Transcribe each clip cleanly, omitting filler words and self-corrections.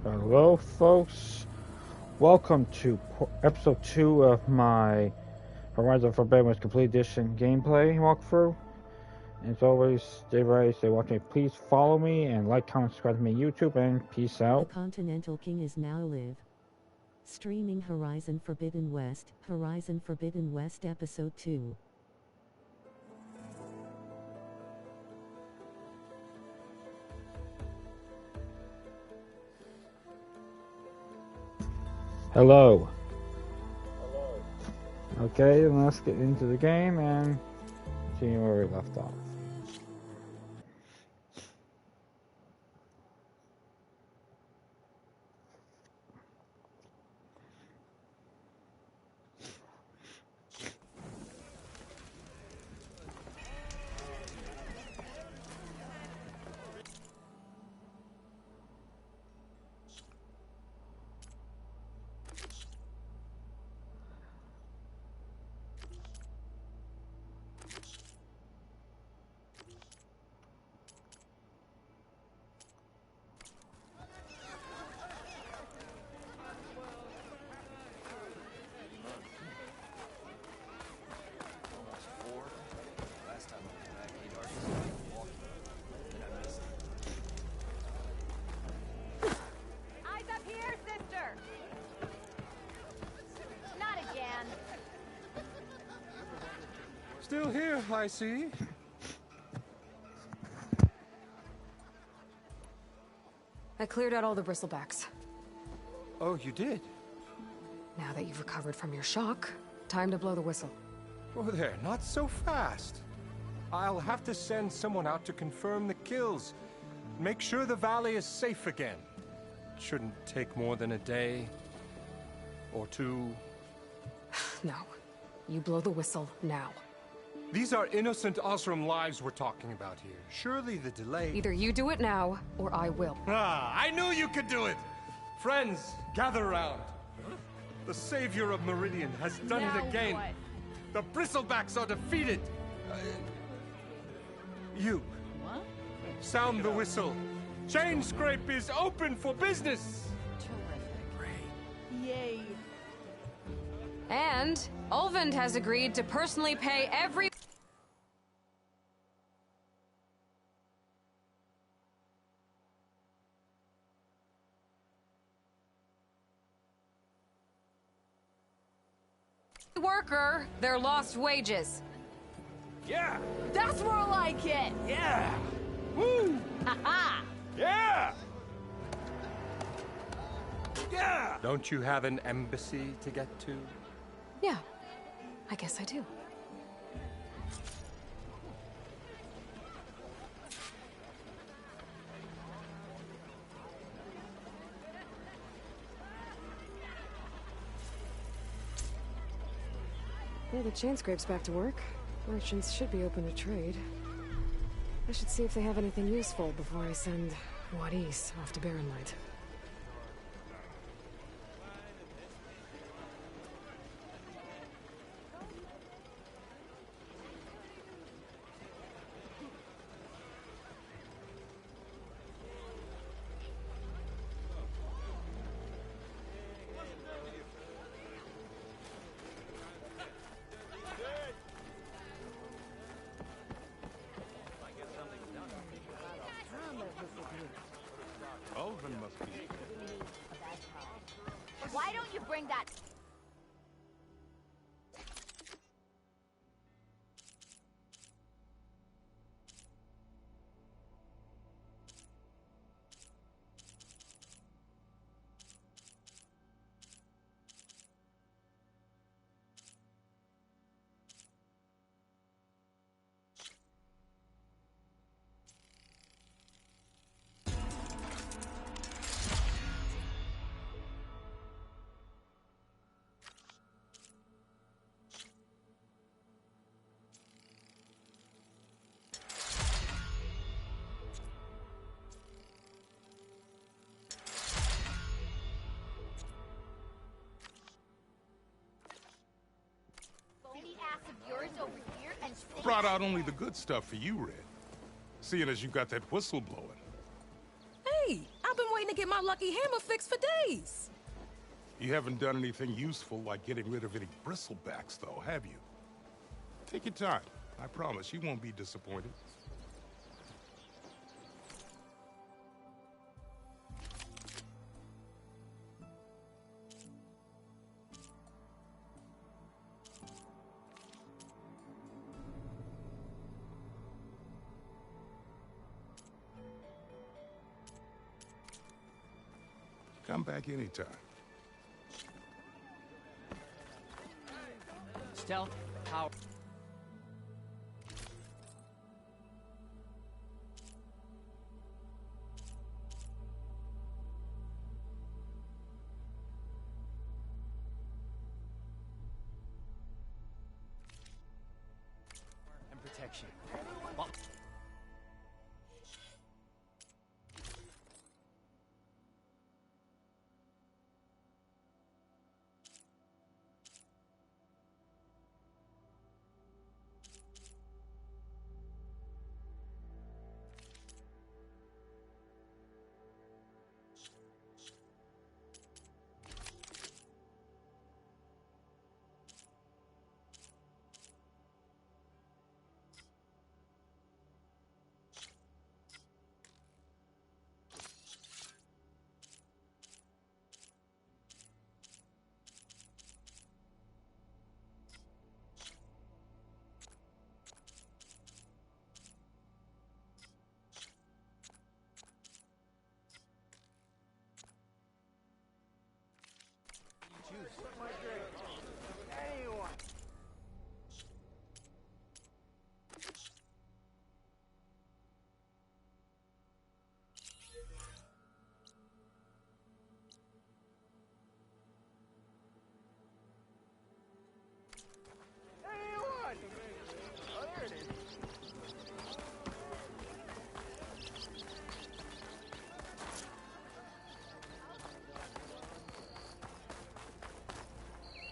Hello folks, welcome to episode 2 of my Horizon Forbidden West Complete Edition gameplay walkthrough. And as always, stay ready, stay watching. Please follow me and like, comment, subscribe to me on YouTube, and peace out. The Continental King is now live. Streaming Horizon Forbidden West Episode 2. Hello. Okay, then let's get into the game and see where we left off. Still here, I see. I cleared out all the bristlebacks. Oh, you did? Now that you've recovered from your shock, time to blow the whistle. Oh there, not so fast. I'll have to send someone out to confirm the kills. Make sure the valley is safe again. It shouldn't take more than a day or two. No. You blow the whistle now. These are innocent Osram lives we're talking about here. Surely the delay... Either you do it now, or I will. Ah, I knew you could do it! Friends, gather round. The savior of Meridian has done it again. What? The bristlebacks are defeated. You. What? Sound the whistle. Chain Scrape is open for business. Terrific. Yay. And Ulvund has agreed to personally pay every... worker their lost wages. Yeah! That's more like it! Yeah! Woo! Haha! Yeah! Yeah! Don't you have an embassy to get to? Yeah, I guess I do. Well, the chain scrape's back to work. Merchants should be open to trade. I should see if they have anything useful before I send Wadis off to Barren Light. Why don't you bring that? Brought out only the good stuff for you, Red. Seeing as you got that whistle blowing. Hey, I've been waiting to can't get my lucky hammer fixed for days. You haven't done anything useful like getting rid of any bristlebacks, though, have you? Take your time. I promise you won't be disappointed. Come back anytime. Stealth, power. And protection. Well,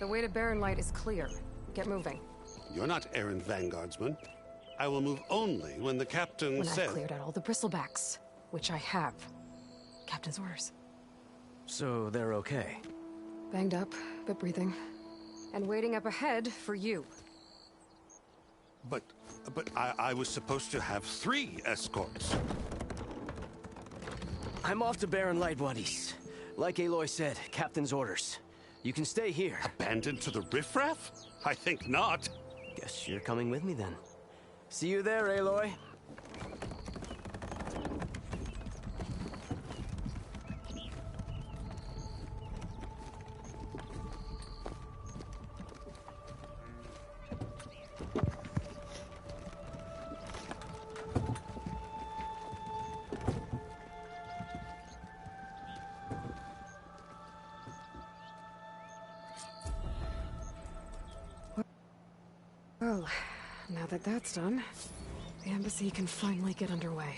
The way to Barren Light is clear. Get moving. You're not errant vanguardsman. I will move only when the captain When says... I've cleared out all the bristlebacks, which I have. Captain's orders. so they're okay. Banged up, but breathing. And waiting up ahead for you. But I was supposed to have 3 escorts. I'm off to Barren Light, buddies. Like Aloy said, captain's orders. You can stay here. Abandoned to the riffraff? I think not. Guess you're coming with me then. See you there, Aloy. Well, now that that's done, the embassy can finally get underway.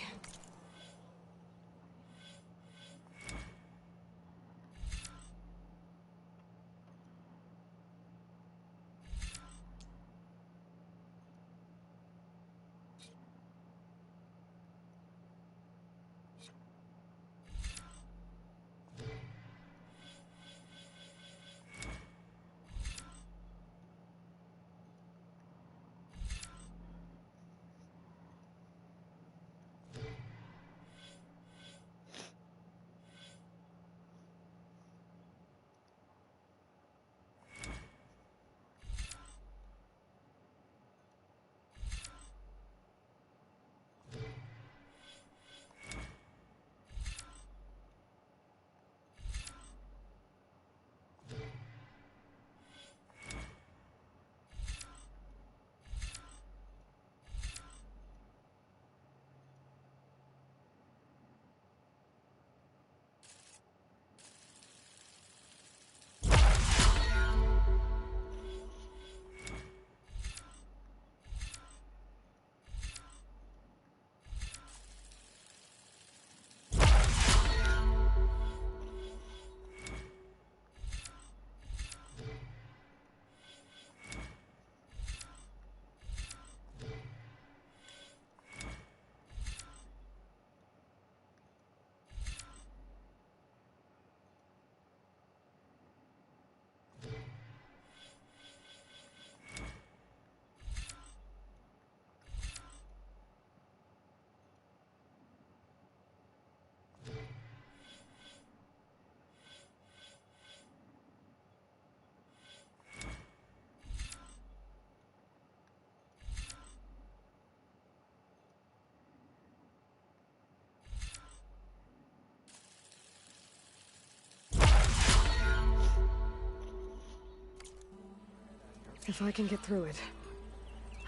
If I can get through it,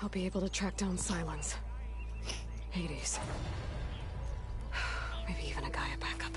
I'll be able to track down Silence. Hades. Maybe even a Gaia backup.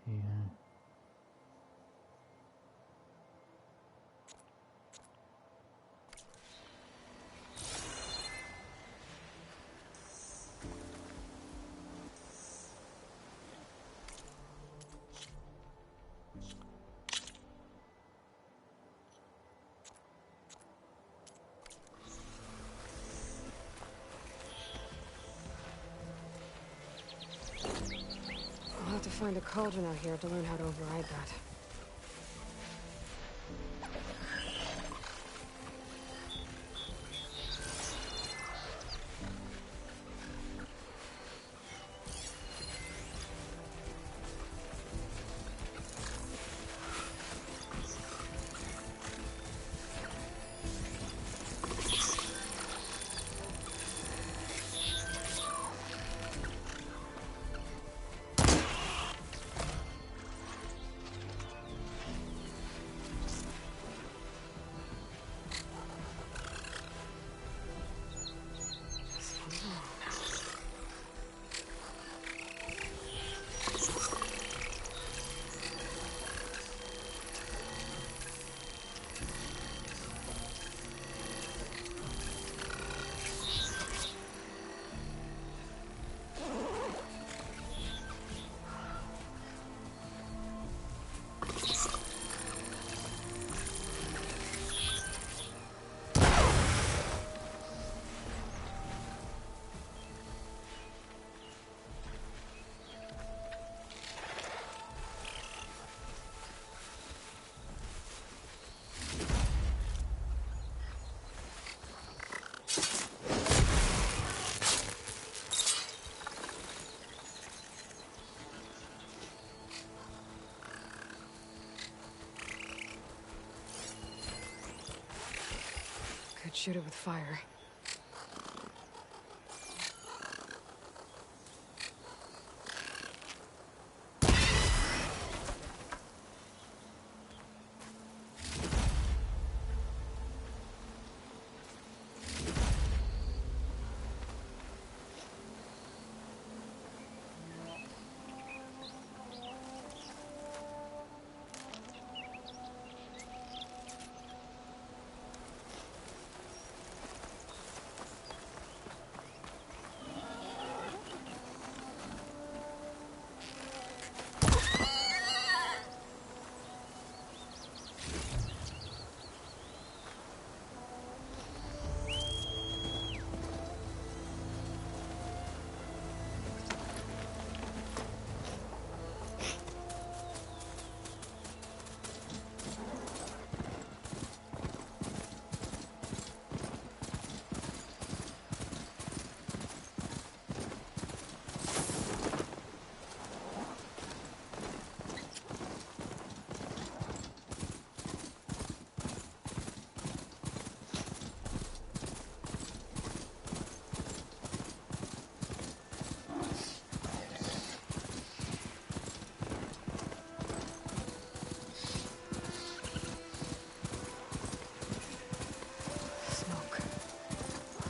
Yeah. I'll have to find a cauldron out here to learn how to override that. Could shoot it with fire.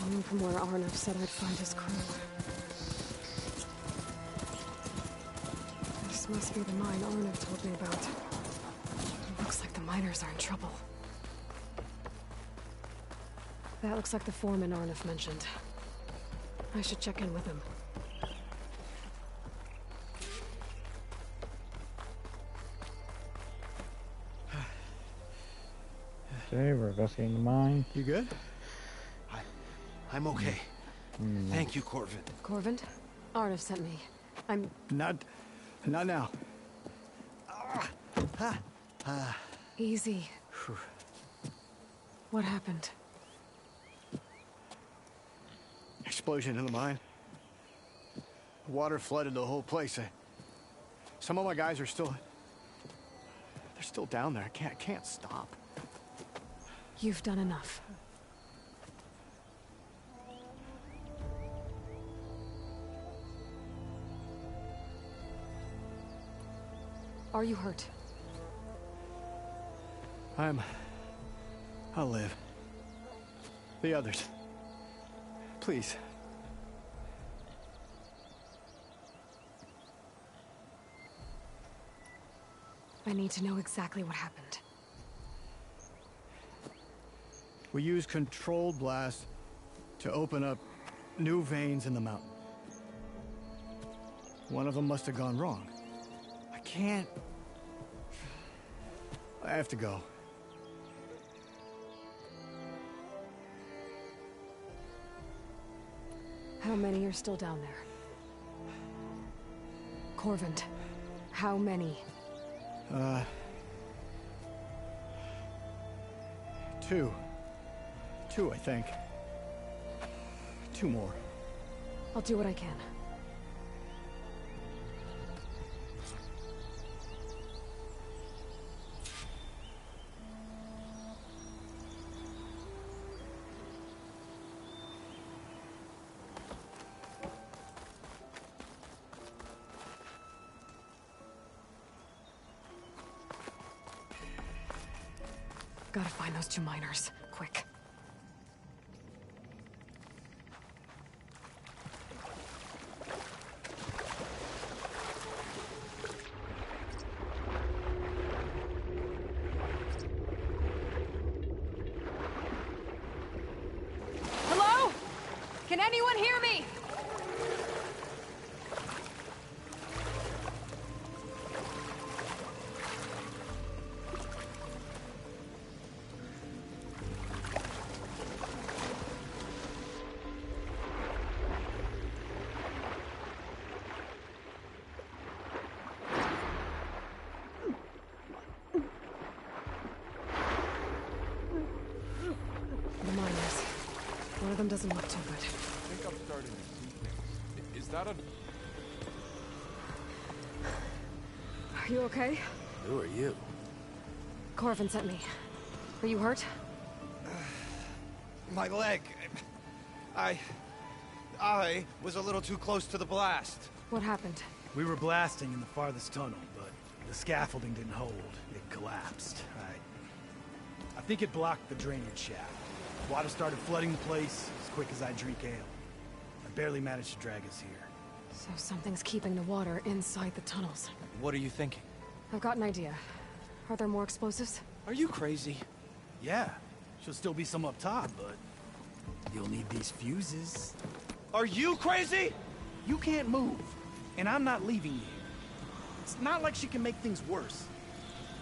Coming from where Arnav said I'd find his crew. This must be the mine Arnav told me about. It looks like the miners are in trouble. That looks like the foreman Arnav mentioned. I should check in with him. Okay, we're investigating the mine. You good? I'm okay. Thank you, Corvin. Corvin? Arnav sent me. I'm... Not now. Easy. What happened? Explosion in the mine. Water flooded the whole place. Some of my guys are still... They're still down there. I can't stop. You've done enough. Are you hurt? I'll live. The others. Please. I need to know exactly what happened. We used controlled blast to open up new veins in the mountain. One of them must have gone wrong. I can't... I have to go. How many are still down there? Corvin, how many? Two. Two, I think. Two more. I'll do what I can. Gotta find those two miners, quick. Hello? Can anyone hear me? The miners. One of them doesn't look too good. I think I'm starting to see things. Is that a... Are you okay? Who are you? Corvin sent me. Are you hurt? My leg. I was a little too close to the blast. What happened? We were blasting in the farthest tunnel, but the scaffolding didn't hold. It collapsed. I think it blocked the drainage shaft. Water started flooding the place as quick as I drink ale. I barely managed to drag us here. So something's keeping the water inside the tunnels. What are you thinking? I've got an idea. Are there more explosives? Are you crazy? Yeah, should still be some up top, but you'll need these fuses. Are you crazy? You can't move, and I'm not leaving you. It's not like she can make things worse.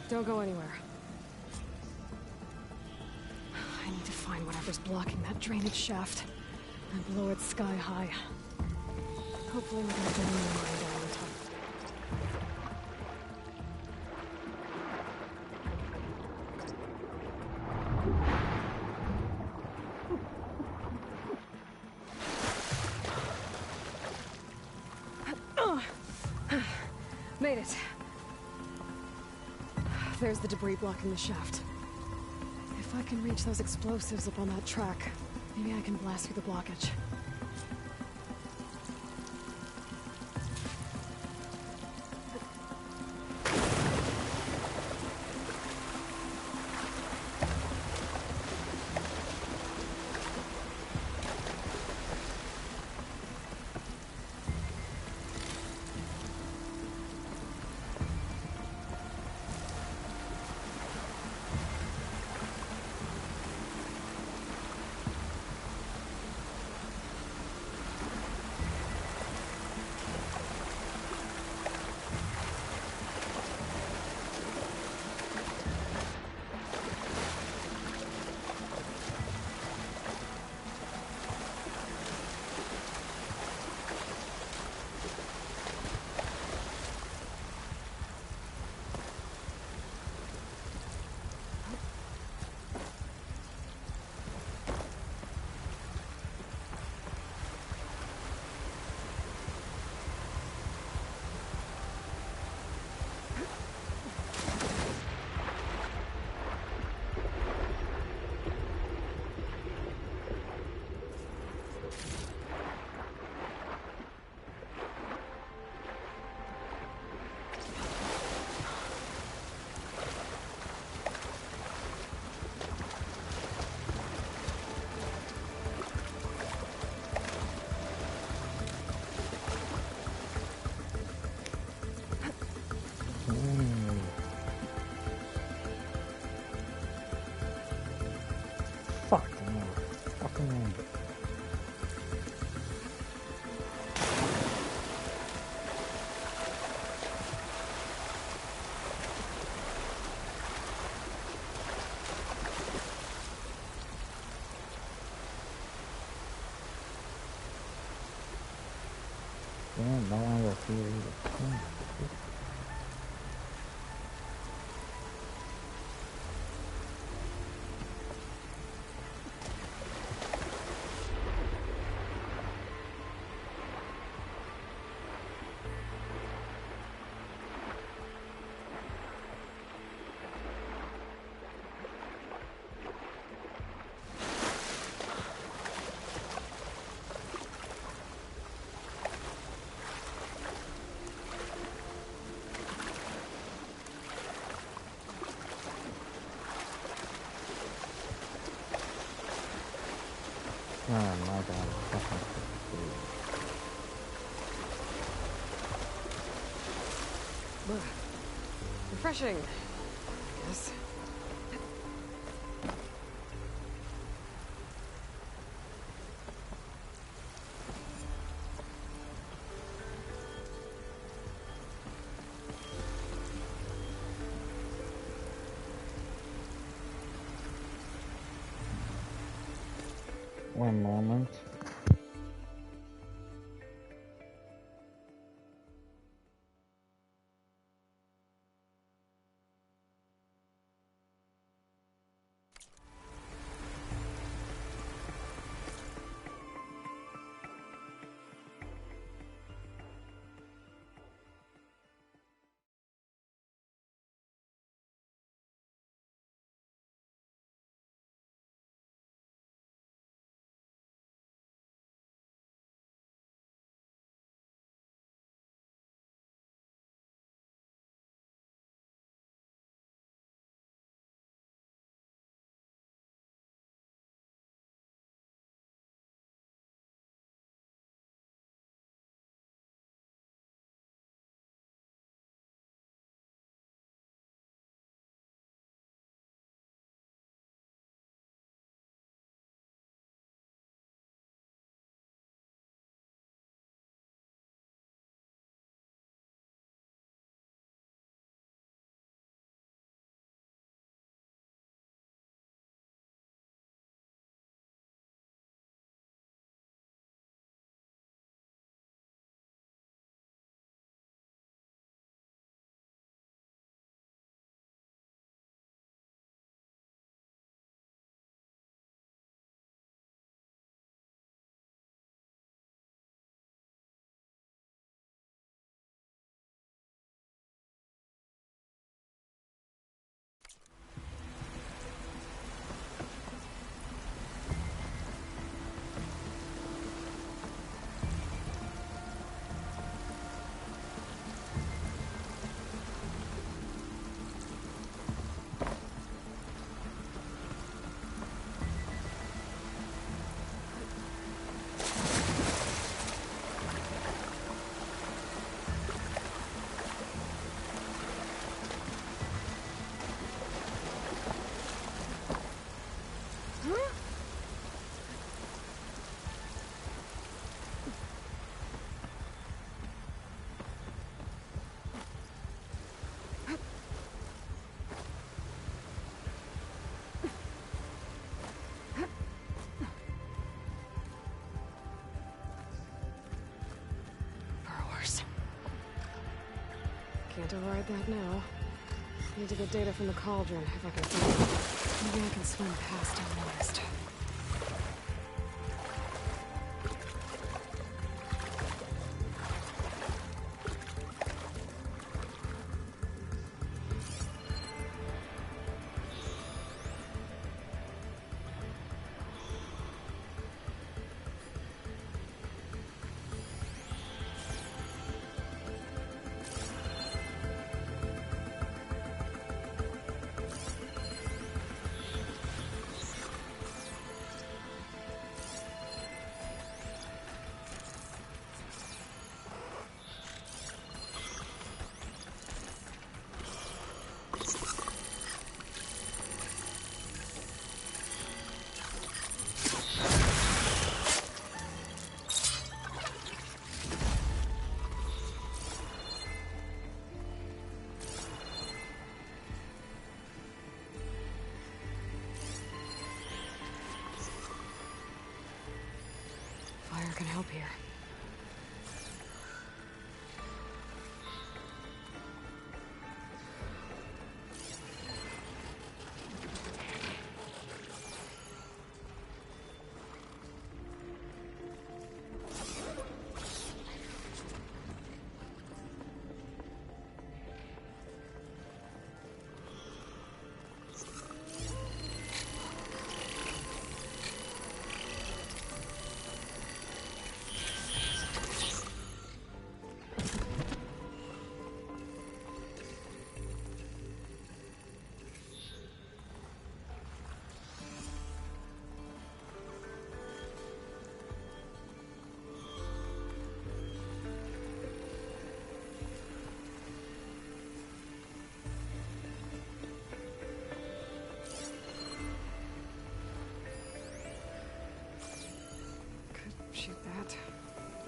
Don't go anywhere. I need to find whatever's blocking that drainage shaft and blow it sky high. Hopefully we can get in the mine down on top. Made it. There's the debris blocking the shaft. If I can reach those explosives up on that track, maybe I can blast through the blockage. Come on. Damn, no one will hear either. Oh my god. Refreshing, I guess. One moment. Can't override that now. Need to get data from the cauldron if I can find it. Maybe I can swim past unnoticed. that can help here. Shoot that.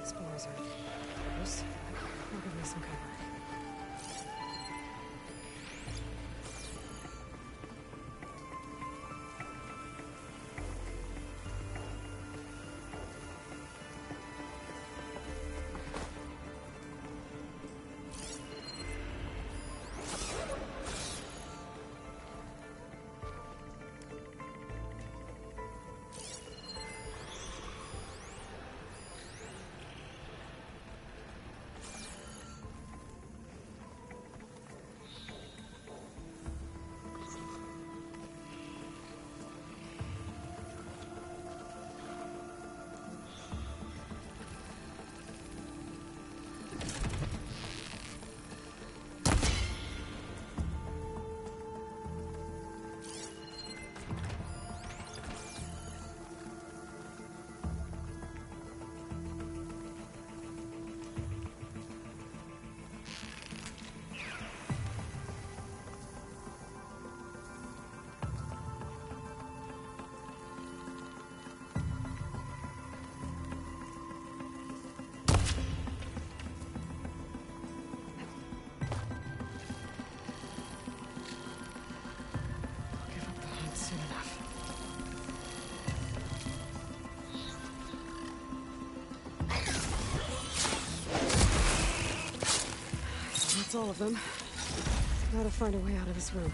Spores are gross. They'll give me some cover. That's all of them. Gotta find a way out of this room.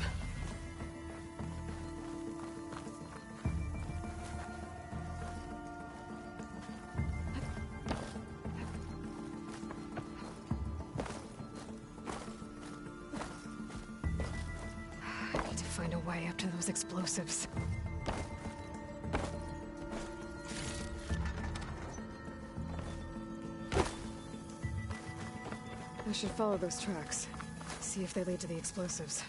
I need to find a way up to those explosives. I should follow those tracks. See if they lead to the explosives.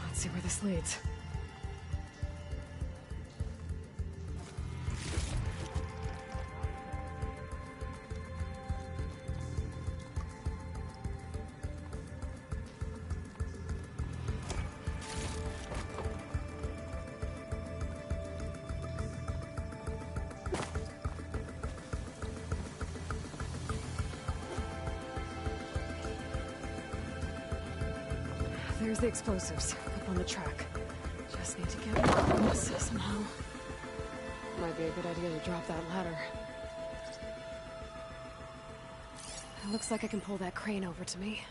Let's see where this leads. There's the explosives, up on the track. Just need to get out of this somehow. Might be a good idea to drop that ladder. It looks like I can pull that crane over to me.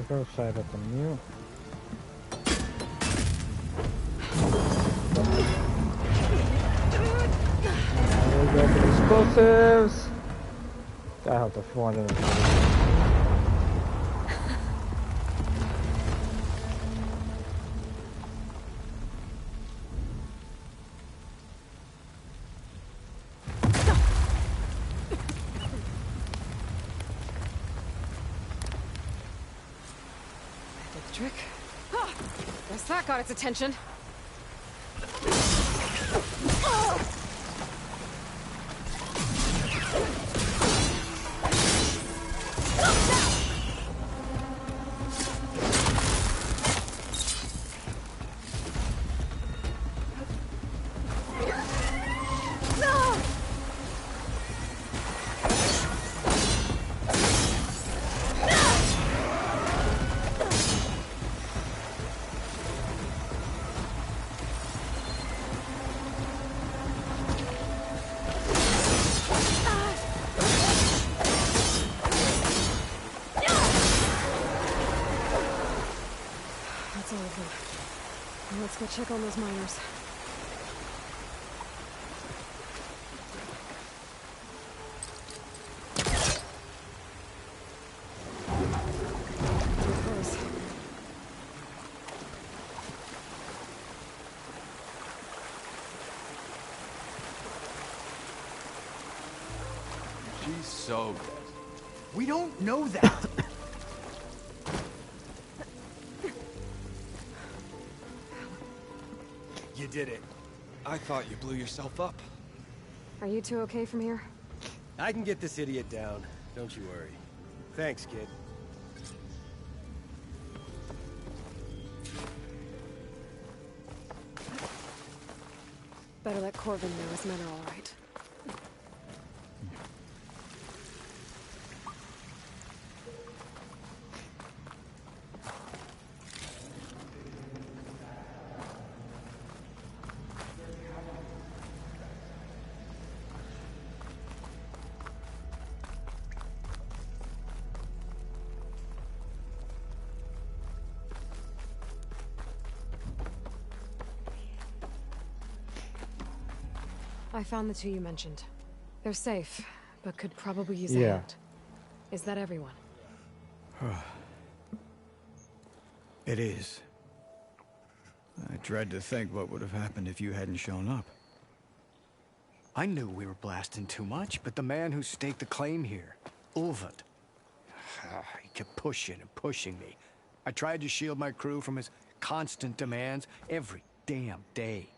you go, sorry about the mute. There we go for the explosives. Gotta help the front of it. Trick. Ah, guess that got its attention. Let's go check on those miners. She's so dead. We don't know that. You did it. I thought you blew yourself up. Are you two okay from here? I can get this idiot down. Don't you worry. Thanks, kid. Better let Corvin know his men are all right. I found the two you mentioned. They're safe, but could probably use a hand. Is that everyone? It is. I dread to think what would have happened if you hadn't shown up. I knew we were blasting too much, but the man who staked the claim here, Ulvund, he kept pushing and pushing me. I tried to shield my crew from his constant demands every damn day.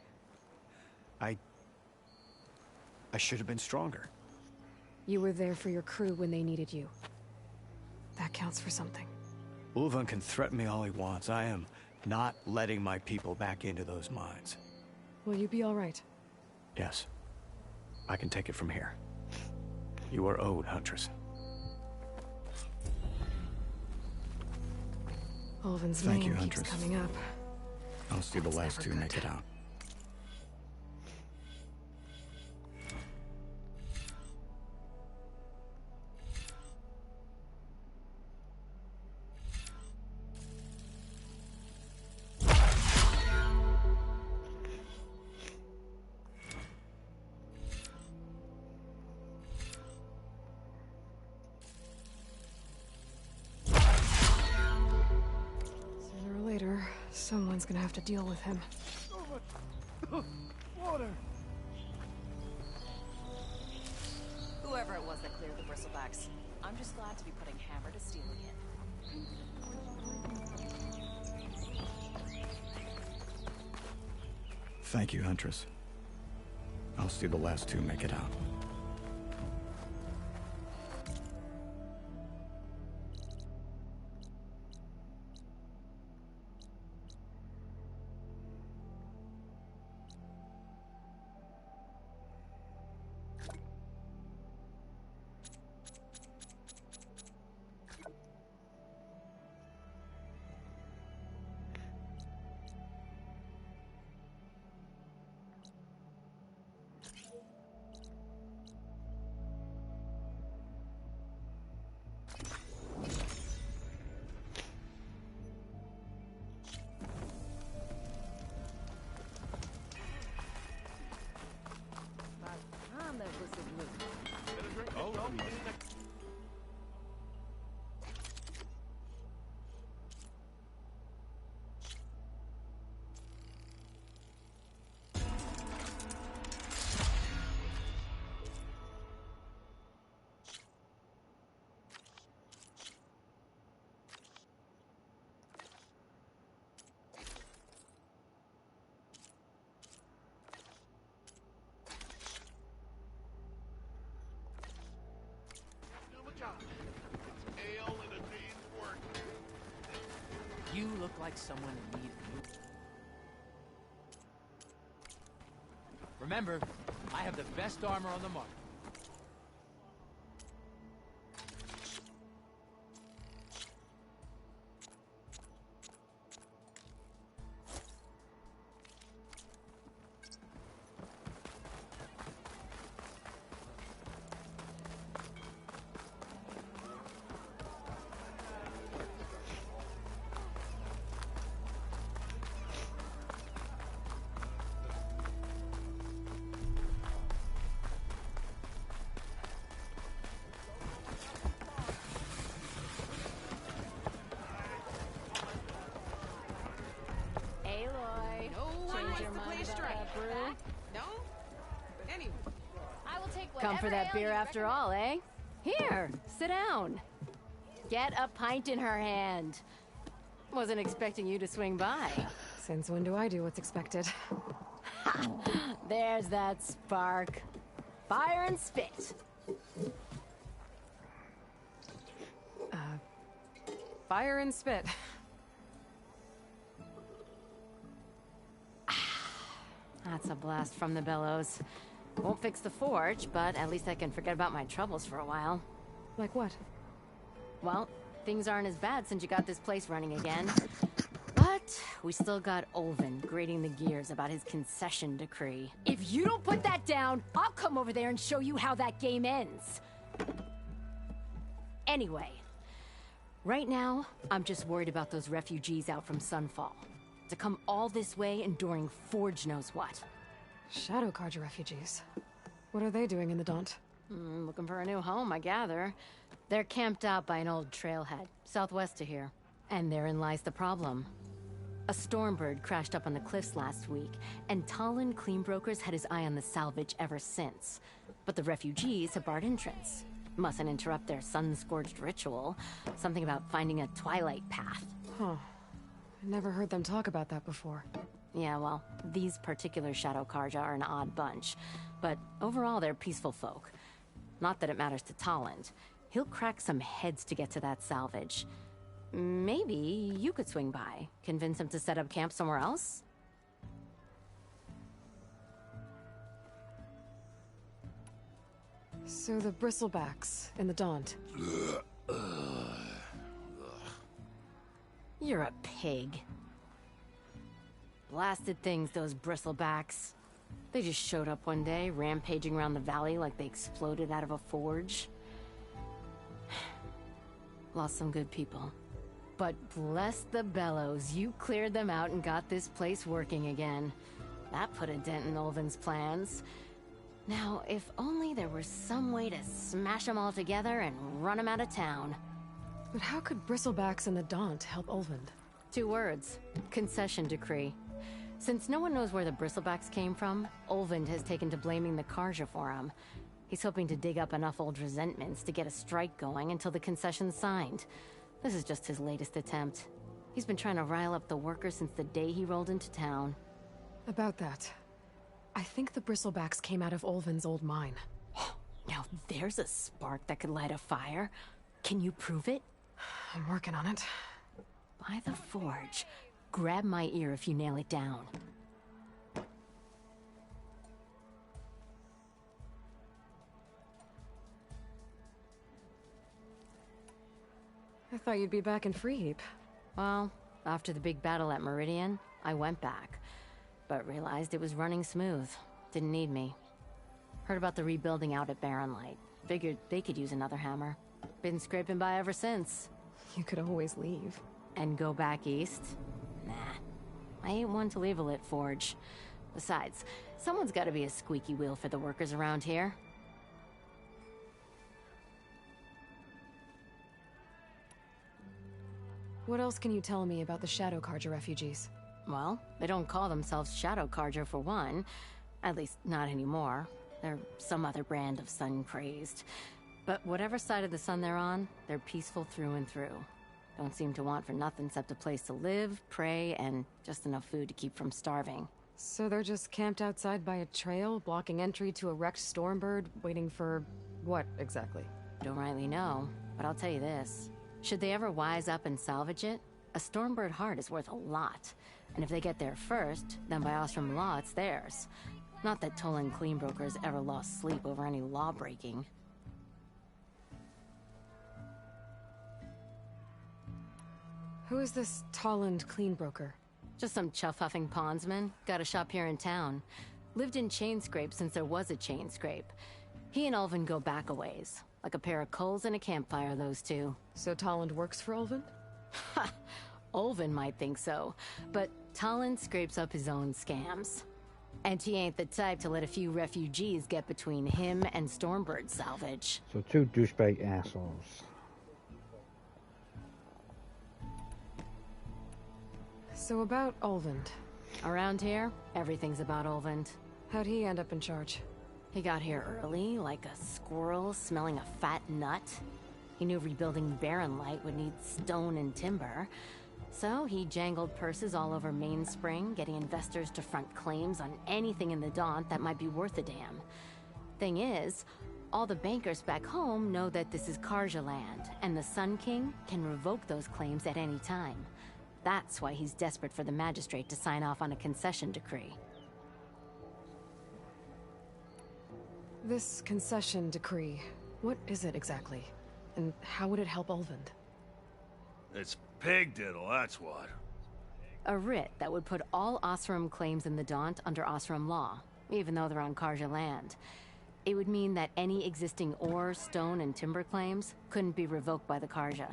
I should have been stronger. You were there for your crew when they needed you. That counts for something. Ulvund can threaten me all he wants. I am not letting my people back into those mines. Will you be all right? Yes. I can take it from here. You are owed, Huntress. Ulvund's name keeps coming up. I'll see the last two make it out. Someone's gonna have to deal with him. Water! Whoever it was that cleared the bristlebacks, I'm just glad to be putting hammer to steel again. Thank you, Huntress. I'll see the last two make it out. look like someone in need of you. Remember, I have the best armor on the market. Come for that beer after all, eh? Here, sit down. Get a pint in her hand. Wasn't expecting you to swing by. Since when do I do what's expected? Ha! There's that spark. Fire and spit. Fire and spit. That's a blast from the bellows. Won't fix the forge, but at least I can forget about my troubles for a while. Like what? Well, things aren't as bad since you got this place running again. But we still got Olvin grating the gears about his concession decree. If you don't put that down, I'll come over there and show you how that game ends. Anyway, right now, I'm just worried about those refugees out from Sunfall. To come all this way enduring Forge knows what. Shadow Carja refugees. What are they doing in the Daunt? Looking for a new home, I gather. They're camped out by an old trailhead, southwest of here. And therein lies the problem. A Stormbird crashed up on the cliffs last week, and Talon Cleanbrokers had his eye on the salvage ever since. But the refugees have barred entrance. Mustn't interrupt their sun-scorched ritual. Something about finding a twilight path. Huh. I never heard them talk about that before. Yeah, well, these particular Shadow Carja are an odd bunch. But overall, they're peaceful folk. Not that it matters to Talland. He'll crack some heads to get to that salvage. Maybe you could swing by, convince him to set up camp somewhere else? So the bristlebacks in the Daunt. You're a pig. Blasted things, those bristlebacks. They just showed up one day, rampaging around the valley like they exploded out of a forge. Lost some good people. But bless the bellows, you cleared them out and got this place working again. That put a dent in Olvin's plans. Now, if only there was some way to smash them all together and run them out of town. But how could bristlebacks in the Daunt help Olvind? 2 words. Concession decree. Since no one knows where the bristlebacks came from, Olvind has taken to blaming the Carja for them. He's hoping to dig up enough old resentments to get a strike going until the concession's signed. This is just his latest attempt. He's been trying to rile up the workers since the day he rolled into town. About that, I think the bristlebacks came out of Olvin's old mine. Now there's a spark that could light a fire. Can you prove it? I'm working on it. By the forge. Grab my ear if you nail it down. I thought you'd be back in Freeheap. Well, after the big battle at Meridian, I went back. But realized it was running smooth. Didn't need me. Heard about the rebuilding out at Barren Light. Figured they could use another hammer. Been scraping by ever since. You could always leave. And go back east? Nah. I ain't one to leave a lit forge. Besides, someone's gotta be a squeaky wheel for the workers around here. What else can you tell me about the Shadow Carja refugees? Well, they don't call themselves Shadow Carja for one. At least, not anymore. They're some other brand of sun-crazed. But whatever side of the sun they're on, they're peaceful through and through. Don't seem to want for nothing except a place to live, pray, and just enough food to keep from starving. So they're just camped outside by a trail, blocking entry to a wrecked Stormbird, waiting for... what, exactly? Don't rightly know, but I'll tell you this. Should they ever wise up and salvage it, A Stormbird heart is worth a lot. And if they get there first, then by Ostrom law, it's theirs. Not that Tolan Cleanbrokers ever lost sleep over any law breaking. Who is this Tallend Cleanbroker? Just some chuff-huffing pondsman. Got a shop here in town. Lived in Chainscrape since there was a Chainscrape. He and Ulvin go back a ways. Like a pair of coals and a campfire, those two. So Tallend works for Ulvin? Ha! Ulvin might think so, but Tallend scrapes up his own scams. And he ain't the type to let a few refugees get between him and Stormbird salvage. So two douchebag assholes. So about Ulvund. Around here, everything's about Ulvund. How'd he end up in charge? He got here early, like a squirrel smelling a fat nut. He knew rebuilding Barren Light would need stone and timber. So he jangled purses all over Mainspring, getting investors to front claims on anything in the Daunt that might be worth a damn. Thing is, all the bankers back home know that this is Karja land, and the Sun King can revoke those claims at any time. That's why he's desperate for the magistrate to sign off on a concession decree. This concession decree, what is it exactly? And how would it help Ulvund? It's pig diddle, that's what. A writ that would put all Osram claims in the Daunt under Osram law, even though they're on Karja land. It would mean that any existing ore, stone, and timber claims couldn't be revoked by the Karja.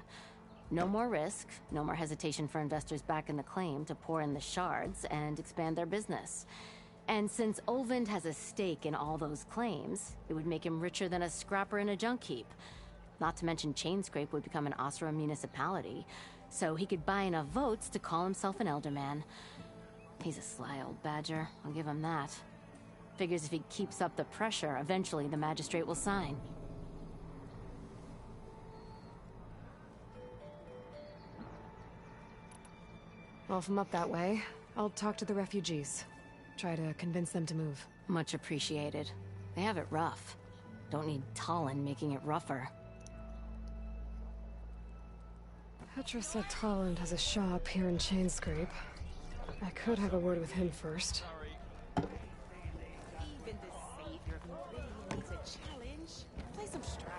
No more risk, no more hesitation for investors back in the claim to pour in the shards and expand their business. And since Ulvund has a stake in all those claims, it would make him richer than a scrapper in a junk heap. Not to mention Chainscrape would become an Osram municipality, so he could buy enough votes to call himself an elderman. He's a sly old badger, I'll give him that. Figures if he keeps up the pressure, eventually the magistrate will sign. Well, if I'm up that way, I'll talk to the refugees. Try to convince them to move. Much appreciated. They have it rough. Don't need Tallinn making it rougher. Petra said Tallend has a shop here in Chainscrape. I could have a word with him first. Even the savior of Meridian needs a challenge. Play some stripes.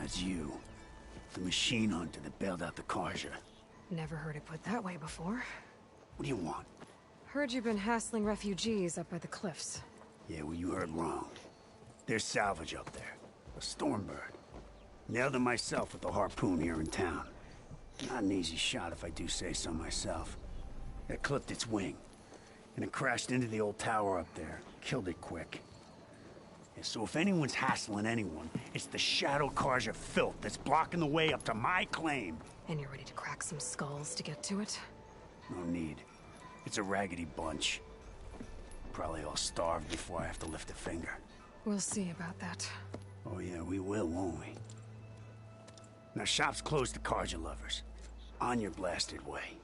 It's you. The machine hunter that bailed out the Karja. Never heard it put that way before. What do you want? Heard you've been hassling refugees up by the cliffs. Yeah, well, you heard wrong. There's salvage up there. A Stormbird. Nailed it myself with the harpoon here in town. Not an easy shot if I do say so myself. It clipped its wing. And it crashed into the old tower up there. Killed it quick. Yeah, so if anyone's hassling anyone, it's the Shadow Karja filth that's blocking the way up to my claim. And you're ready to crack some skulls to get to it? No need. It's a raggedy bunch. Probably all starved before I have to lift a finger. We'll see about that. Oh yeah, we will, won't we? Now shop's closed to Karja lovers. On your blasted way.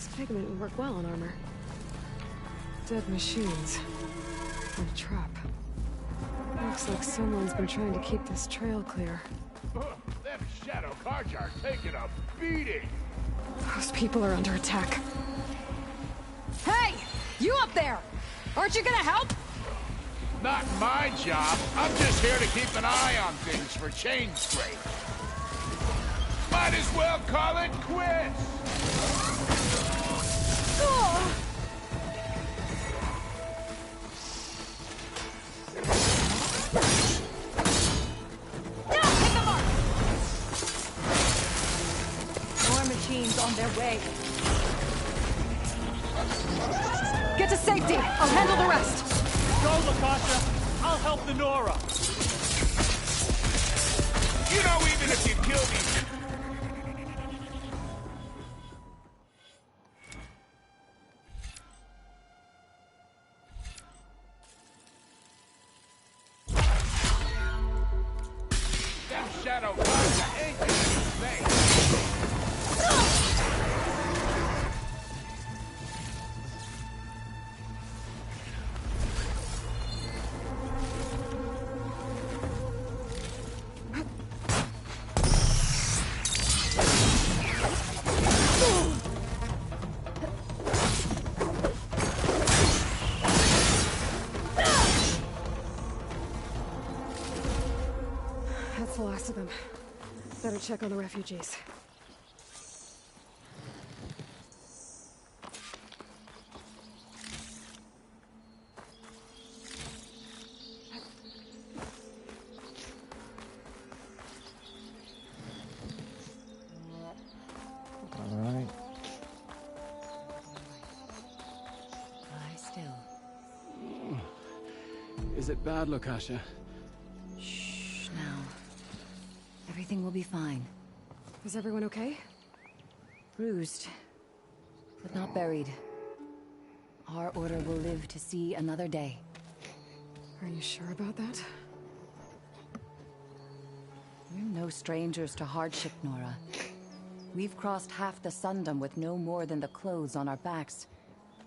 This pigment would work well on armor. Dead machines. And a trap. Looks like someone's been trying to keep this trail clear. Them shadow cards are taking a beating. Those people are under attack. Hey! You up there! Aren't you gonna help? Not my job. I'm just here to keep an eye on things for chain scrape. Might as well call it quits. Oh. More machines on their way. Get to safety! I'll handle the rest! Go, Lakasha! I'll help the Nora! You know, even if you kill me... Them shadow cards ain't gonna be safe. That's the last of them. Better check on the refugees. Alright. Lie still. Is it bad, Lakasha? Shh, now. Everything will be fine. Is everyone okay? Bruised, but not buried. Our order will live to see another day. Are you sure about that? We're no strangers to hardship, Nora. We've crossed half the Sundom with no more than the clothes on our backs.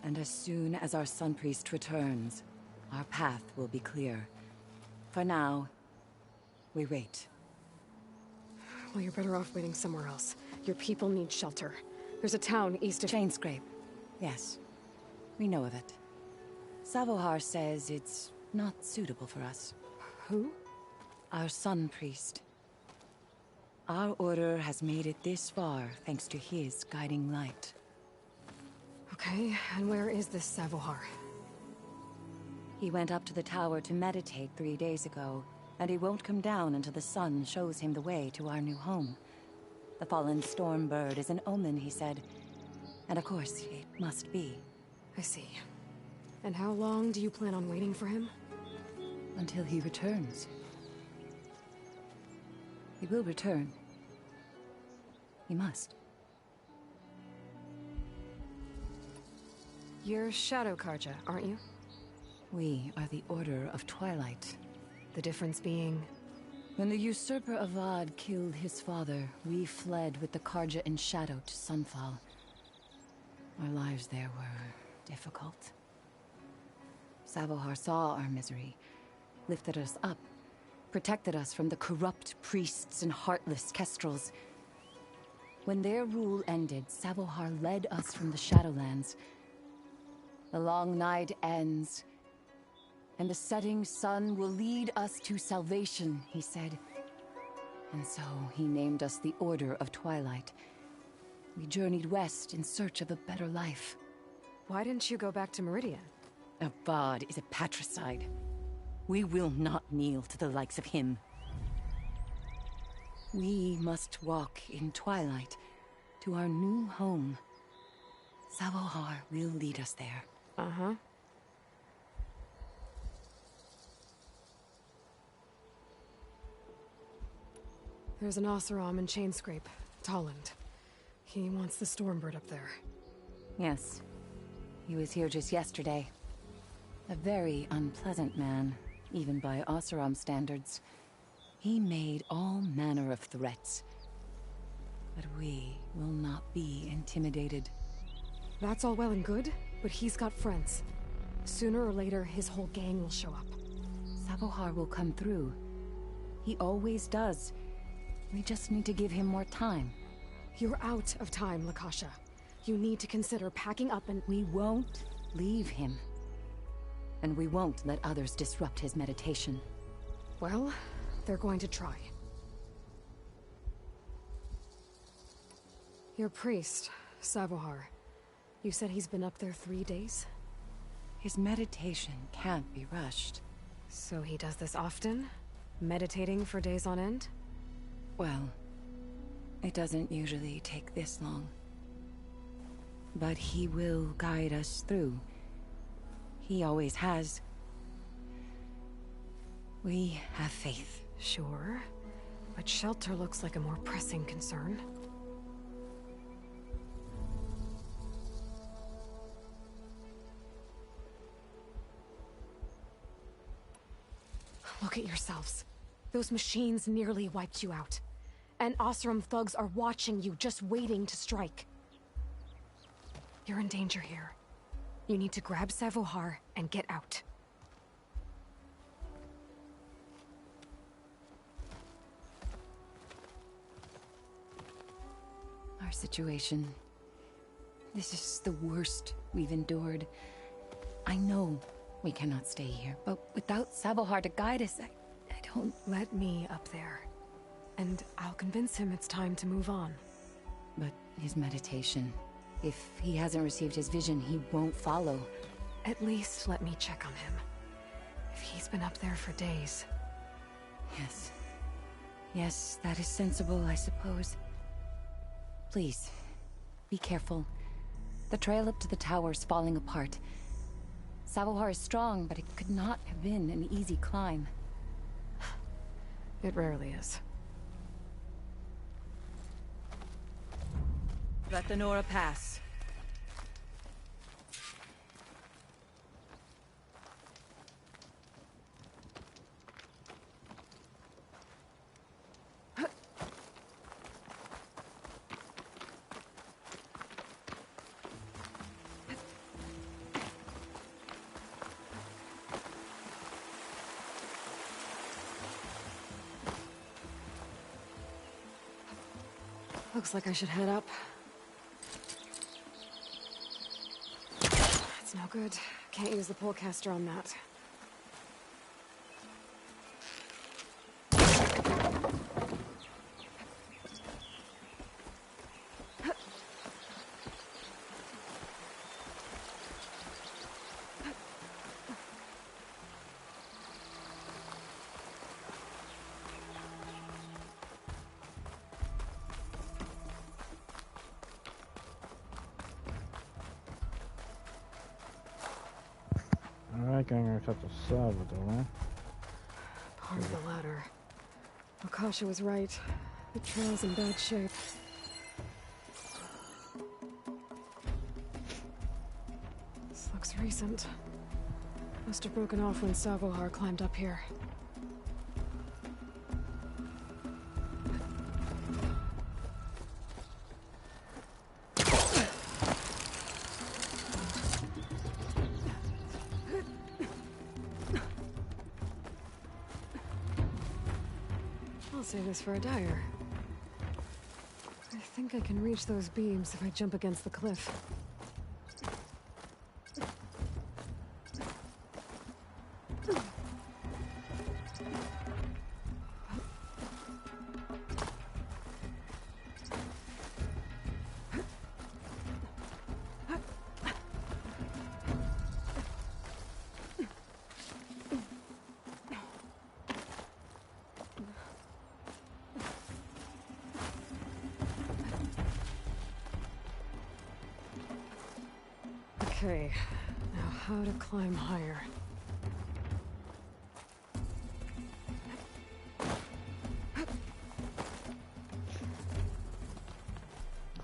And as soon as our Sun Priest returns, our path will be clear. For now, we wait. Well, you're better off waiting somewhere else. Your people need shelter. There's a town east of... Chainscrape. Yes. We know of it. Savohar says it's not suitable for us. Who? Our Sun Priest. Our order has made it this far thanks to his guiding light. Okay, and where is this Savohar? He went up to the tower to meditate 3 days ago, and he won't come down until the sun shows him the way to our new home. The fallen storm bird is an omen, he said. And of course, it must be. I see. And how long do you plan on waiting for him? Until he returns. He will return. He must. You're Shadow Karja, aren't you? We are the Order of Twilight. The difference being... When the usurper Avad killed his father, we fled with the Karja in shadow to Sunfall. Our lives there were difficult. Savohar saw our misery, lifted us up, protected us from the corrupt priests and heartless kestrels. When their rule ended, Savohar led us from the Shadowlands. The long night ends, and the setting sun will lead us to salvation, he said. And so he named us the Order of Twilight. We journeyed west in search of a better life. Why didn't you go back to Meridian? Avad is a patricide. We will not kneel to the likes of him. We must walk in twilight to our new home. Savohar will lead us there. Uh-huh. There's an Oseram in Chainscrape, Tolland. He wants the Stormbird up there. Yes. He was here just yesterday. A very unpleasant man, even by Oseram standards. He made all manner of threats. But we will not be intimidated. That's all well and good, but he's got friends. Sooner or later, his whole gang will show up. Savohar will come through. He always does. We just need to give him more time. You're out of time, Lakasha. You need to consider packing up and— We won't leave him. And we won't let others disrupt his meditation. Well, they're going to try. Your priest, Savohar. You said he's been up there 3 days? His meditation can't be rushed. So he does this often? Meditating for days on end? Well, it doesn't usually take this long. But he will guide us through. He always has. We have faith. Sure, but shelter looks like a more pressing concern. Look at yourselves. Those machines nearly wiped you out. And Oseram thugs are watching you, just waiting to strike. You're in danger here. You need to grab Savohar and get out. Our situation. This is the worst we've endured. I know we cannot stay here, but without Savohar to guide us, I don't... Let me up there. And I'll convince him it's time to move on. But his meditation... If he hasn't received his vision, he won't follow. At least let me check on him. If he's been up there for days. Yes. Yes, that is sensible, I suppose. Please, be careful. The trail up to the tower's falling apart. Savohar is strong, but it could not have been an easy climb. It rarely is. Let the Nora pass. Looks like I should head up. That's no good. Can't use the polecaster on that. Alright, gonna cut the Salvador. Part of the ladder. Akasha was right. The trail's in bad shape. This looks recent. Must have broken off when Savohar climbed up here. I'll save this for a dyer. I think I can reach those beams if I jump against the cliff. Okay, now how to climb higher.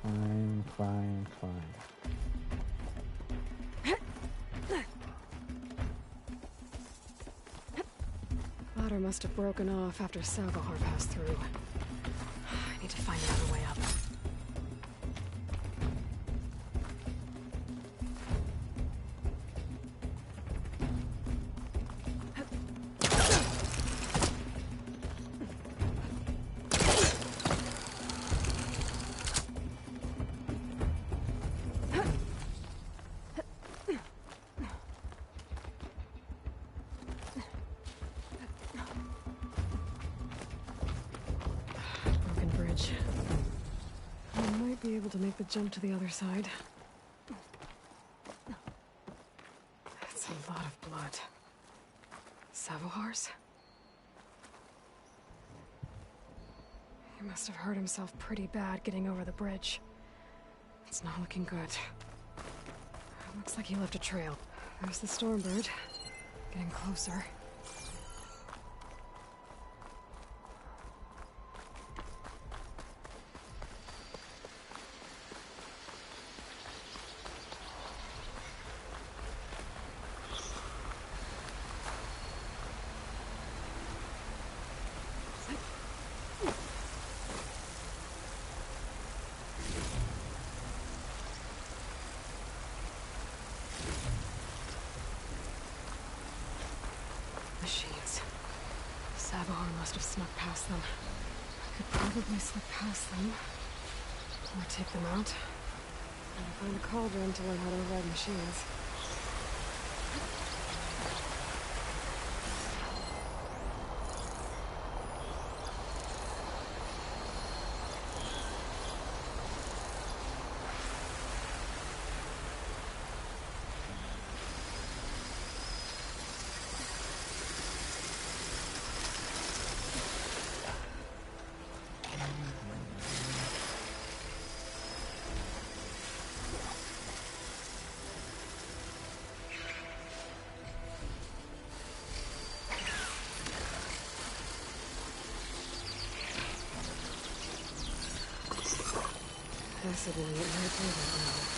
Climb, climb, climb. Ladder must have broken off after Savohar passed through. I need to find another way up. bridge. I might be able to make the jump to the other side. That's a lot of blood. Savohars? He must have hurt himself pretty bad getting over the bridge. It's not looking good. Looks like he left a trail. There's the Stormbird. Getting closer. Machines. Savohar must have snuck past them. I could probably slip past them. Or take them out. And find a cauldron to learn how to override machines. Possibly it might be that now.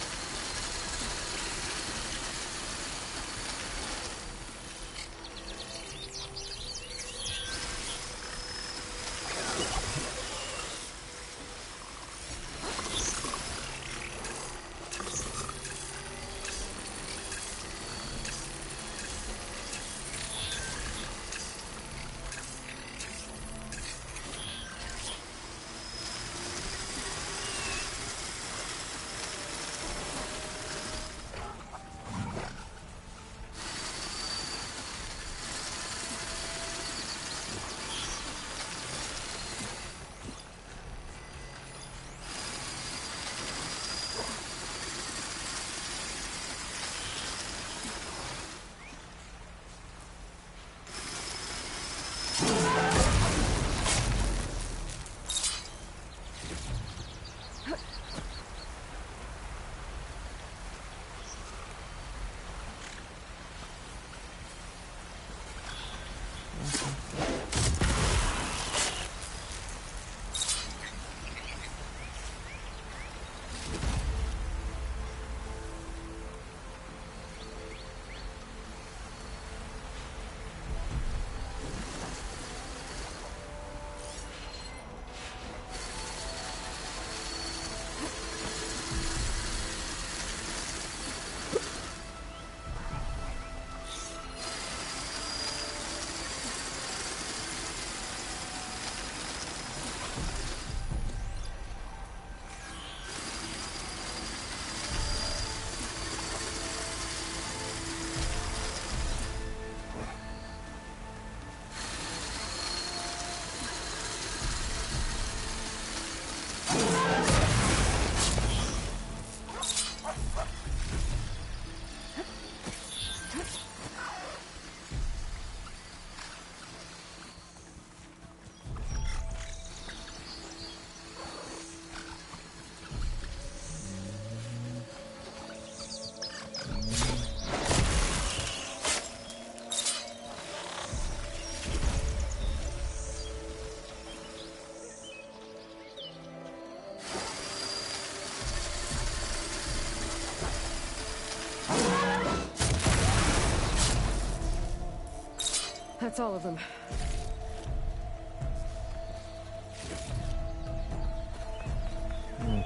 That's all of them.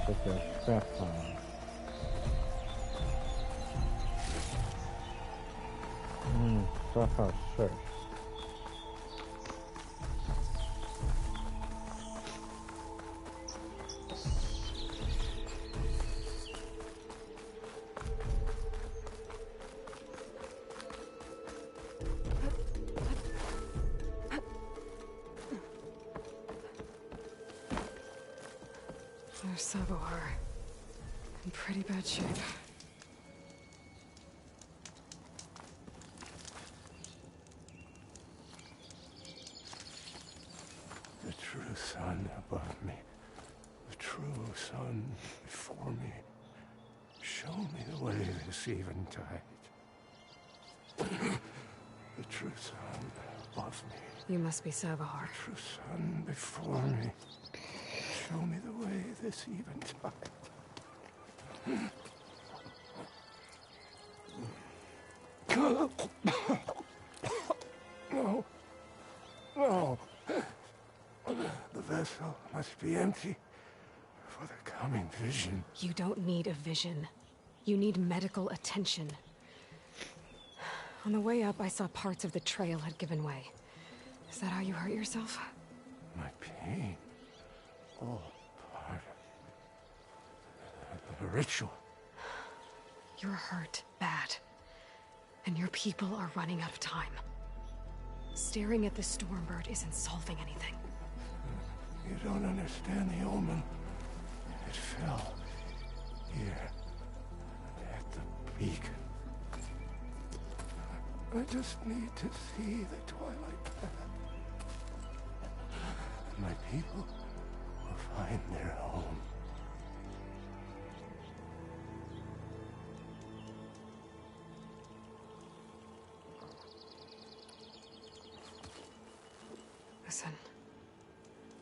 Put the strap on. Stuff out first. There's Savohar. In pretty bad shape. The true sun above me. The true sun before me. Show me the way this eventide. The true sun above me. You must be Savohar. The true sun before me. Show me the way this eventide. No. No. The vessel must be empty for the coming vision. You don't need a vision. You need medical attention. On the way up, I saw parts of the trail had given way. Is that how you hurt yourself? My pain. All part of the ritual. You're hurt bad. And your people are running out of time. Staring at the Stormbird isn't solving anything. You don't understand the omen. It fell here at the beacon. I just need to see the twilight path. And my people will find their home. Listen,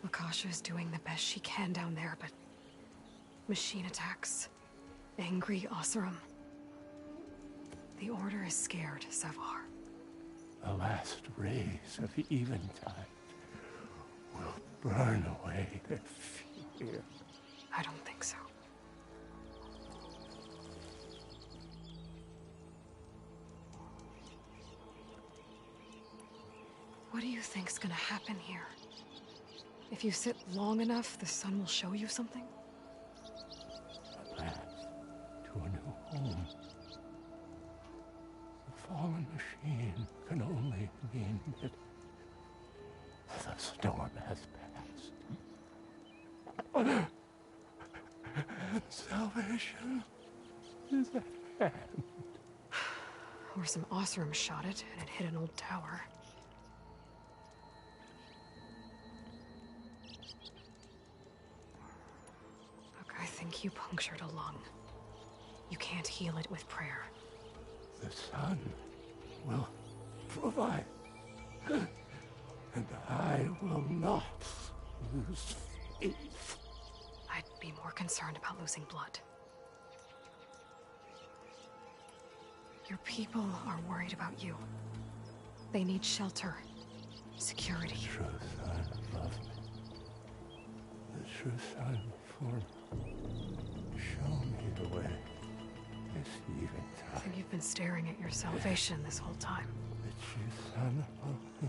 Akasha is doing the best she can down there, but machine attacks, angry Oseram. The Order is scared, Savohar. The last rays of eventide will burn away their fear. I don't think so. What do you think's gonna happen here? If you sit long enough, the sun will show you something? A path to a new home. The fallen machine can only mean that the storm has passed. Salvation is at hand. Or some Oseram shot it, and it hit an old tower. Look, I think you punctured a lung. You can't heal it with prayer. The sun will provide. And I will not lose faith. I'd be more concerned about losing blood. Your people are worried about you. They need shelter, security. The true sun above me. The true sun before me. Show me the way. This eventide. I think you've been staring at your salvation this whole time. The true sun above me.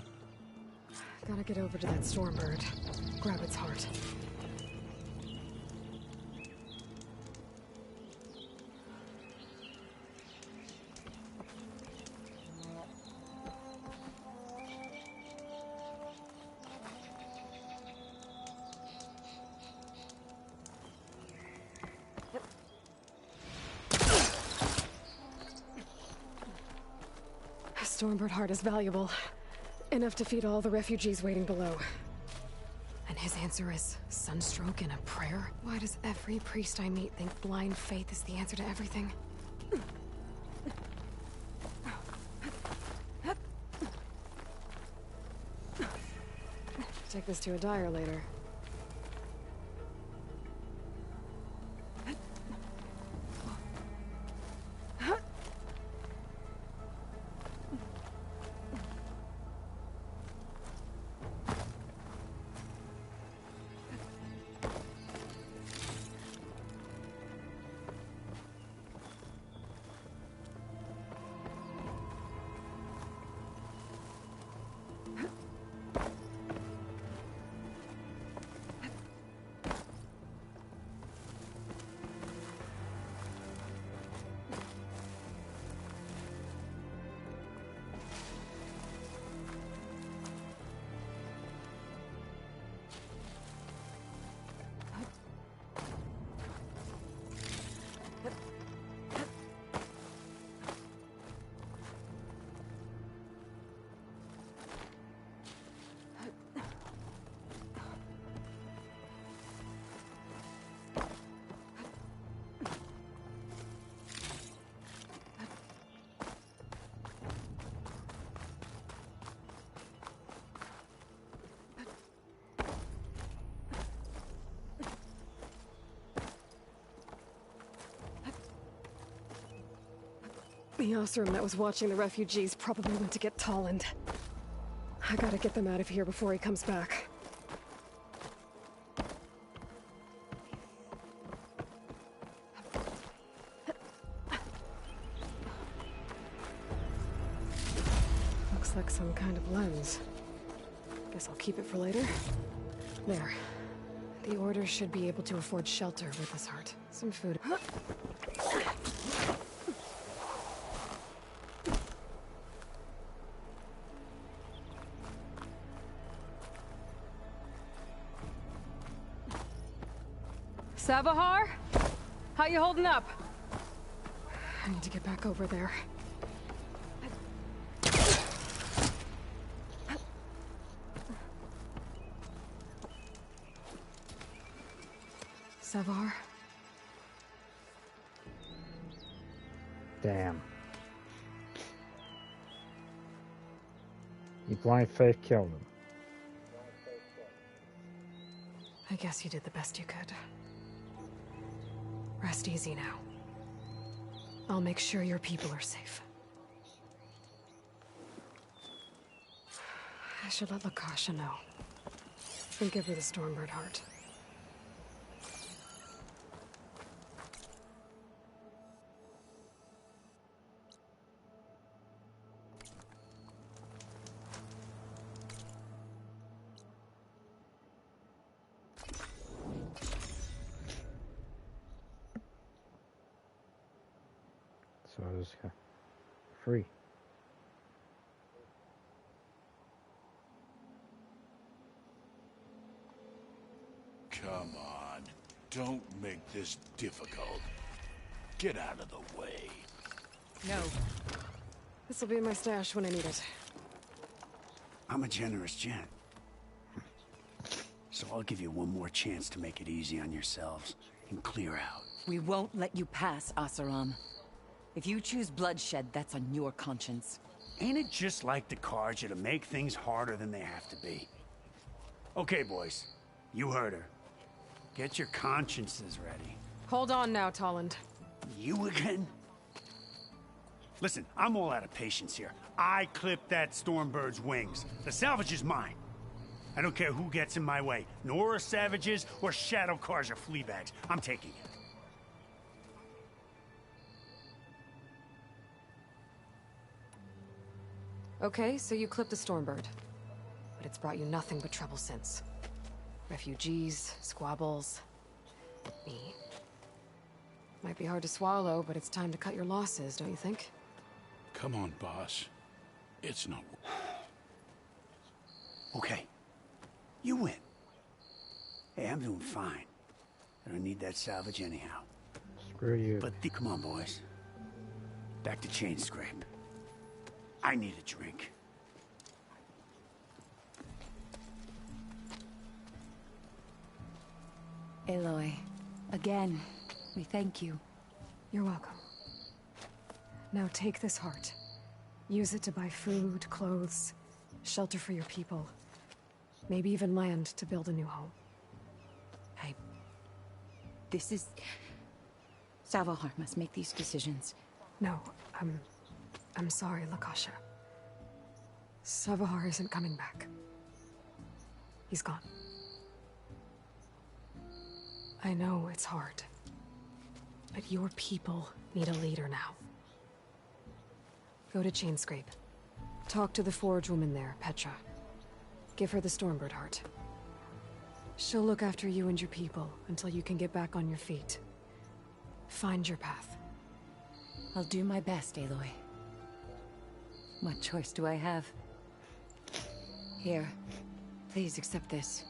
Gotta get over to that Stormbird. Grab its heart. Stormbird heart is valuable. Enough to feed all the refugees waiting below. And his answer is sunstroke and a prayer? Why does every priest I meet think blind faith is the answer to everything? Take this to a dyer later. The Osram that was watching the refugees probably went to get Tallend. I gotta get them out of here before he comes back. Looks like some kind of lens. Guess I'll keep it for later. There. The Order should be able to afford shelter with this heart. Some food. Savahar? How you holding up? I need to get back over there. Savahar? Damn. You blind faith killed him. I guess you did the best you could. Rest easy now. I'll make sure your people are safe. I should let Lakasha know. And give her the Stormbird heart. So it's free. Come on. Don't make this difficult. Get out of the way. No. This'll be in my stash when I need it. I'm a generous gent. So I'll give you one more chance to make it easy on yourselves and clear out. We won't let you pass, Asaram. If you choose bloodshed, that's on your conscience. Ain't it just like the Karja to make things harder than they have to be? Okay, boys. You heard her. Get your consciences ready. Hold on now, Tallend. You again? Listen, I'm all out of patience here. I clipped that Stormbird's wings. The salvage is mine. I don't care who gets in my way. Nora savages or Shadow Karja fleabags. I'm taking it. Okay, so you clipped the Stormbird. But it's brought you nothing but trouble since. Refugees, squabbles, me. Might be hard to swallow, but it's time to cut your losses, don't you think? Come on, boss. It's not... Okay. You win. Hey, I'm doing fine. I don't need that salvage anyhow. Screw you. But come on, boys. Back to chain scrape. I need a drink. Aloy, again, we thank you. You're welcome. Now take this heart. Use it to buy food, clothes, shelter for your people. Maybe even land to build a new home. This is... Savahar must make these decisions. No, I'm sorry, Lakasha. Savahar isn't coming back. He's gone. I know it's hard, but your people need a leader now. Go to Chainscrape. Talk to the forge woman there, Petra. Give her the Stormbird heart. She'll look after you and your people until you can get back on your feet. Find your path. I'll do my best, Aloy. What choice do I have? Here, please accept this.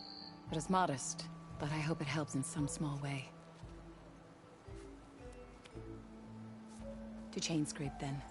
It is modest, but I hope it helps in some small way. To Chainscrape, then.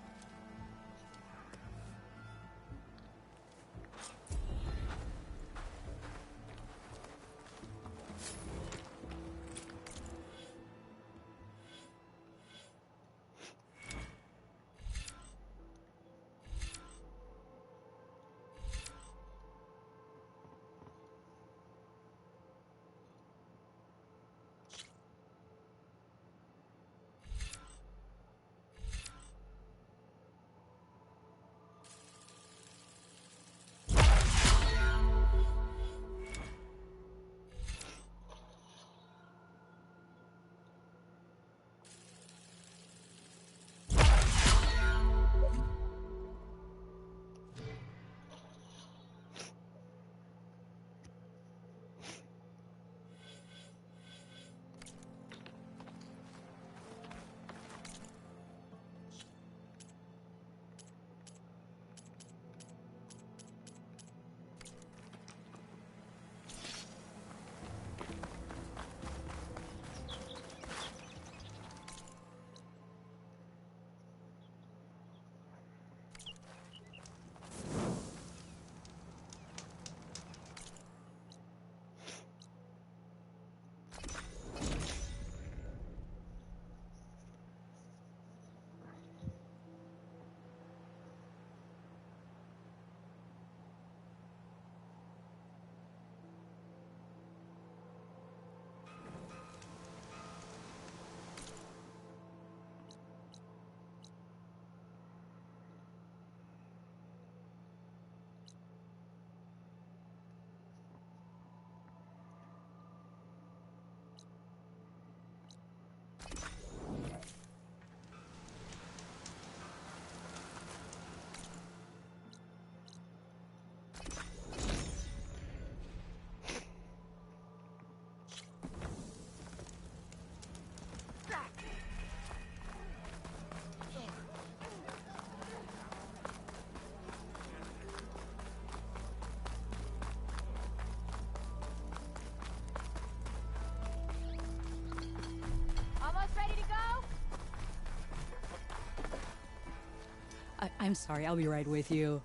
I'm sorry, I'll be right with you.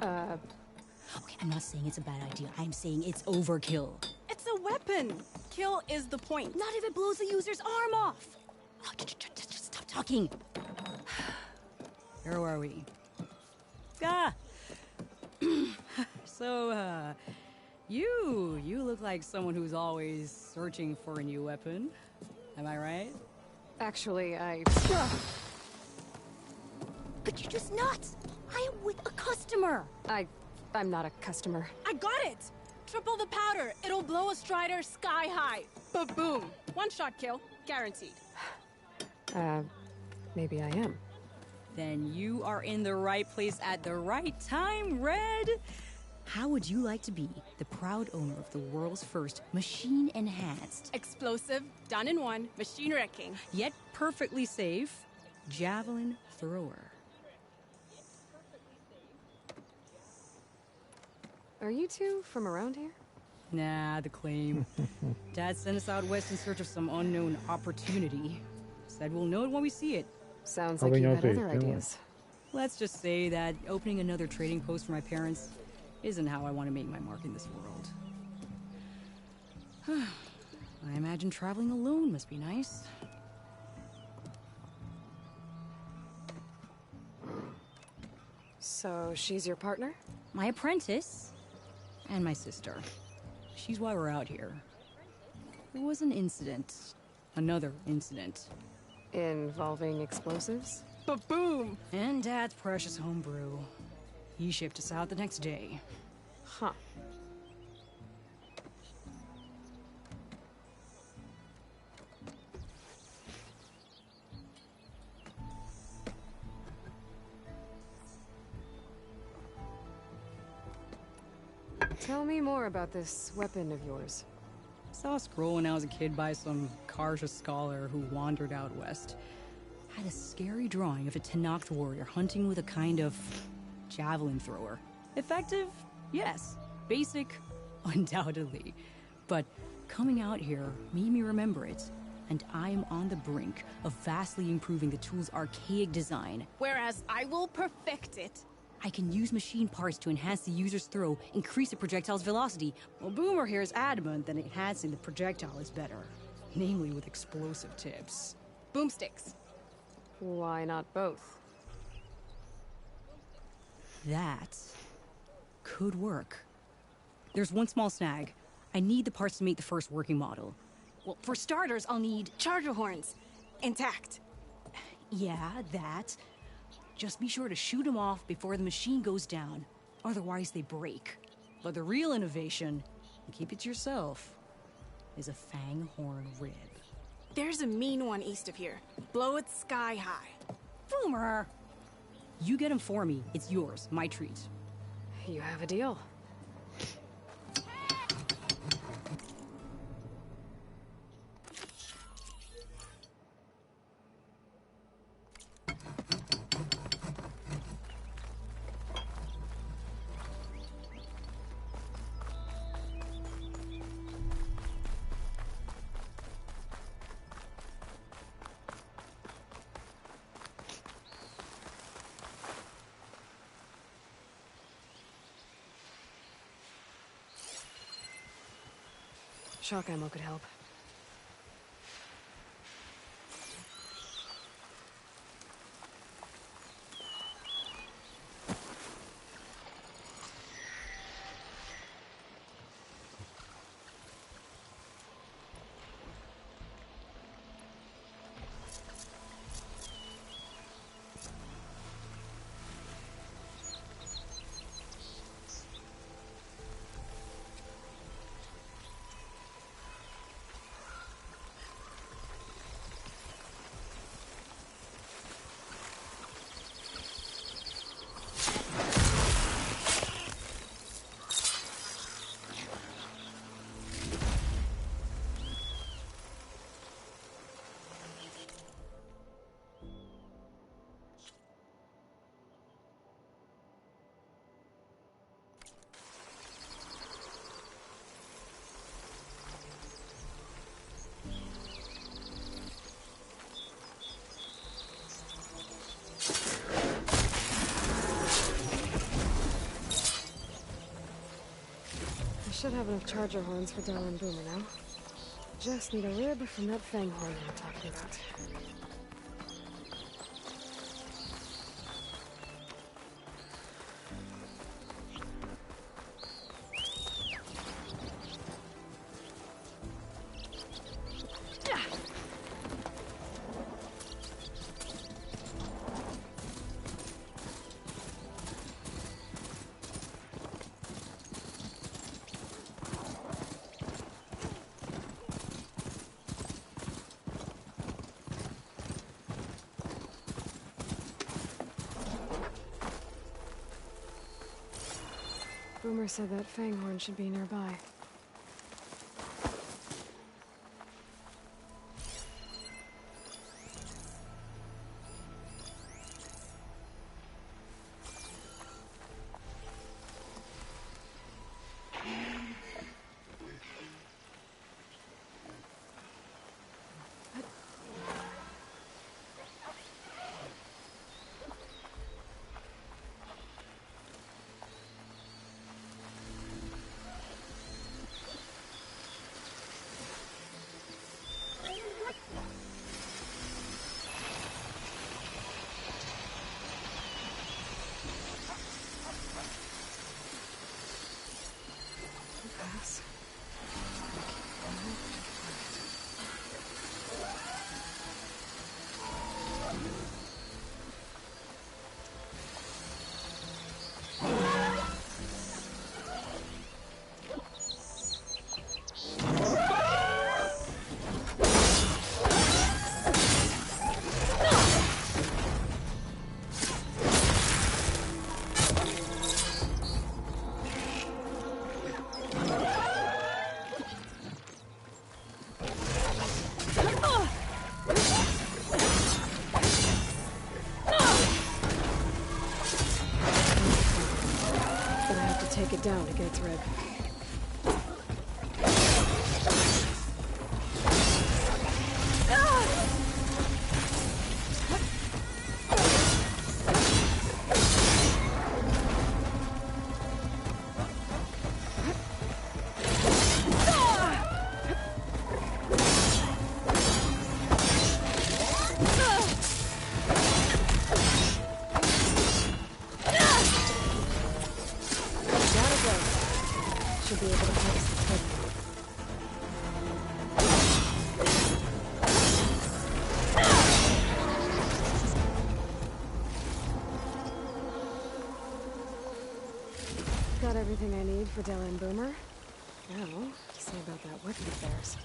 Okay, I'm not saying it's a bad idea. I'm saying it's overkill. It's a weapon. Kill is the point. Not if it blows the user's arm off. Oh, just stop talking. Where are we? Ah! So, you look like someone who's always searching for a new weapon. Am I right? Actually, But you're just nuts! I am with a customer! I'm not a customer. I got it! Triple the powder. It'll blow a Strider sky high. Ba-boom. One-shot kill. Guaranteed. Maybe I am. Then you are in the right place at the right time, Red! How would you like to be the proud owner of the world's first machine-enhanced, explosive, done in one, machine wrecking, yet perfectly safe, javelin thrower? Are you two from around here? Nah, the claim. Dad sent us out west in search of some unknown opportunity. Said we'll know it when we see it. Sounds like you had other ideas. Let's just say that opening another trading post for my parents isn't how I want to make my mark in this world. I imagine traveling alone must be nice. So she's your partner? My apprentice. And my sister. She's why we're out here. There was an incident. Another incident. Involving explosives? Ba-boom! And Dad's precious homebrew. He shipped us out the next day. Huh. Tell me more about this weapon of yours. Saw a scroll when I was a kid by some Karja scholar who wandered out west. Had a scary drawing of a Tallneck warrior hunting with a kind of javelin thrower. Effective? Yes. Basic? Undoubtedly. But coming out here made me remember it, and I am on the brink of vastly improving the tool's archaic design. Whereas I will perfect it. I can use machine parts to enhance the user's throw, increase the projectile's velocity. Well, Boomer here is adamant that enhancing the projectile is better. Namely with explosive tips. Boomsticks. Why not both? That could work. There's one small snag. I need the parts to make the first working model. Well, for starters, I'll need charger horns. Intact. Yeah, that. Just be sure to shoot them off before the machine goes down. Otherwise, they break. But the real innovation, and keep it to yourself, is a fang horn rib. There's a mean one east of here. Blow it sky high. Boomer! You get him for me. It's yours. My treat. You have a deal. Shock ammo could help. Should have enough charger horns for Dell and Boomer now. Just need a rib from that fang horn I'm talking about. Boomer said that fang horn should be nearby. Down to get its rib. Got everything I need for Dell and Boomer. Now, see about that weapon of theirs.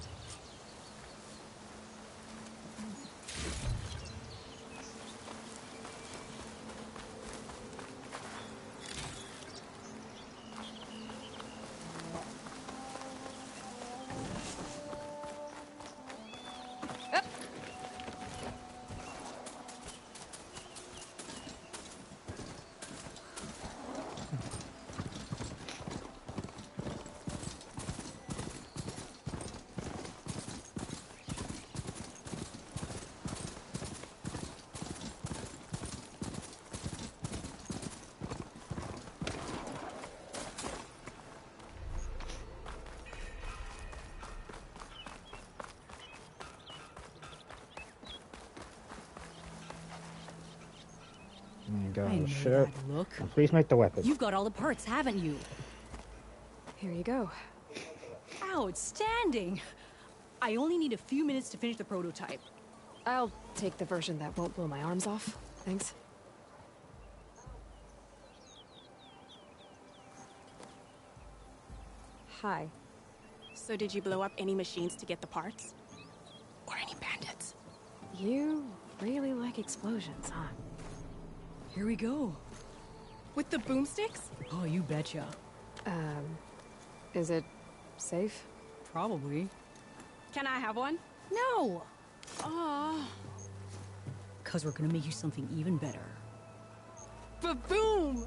Sure. Look. Please make the weapon. You've got all the parts, haven't you? Here you go. Outstanding! I only need a few minutes to finish the prototype. I'll take the version that won't blow my arms off. Thanks. Hi. So did you blow up any machines to get the parts? Or any bandits? You really like explosions, huh? Here we go. With the boomsticks? Oh, you betcha. Is it safe? Probably. Can I have one? No! Oh. 'Cause we're gonna make you something even better. Ba-boom!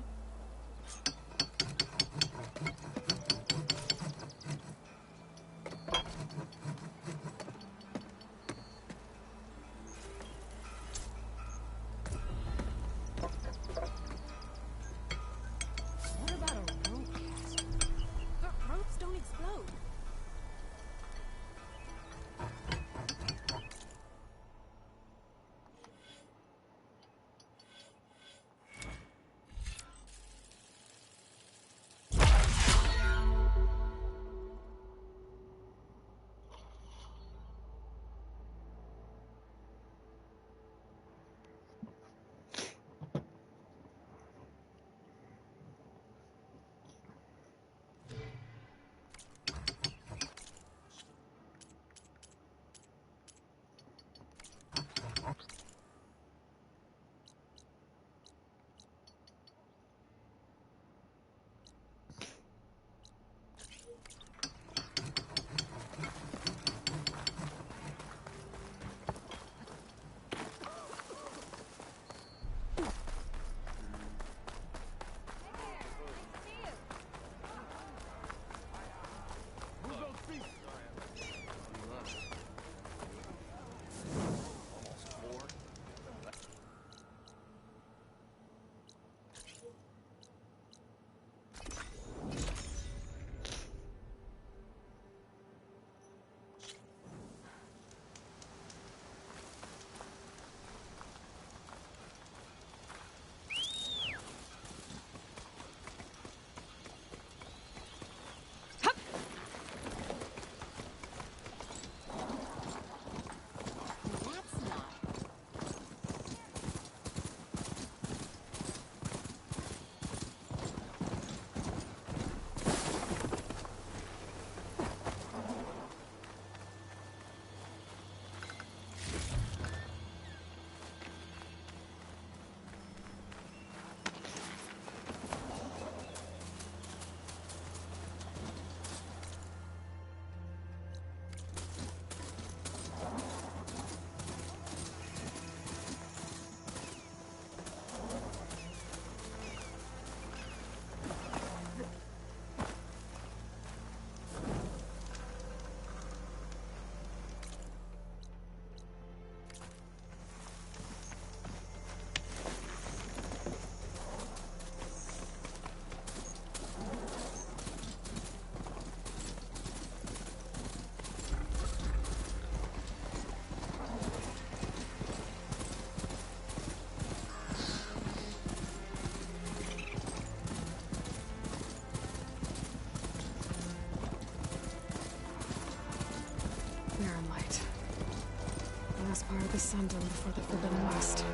last part of the sun done before the Forbidden West.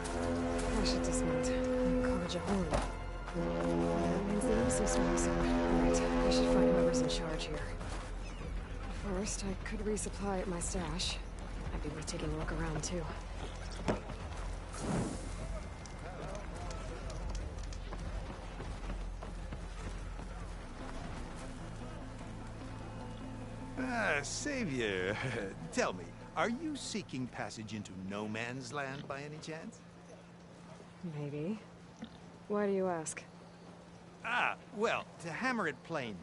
I should dismount and carja home. That means the east is up. Right, I should find whoever's in charge here. First, I could resupply at my stash. I'd be worth taking a look around, too. Savior, tell me, are you seeking passage into no man's land by any chance? Maybe. Why do you ask? Well, to hammer it plain,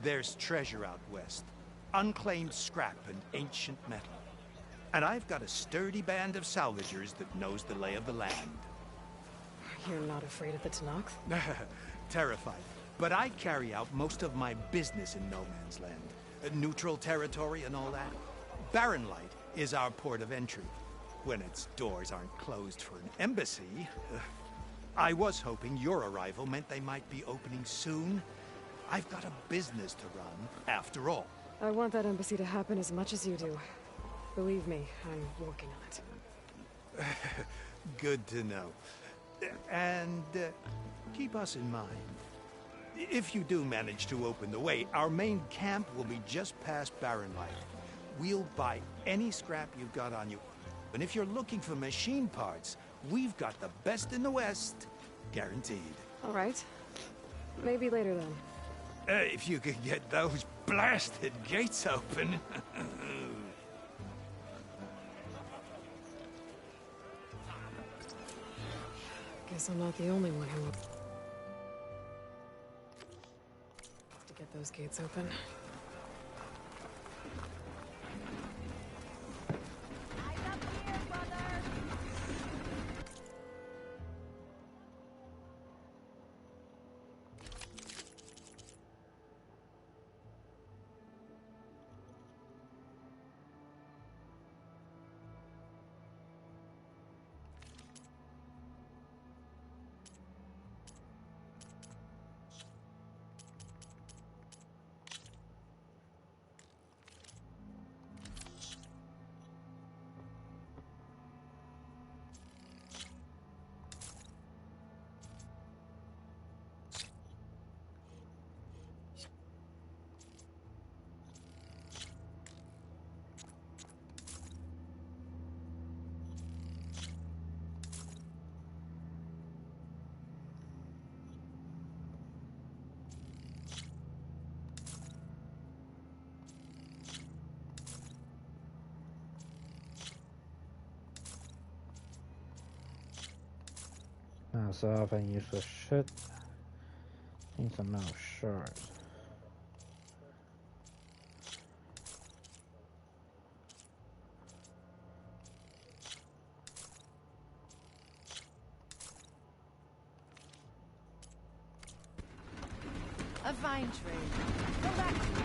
there's treasure out west. Unclaimed scrap and ancient metal. And I've got a sturdy band of salvagers that knows the lay of the land. You're not afraid of the Tallneck? Terrified. But I carry out most of my business in no man's land. Neutral territory and all that. Barren Light is our port of entry. When its doors aren't closed for an embassy. I was hoping your arrival meant they might be opening soon. I've got a business to run, after all. I want that embassy to happen as much as you do. Believe me, I'm working on it. Good to know. And keep us in mind. If you do manage to open the way, our main camp will be just past Barren Light. We'll buy any scrap you've got on you. And if you're looking for machine parts, we've got the best in the West. Guaranteed. All right. Maybe later then. If you could get those blasted gates open. Guess I'm not the only one who... to get those gates open. Now, so if I useless shit, need some metal shards. A vine trade. Go back to me.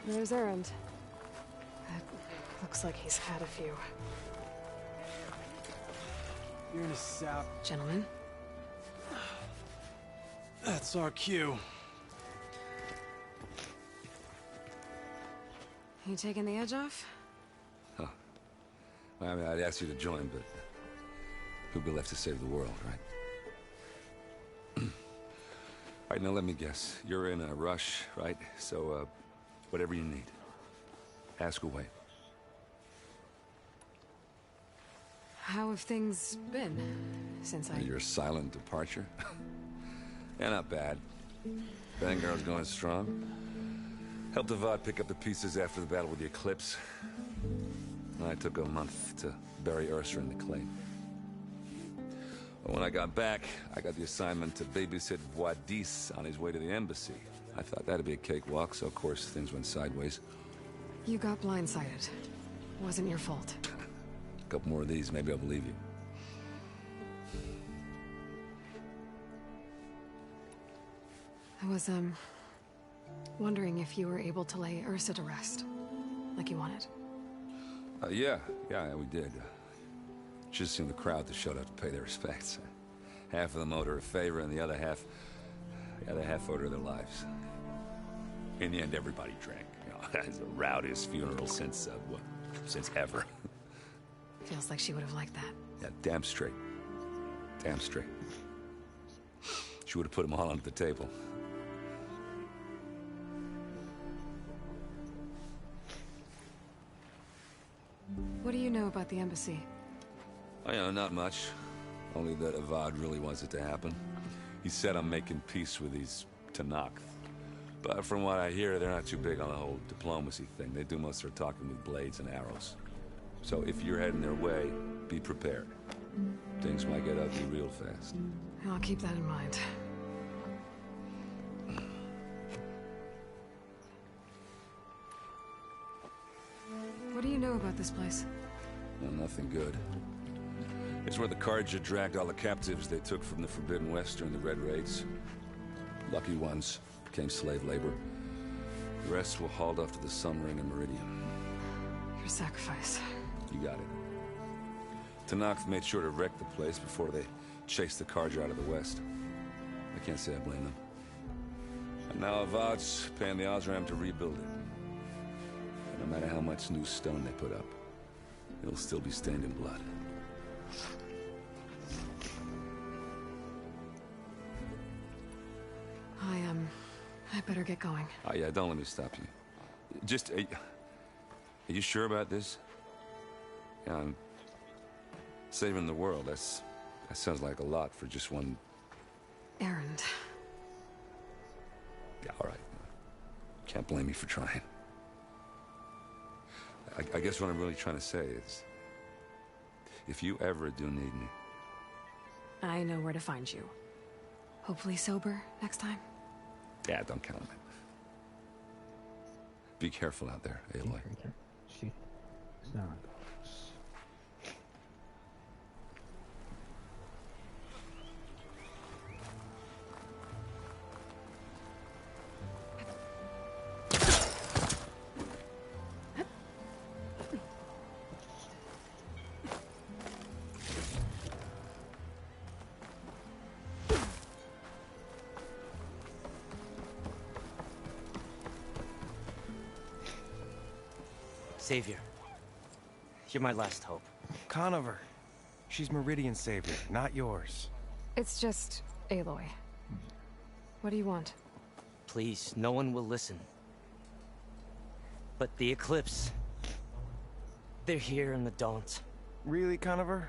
There's Erend. It looks like he's had a few. You're in a sap. Gentlemen? That's our cue. You taking the edge off? Huh. Well, I mean, I'd ask you to join, but who'd be left to save the world, right? All right, now let me guess. You're in a rush, right? So, whatever you need, ask away. How have things been since Your silent departure? Yeah, not bad. Vanguard's going strong. Helped Avad pick up the pieces after the battle with the Eclipse. I took a month to bury Ursa in the clay. But when I got back, I got the assignment to babysit Wadis on his way to the embassy. I thought that'd be a cakewalk, so of course things went sideways. You got blindsided. Wasn't your fault. A couple more of these, maybe I'll believe you. I was, wondering if you were able to lay Ursa to rest, like you wanted. Yeah, we did. Just seen the crowd that showed up to pay their respects. Half of them owed her a favor, and the other half owed her their lives. In the end, everybody drank. You know, it's the rowdiest funeral since ever. Feels like she would have liked that. Yeah, damn straight. Damn straight. She would have put them all under the table. What do you know about the embassy? Oh, yeah, not much. Only that Avad really wants it to happen. He said I'm making peace with these tallneck. But from what I hear, they're not too big on the whole diplomacy thing. They do most of their talking with blades and arrows. So if you're heading their way, be prepared. Things might get ugly real fast. I'll keep that in mind. What do you know about this place? Well, nothing good. It's where the Carja dragged all the captives they took from the Forbidden West during the Red Raids. Lucky ones became slave labor. The rest were hauled off to the Sun Ring and Meridian. Your sacrifice. You got it. Tallneck made sure to wreck the place before they chased the Carja out of the West. I can't say I blame them. And now Avad's paying the Osram to rebuild it. And no matter how much new stone they put up, it'll still be stained in blood. I better get going. Oh, yeah, don't let me stop you. Just, are you sure about this? Yeah, I'm saving the world. That sounds like a lot for just one... Erend. Yeah, all right. Can't blame me for trying. I guess what I'm really trying to say is, if you ever do need me... I know where to find you. Hopefully sober next time. Yeah, don't count on it. Be careful out there, Aloy. See, it's not. Savior, you're my last hope. Conover. She's Meridian's savior, not yours. It's just Aloy. What do you want? Please, no one will listen. But the Eclipse... they're here in the Daunt. Really, Conover?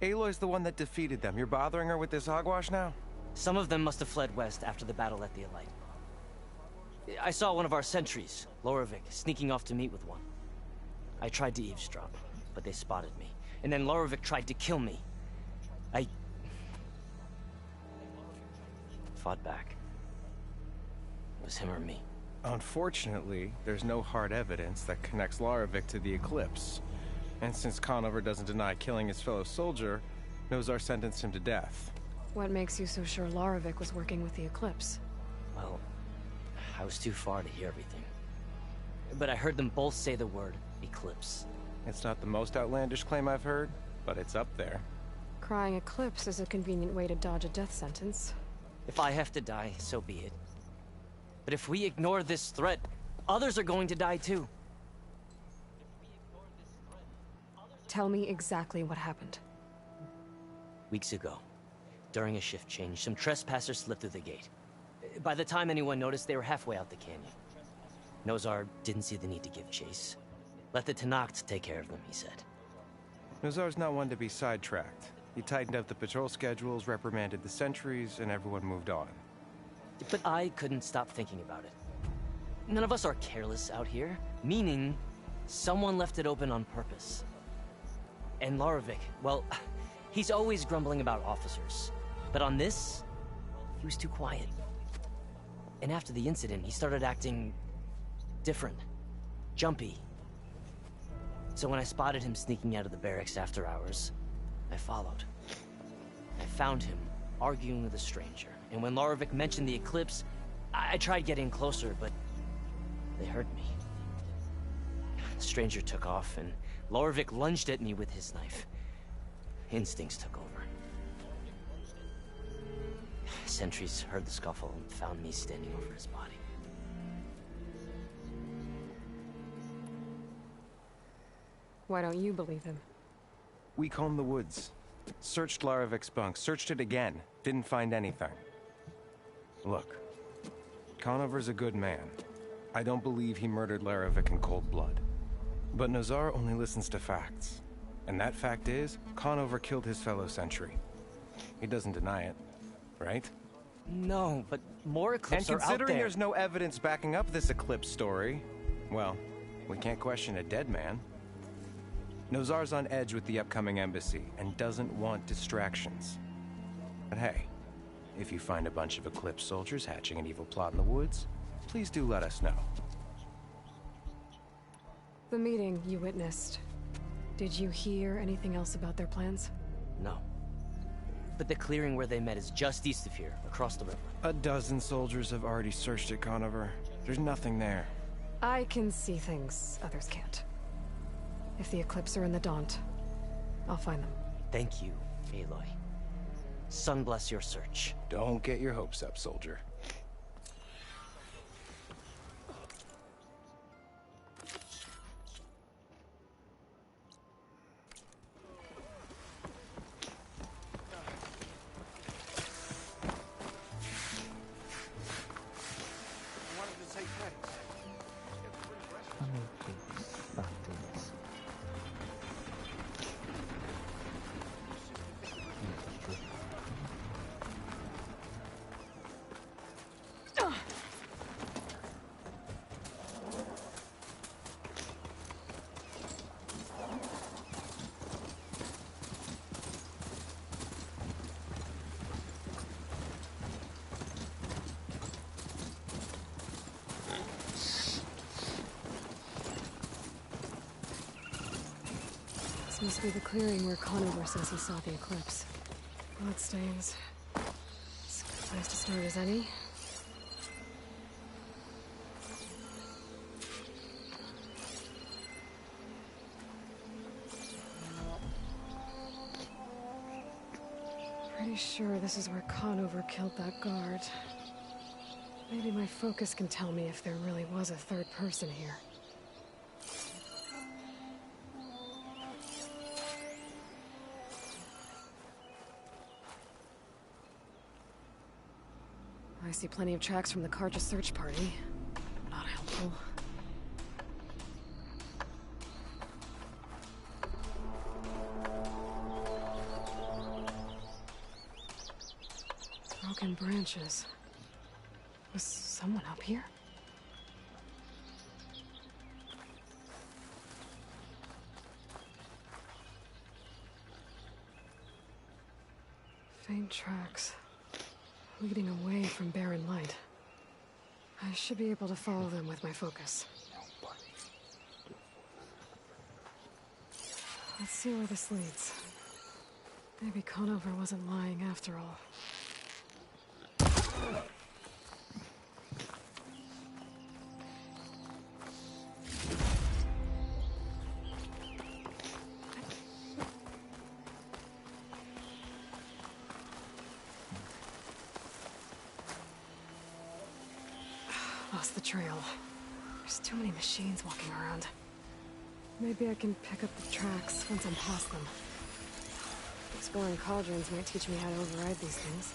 Aloy's the one that defeated them. You're bothering her with this hogwash now? Some of them must have fled west after the battle at the Elite. I saw one of our sentries, Loravik, sneaking off to meet with one. I tried to eavesdrop, but they spotted me. And then Loravik tried to kill me. I... fought back. It was him or me. Unfortunately, there's no hard evidence that connects Loravik to the Eclipse. And since Conover doesn't deny killing his fellow soldier, Nozar sentenced him to death. What makes you so sure Loravik was working with the Eclipse? Well, I was too far to hear everything. but I heard them both say the word eclipse. It's not the most outlandish claim I've heard, but it's up there. Crying eclipse is a convenient way to dodge a death sentence. If I have to die, so be it. But if we ignore this threat, others are going to die too. Tell me exactly what happened. Weeks ago, during a shift change, some trespassers slipped through the gate. By the time anyone noticed, they were halfway out the canyon. Nozar didn't see the need to give chase. Let the Tenakth take care of them, he said. Nozar's not one to be sidetracked. He tightened up the patrol schedules, reprimanded the sentries, and everyone moved on. But I couldn't stop thinking about it. None of us are careless out here, meaning someone left it open on purpose. And Larovic, well, he's always grumbling about officers. But on this, he was too quiet. And after the incident, he started acting different, jumpy. So when I spotted him sneaking out of the barracks after hours, I followed. I found him arguing with a stranger. And when Larovic mentioned the eclipse, I tried getting closer, but they heard me. The stranger took off, and Larovic lunged at me with his knife. Instincts took over. Sentries heard the scuffle and found me standing over his body. Why don't you believe him? We combed the woods. Searched Larovic's bunk. Searched it again. Didn't find anything. Look. Conover's a good man. I don't believe he murdered Larovic in cold blood. But Nozar only listens to facts. And that fact is, Conover killed his fellow sentry. He doesn't deny it, right? No, but more eclipses are out there. And considering there's no evidence backing up this eclipse story, well, we can't question a dead man. Nozar's on edge with the upcoming embassy and doesn't want distractions. But hey, if you find a bunch of Eclipse soldiers hatching an evil plot in the woods, please do let us know. The meeting you witnessed. Did you hear anything else about their plans? No. But the clearing where they met is just east of here, across the river. A dozen soldiers have already searched it, Conover. There's nothing there. I can see things others can't. If the Eclipse are in the Daunt, I'll find them. Thank you, Aloy. Sun bless your search. Don't get your hopes up, soldier. This must be the clearing where Conover says he saw the eclipse. Bloodstains. It's a place to start as any. Pretty sure this is where Conover killed that guard. Maybe my focus can tell me if there really was a third person here. I see plenty of tracks from the Karja search party. Not helpful. Broken branches. Was someone up here? Faint tracks. Leading away from barren light. I should be able to follow them with my focus. Let's see where this leads. Maybe Conover wasn't lying after all. lost the trail. There's too many machines walking around. Maybe I can pick up the tracks once I'm past them. Exploring cauldrons might teach me how to override these things.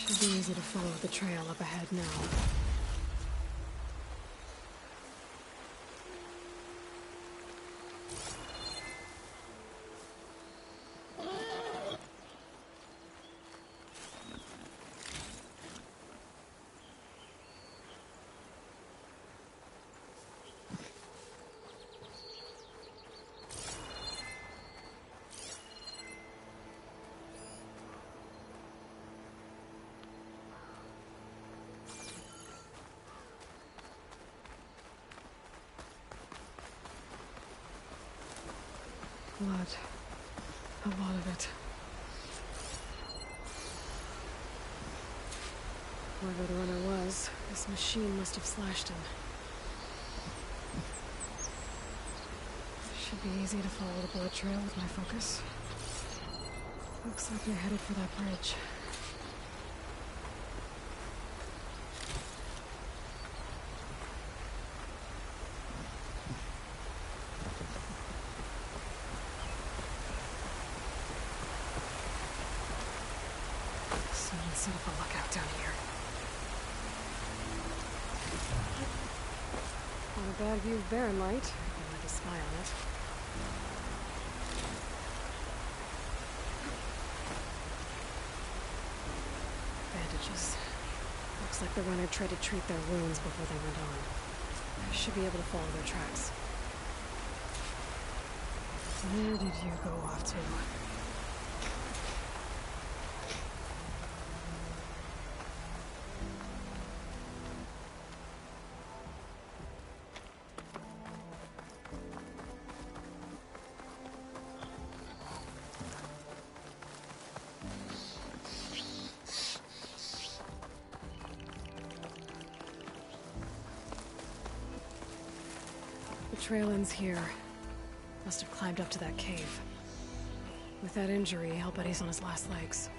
Should be easy to follow the trail up ahead now. Blood. A lot of it. Whoever the runner was, this machine must have slashed him. Should be easy to follow the blood trail with my focus. Looks like they're headed for that bridge. Set up a lookout down here. Not a bad view of barren light. I can like a spy on it. Bandages. Looks like the runner tried to treat their wounds before they went on. I should be able to follow their tracks. Where did you go off to? The trail ends here. Must have climbed up to that cave. With that injury, I'll bet he's on his last legs.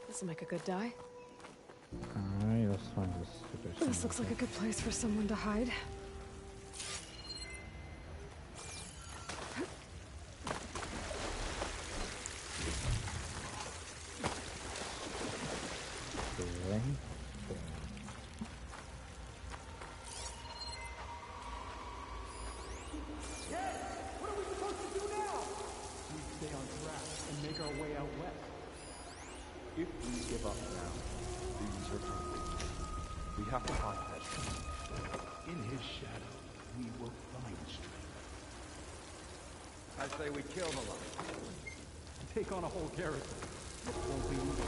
This'll make a good die. Alright, let's find this. This looks like a good place for someone to hide. What are we supposed to do now? We stay on track and make our way out west. If we give up now, these are complete. We have to find that trail. In his shadow, we will find strength. I say we kill the lot. Take on a whole garrison. It won't be easy.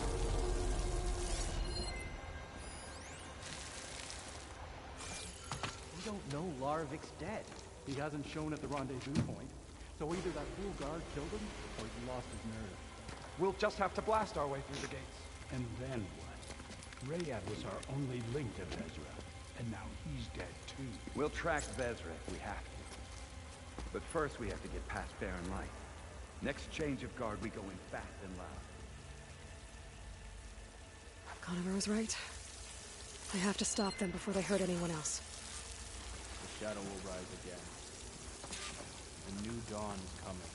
We don't know Larvik's dead. He hasn't shown at the rendezvous point. So either that fool guard killed him, or he lost his nerve. We'll just have to blast our way through the gates. And then what? Rayad was our only link to Vezra, and now he's dead too. We'll track Vezra if we have to. But first we have to get past Barren Light. Next change of guard, we go in fast and loud. Conover was right. I have to stop them before they hurt anyone else. The shadow will rise again. A new dawn is coming.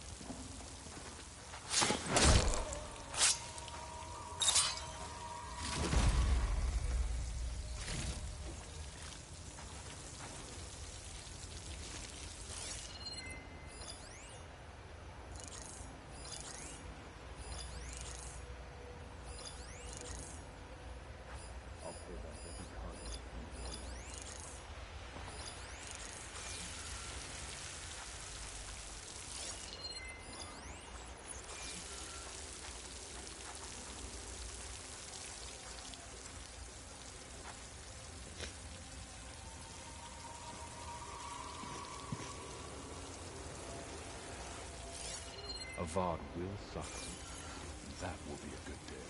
Avad will suffer. That will be a good day.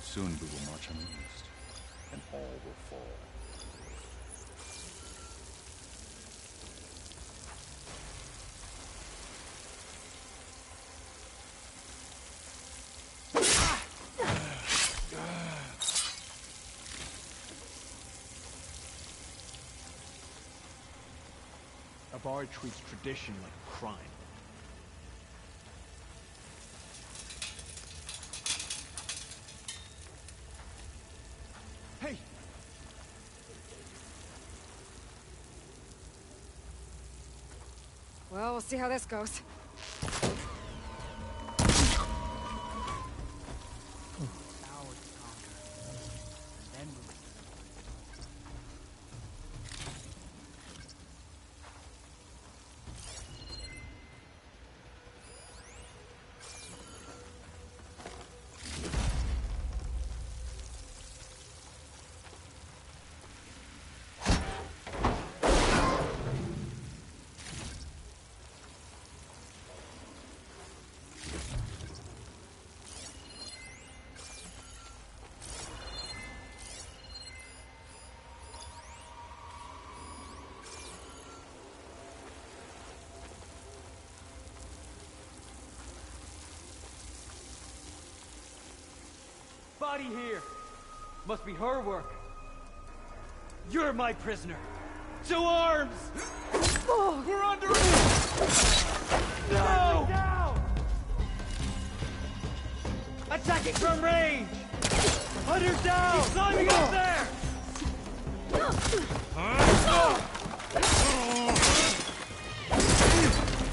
Soon we will march on the east, and all will fall. Avar treats tradition like a crime. Hey! Well, we'll see how this goes. Body here. Must be her work. You're my prisoner. To arms! Oh. We're under No! Down! Attacking from range! Hunter down! He's climbing up there!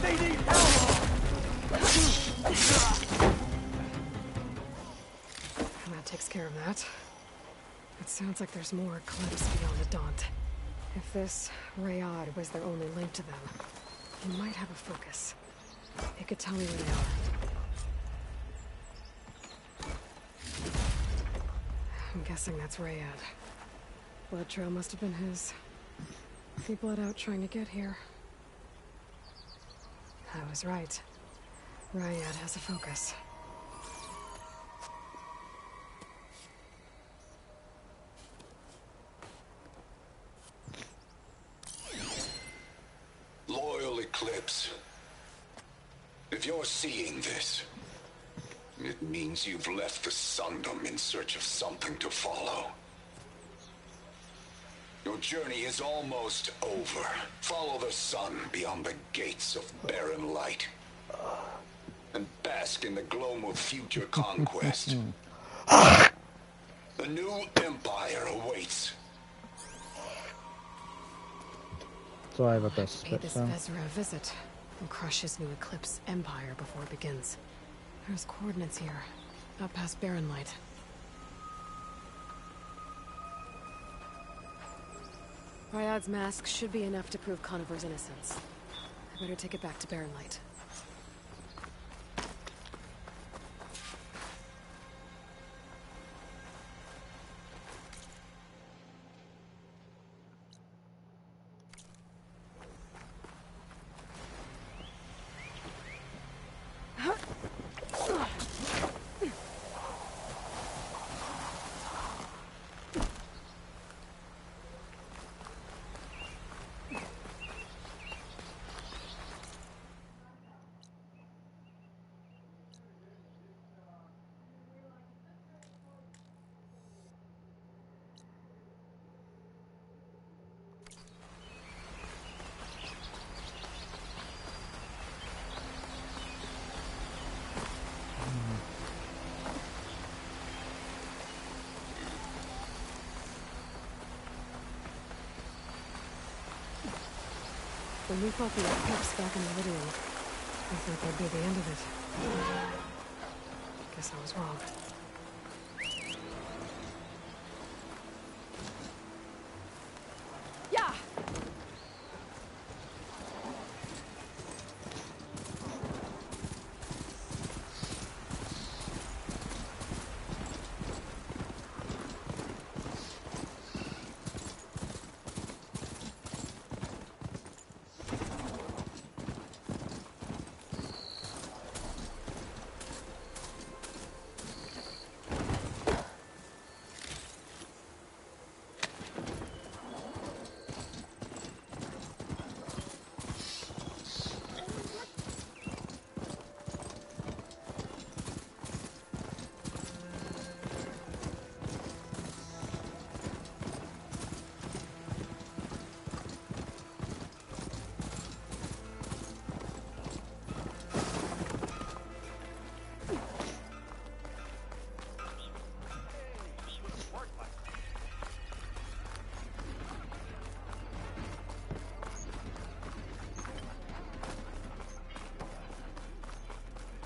They need help! That takes care of that. It sounds like there's more eclipse beyond the Daunt. If this Rayad was their only link to them, he might have a focus. He could tell me where they are. I'm guessing that's Rayad. Blood trail must have been his. He bled out trying to get here. I was right. Rayad has a focus. Loyal Eclipse. If you're seeing this, it means you've left the Sundom in search of something to follow. Your journey is almost over. Follow the sun beyond the gates of barren light. And bask in the gloam of future conquest. The new empire awaits. Sorry about this. Pay this Vezra a visit and crush his new Eclipse empire before it begins. There's coordinates here, up past Barren Light. Ryad's mask should be enough to prove Conover's innocence. I better take it back to Barren Light. When we fought the Eclipse back in Meridian, I thought that'd be the end of it. Guess I was wrong. Yeah!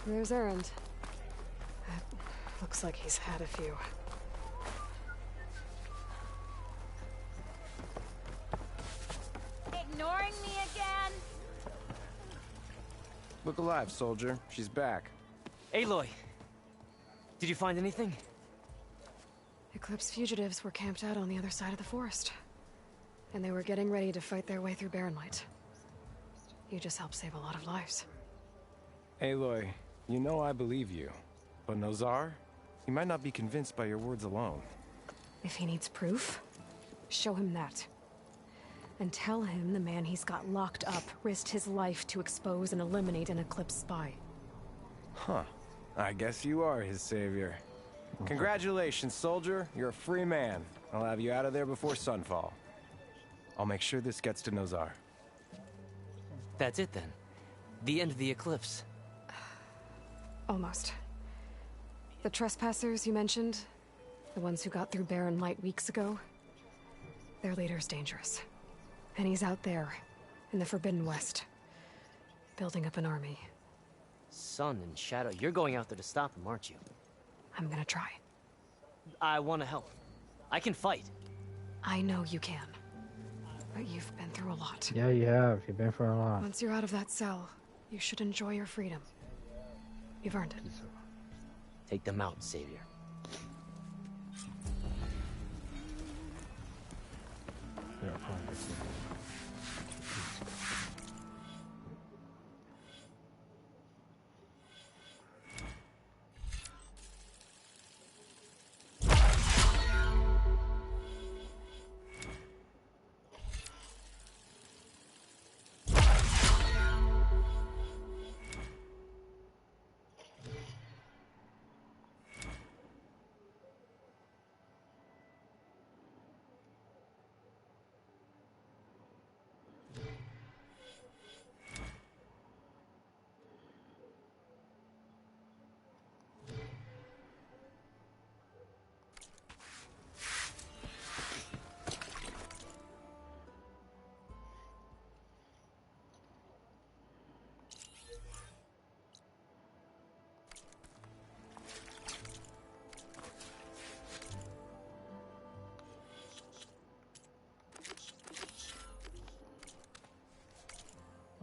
There's Errand. Looks like he's had a few. Ignoring me again? Look alive, soldier. She's back. Aloy! Did you find anything? Eclipse fugitives were camped out on the other side of the forest. And they were getting ready to fight their way through Barren Light. You just helped save a lot of lives. Aloy, you know I believe you. But Nozar? He might not be convinced by your words alone. If he needs proof, show him that. And tell him the man he's got locked up risked his life to expose and eliminate an Eclipse spy. Huh. I guess you are his savior. Congratulations, soldier. You're a free man. I'll have you out of there before sunfall. I'll make sure this gets to Nozar. That's it then. The end of the Eclipse. Almost. The trespassers you mentioned, the ones who got through Barren Light weeks ago, their leader's dangerous. And he's out there, in the Forbidden West, building up an army. Sun and Shadow, you're going out there to stop him, aren't you? I'm gonna try. I want to help. I can fight. I know you can. But you've been through a lot. Yeah, you have. You've been through a lot. Once you're out of that cell, you should enjoy your freedom. You've earned it. Take them out, Savior.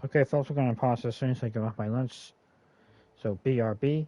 Okay, folks, we're going to pause this soon so I can get off my lunch. So, BRB.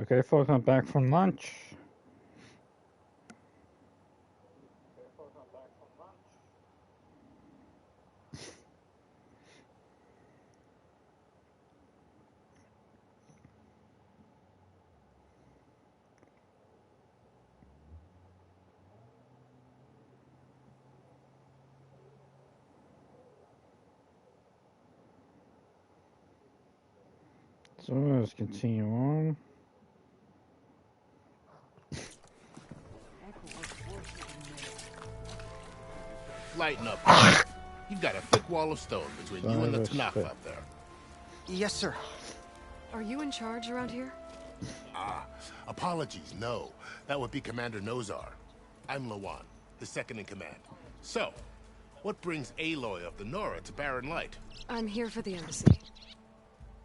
Okay, folks, I'm back from lunch. So let's continue on. Lighten up. You've got a thick wall of stone between you and the Tanakh up there. Yes, sir. Are you in charge around here? Ah, apologies, no. That would be Commander Nozar. I'm Lawan, his second in command. So, what brings Aloy of the Nora to Barren Light? I'm here for the embassy.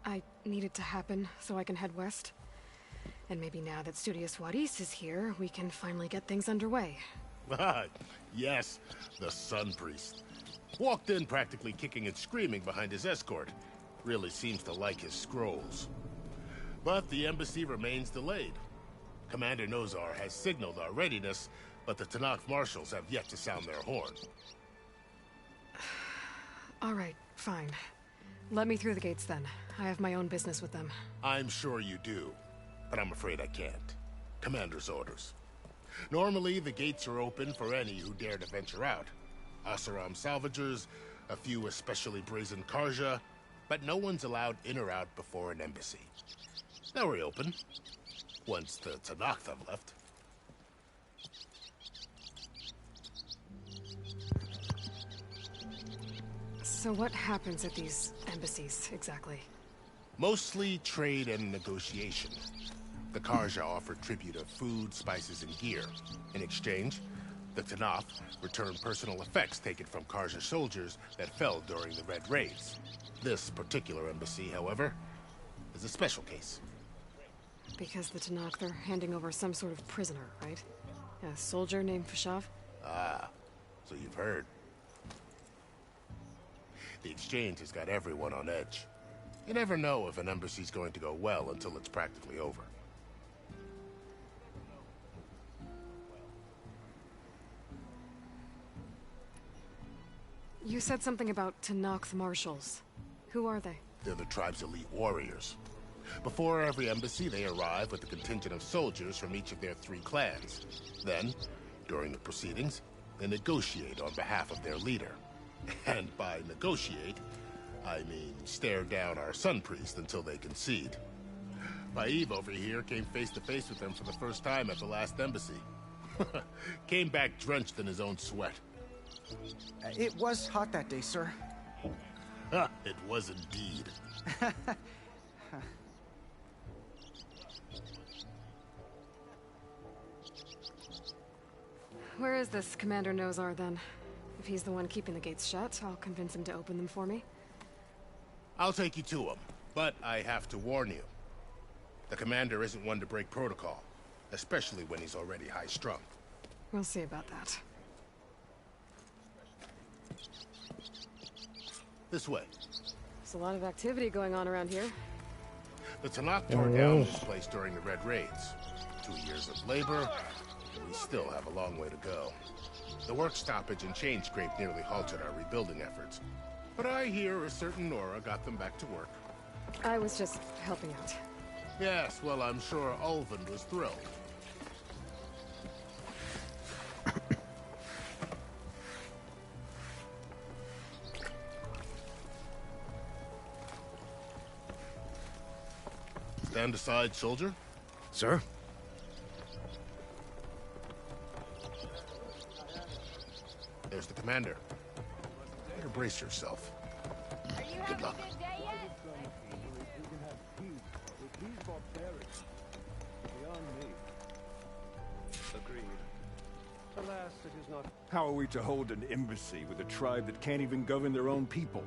I need it to happen so I can head west. And maybe now that Studious Wadis is here, we can finally get things underway. Ah, yes, the Sun Priest. Walked in practically kicking and screaming behind his escort. Really seems to like his scrolls. But the embassy remains delayed. Commander Nozar has signaled our readiness, but the Tanakh marshals have yet to sound their horn. All right, fine. Let me through the gates then. I have my own business with them. I'm sure you do, but I'm afraid I can't. Commander's orders. Normally, the gates are open for any who dare to venture out. Asaram salvagers, a few especially brazen Karja, but no one's allowed in or out before an embassy. They'll reopen, once the Tanakh have left. So what happens at these embassies, exactly? Mostly trade and negotiation. The Karja offer tribute of food, spices, and gear. In exchange, the Tanakh return personal effects taken from Karja soldiers that fell during the Red Raids. This particular embassy, however, is a special case. Because the Tanakh, they're handing over some sort of prisoner, right? A soldier named Fashav? Ah, so you've heard. The exchange has got everyone on edge. You never know if an embassy's going to go well until it's practically over. You said something about Tanakh marshals. Who are they? They're the tribe's elite warriors. Before every embassy, they arrive with a contingent of soldiers from each of their 3 clans. Then, during the proceedings, they negotiate on behalf of their leader. And by negotiate, I mean stare down our Sun Priest until they concede. Baib over here came face to face with them for the first time at the last embassy. Came back drenched in his own sweat. It was hot that day, sir. It was indeed. Where is this Commander Nozar, then? If he's the one keeping the gates shut, I'll convince him to open them for me. I'll take you to him, but I have to warn you. The commander isn't one to break protocol, especially when he's already high-strung. We'll see about that. This way. There's a lot of activity going on around here. The Tanakh tore down this place during the Red Raids. 2 years of labor, and we still have a long way to go. The work stoppage and chain scrape nearly halted our rebuilding efforts. But I hear a certain Nora got them back to work. I was just helping out. Yes, well, I'm sure Ulvund was thrilled. Stand aside, soldier. Sir? There's the commander. Better brace yourself. Good luck. Agreed. Alas, it is not. How are we to hold an embassy with a tribe that can't even govern their own people?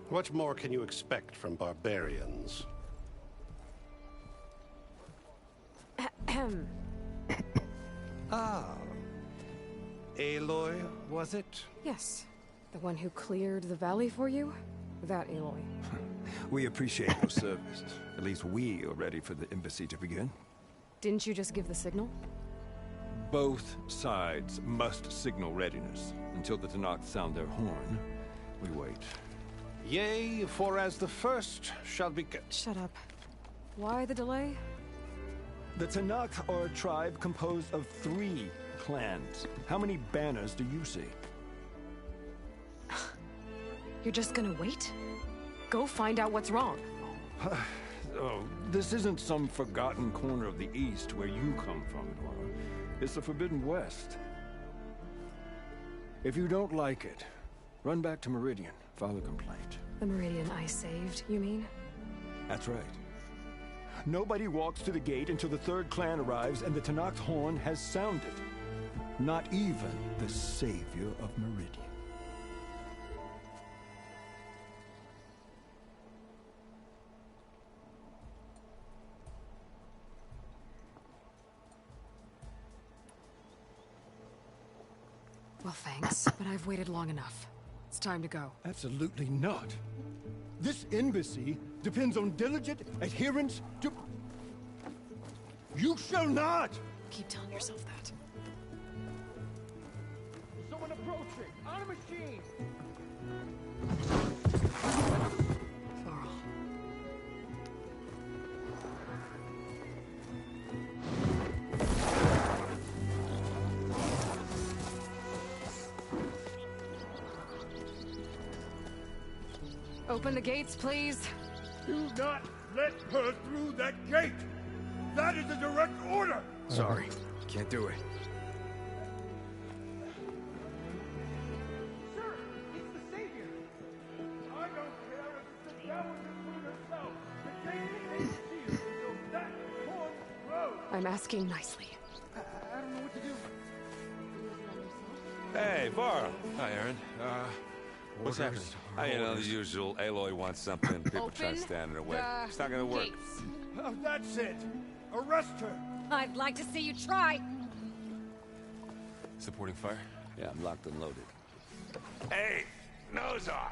What more can you expect from barbarians? Ah. Aloy, was it? Yes. The one who cleared the valley for you? That Aloy. We appreciate your service. At least we are ready for the embassy to begin. Didn't you just give the signal? Both sides must signal readiness. Until the Tanakh sound their horn, we wait. Yea, for as the first shall be... Shut up. Why the delay? The Tanakh are a tribe composed of 3 clans. How many banners do you see? You're just gonna wait? Go find out what's wrong. Oh, this isn't some forgotten corner of the East where you come from, Nora. It's the Forbidden West. If you don't like it, run back to Meridian, file a complaint. The Meridian I saved, you mean? That's right. Nobody walks to the gate until the 3rd clan arrives and the Tanakh's horn has sounded. Not even the savior of Meridian. Well, thanks, but I've waited long enough. It's time to go. Absolutely not. This embassy depends on diligent adherence to... You shall not! Keep telling yourself that. Someone approaching! On a machine! Open the gates, please. Do not let her through that gate! That is a direct order! Sorry, can't do it. Sir, it's the Savior! I don't care if it's the devil herself! The gate ain't sealed until that horn blows! I'm asking nicely. I don't know what to do. Hey, Varl. Hi, Aaron. What's happening? You know, the usual. Aloy wants something. People try to stand in her way. It's not gonna work. Oh, that's it! Arrest her! I'd like to see you try! Supporting fire? Yeah, I'm locked and loaded. Hey, Nozar!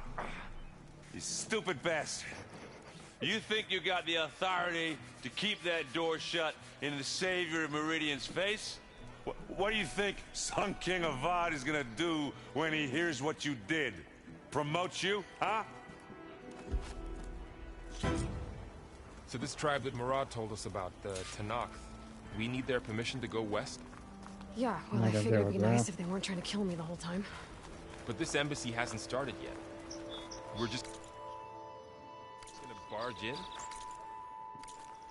You stupid bastard. You think you got the authority to keep that door shut in the savior of Meridian's face? What do you think Sun King Avad is gonna do when he hears what you did? Promote you, huh? So this tribe that Murad told us about, the Tanakh, we need their permission to go west? Yeah, well, I figured it'd be nice if they weren't trying to kill me the whole time. But this embassy hasn't started yet. We're just gonna barge in?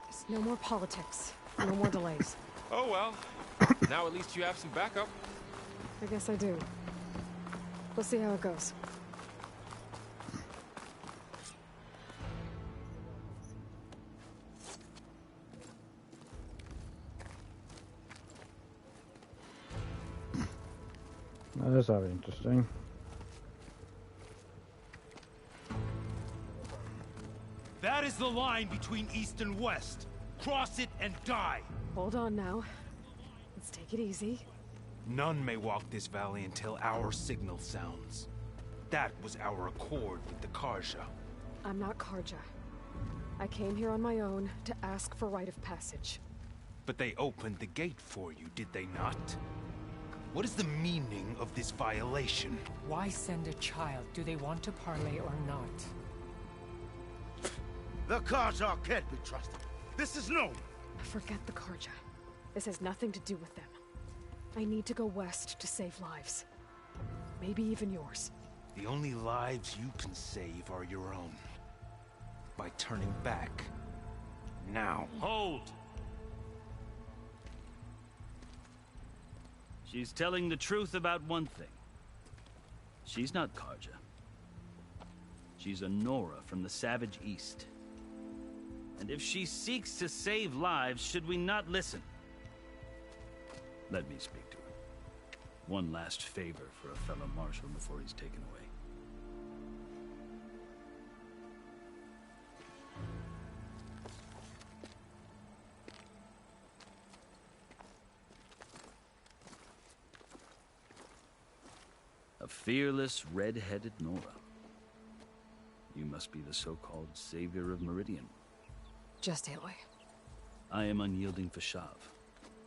There's no more politics. No more delays. Oh well. Now at least you have some backup. I guess I do. We'll see how it goes. That's not interesting. That is the line between East and West. Cross it and die. Hold on now. Let's take it easy. None may walk this valley until our signal sounds. That was our accord with the Karja. I'm not Karja. I came here on my own to ask for rite of passage. But they opened the gate for you, did they not? What is the meaning of this violation? Why send a child? Do they want to parley or not? The Karja can't be trusted. This is known. Forget the Karja. This has nothing to do with them. I need to go west to save lives. Maybe even yours. The only lives you can save are your own. By turning back. Now. Hold! She's telling the truth about one thing. She's not Karja. She's a Nora from the Savage East. And if she seeks to save lives, should we not listen? Let me speak to her. One last favor for a fellow marshal before he's taken away. A fearless, red-headed Nora. You must be the so-called savior of Meridian. Just Aloy. I am unyielding Fashav,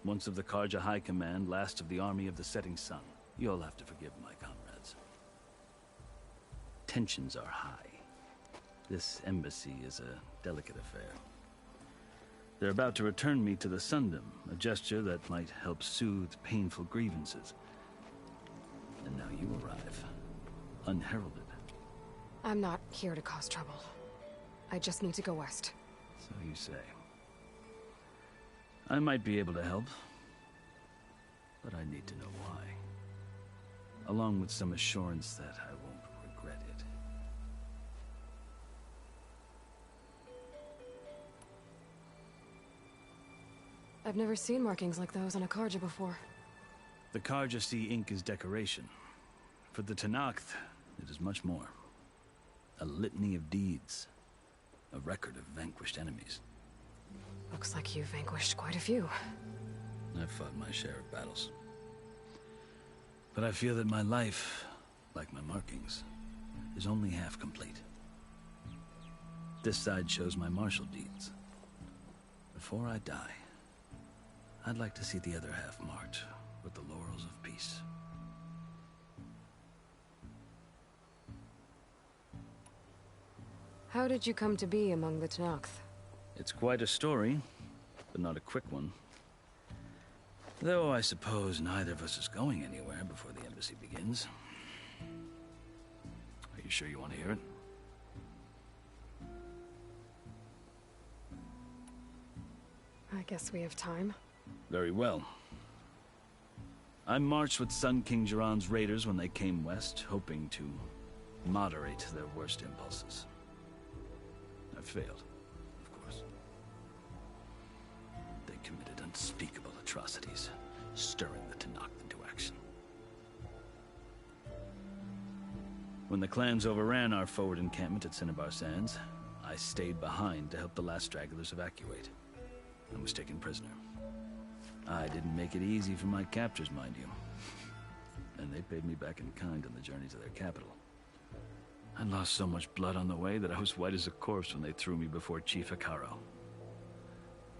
once of the Karja High Command, last of the army of the setting sun. You'll have to forgive my comrades. Tensions are high. This embassy is a delicate affair. They're about to return me to the Sundom, a gesture that might help soothe painful grievances. And now you arrive, unheralded. I'm not here to cause trouble. I just need to go west. So you say. I might be able to help, but I need to know why. Along with some assurance that I won't regret it. I've never seen markings like those on a Karja before. The Karja see ink as decoration. For the Tenakth, it is much more. A litany of deeds. A record of vanquished enemies. Looks like you've vanquished quite a few. I've fought my share of battles. But I feel that my life, like my markings, is only half complete. This side shows my martial deeds. Before I die, I'd like to see the other half marked with the laurels of peace. How did you come to be among the Tenakth? It's quite a story, but not a quick one. Though I suppose neither of us is going anywhere before the embassy begins. Are you sure you want to hear it? I guess we have time. Very well. I marched with Sun King Jiran's raiders when they came west, hoping to moderate their worst impulses. I failed, of course. They committed unspeakable atrocities, stirring the Tenakth into action. When the clans overran our forward encampment at Cinnabar Sands, I stayed behind to help the last stragglers evacuate, and was taken prisoner. I didn't make it easy for my captors, mind you. And they paid me back in kind on the journey to their capital. I lost so much blood on the way that I was white as a corpse when they threw me before Chief Hekaro.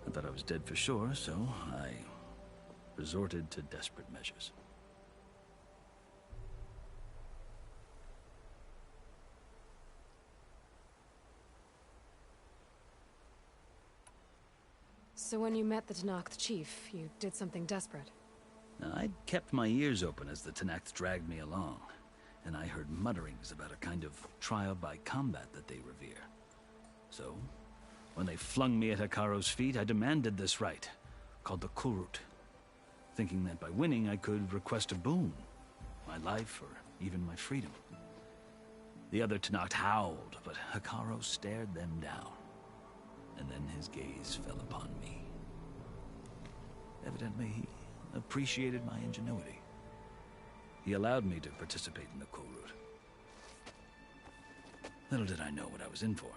I thought I was dead for sure, so I resorted to desperate measures. So when you met the Tenakth chief, you did something desperate? Now, I'd kept my ears open as the Tenakth dragged me along, and I heard mutterings about a kind of trial by combat that they revere. So, when they flung me at Hekaro's feet, I demanded this right, called the Kulrut, thinking that by winning I could request a boon, my life or even my freedom. The other Tenakth howled, but Hekaro stared them down, and then his gaze fell upon me. Evidently, he appreciated my ingenuity. He allowed me to participate in the Kulrut. Little did I know what I was in for.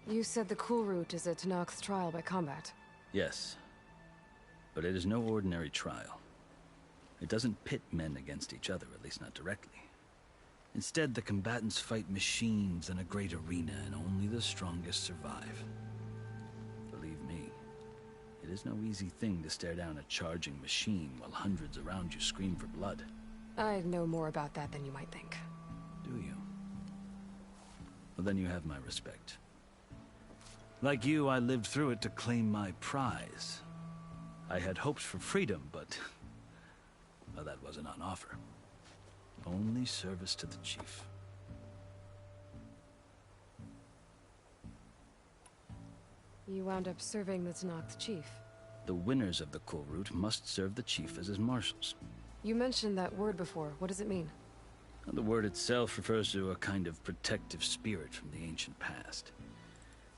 You said the Kulrut is a Tenakth trial by combat. Yes, but it is no ordinary trial. It doesn't pit men against each other, at least not directly. Instead, the combatants fight machines in a great arena, and only the strongest survive. Believe me, it is no easy thing to stare down a charging machine while hundreds around you scream for blood. I know more about that than you might think. Do you? Well, then you have my respect. Like you, I lived through it to claim my prize. I had hopes for freedom, but well, that wasn't on offer. Only service to the chief. You wound up serving the Tenakth chief. The winners of the Kulrut must serve the chief as his marshals. You mentioned that word before. What does it mean? The word itself refers to a kind of protective spirit from the ancient past.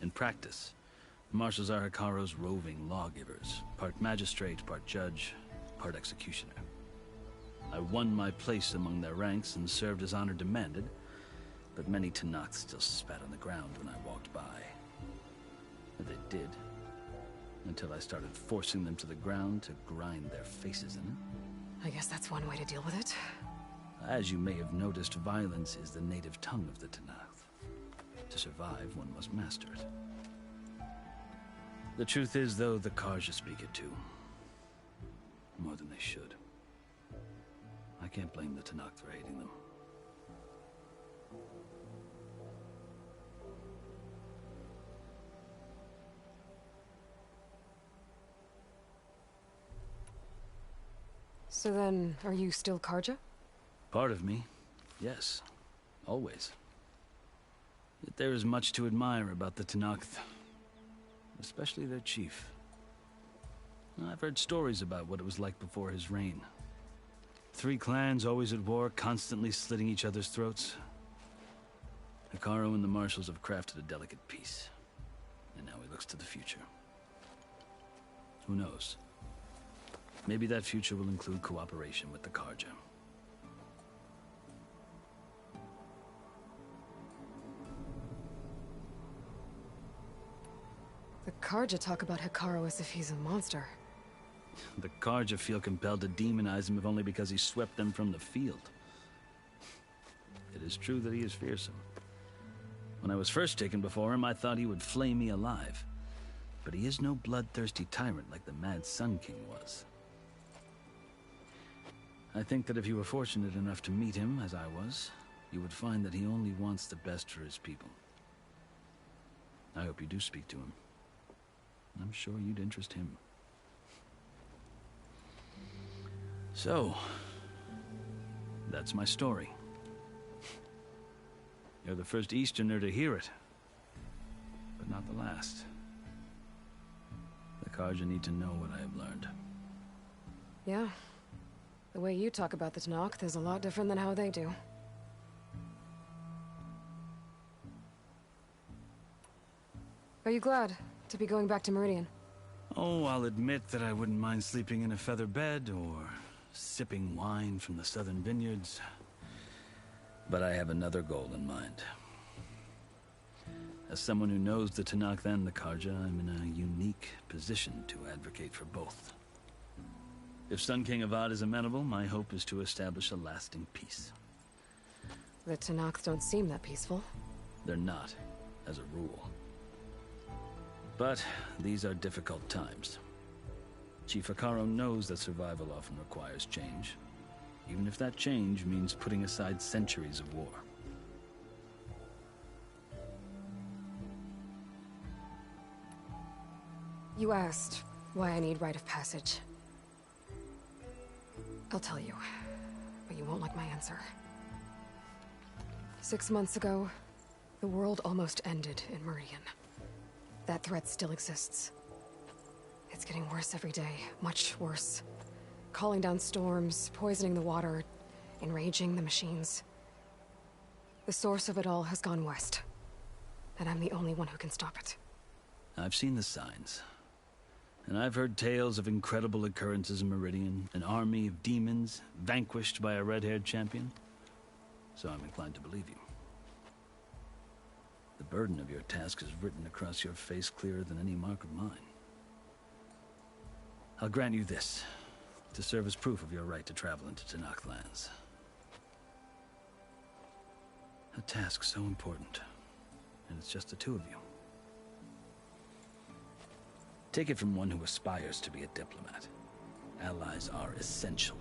In practice, marshals are Hekaro's roving lawgivers, part magistrate, part judge, part executioner. I won my place among their ranks and served as honor demanded, but many Tenakth still spat on the ground when I walked by. They did. Until I started forcing them to the ground to grind their faces in it. I guess that's one way to deal with it. As you may have noticed, violence is the native tongue of the Tenakth. To survive, one must master it. The truth is, though, the Karja speak it too. More than they should. I can't blame the Tenakth for hating them. So then, are you still Karja? Part of me, yes. Always. Yet there is much to admire about the Tenakth. Especially their chief. I've heard stories about what it was like before his reign. 3 clans always at war, constantly slitting each other's throats. Hekarro and the marshals have crafted a delicate peace. And now he looks to the future. Who knows? Maybe that future will include cooperation with the Karja. The Karja talk about Hekarro as if he's a monster. The Karja feel compelled to demonize him if only because he swept them from the field. It is true that he is fearsome. When I was first taken before him, I thought he would flay me alive. But he is no bloodthirsty tyrant like the Mad Sun King was. I think that if you were fortunate enough to meet him, as I was, you would find that he only wants the best for his people. I hope you do speak to him. I'm sure you'd interest him. So, that's my story. You're the first Easterner to hear it, but not the last. The Karja need to know what I have learned. Yeah. The way you talk about the Tenakth is a lot different than how they do. Are you glad to be going back to Meridian? Oh, I'll admit that I wouldn't mind sleeping in a feather bed or sipping wine from the southern vineyards. But I have another goal in mind. As someone who knows the Tenakth and the Karja, I'm in a unique position to advocate for both. If Sun King Avad is amenable, my hope is to establish a lasting peace. The Tenakth don't seem that peaceful. They're not, as a rule. But these are difficult times. Chief Hekarro knows that survival often requires change, even if that change means putting aside centuries of war. You asked why I need rite of passage. I'll tell you, but you won't like my answer. 6 months ago, the world almost ended in Meridian. That threat still exists. It's getting worse every day, much worse. Calling down storms, poisoning the water, enraging the machines. The source of it all has gone west, and I'm the only one who can stop it. I've seen the signs. And I've heard tales of incredible occurrences in Meridian, an army of demons vanquished by a red-haired champion. So I'm inclined to believe you. The burden of your task is written across your face clearer than any mark of mine. I'll grant you this, to serve as proof of your right to travel into Tenakth lands. A task so important, and it's just the 2 of you. Take it from one who aspires to be a diplomat. Allies are essential.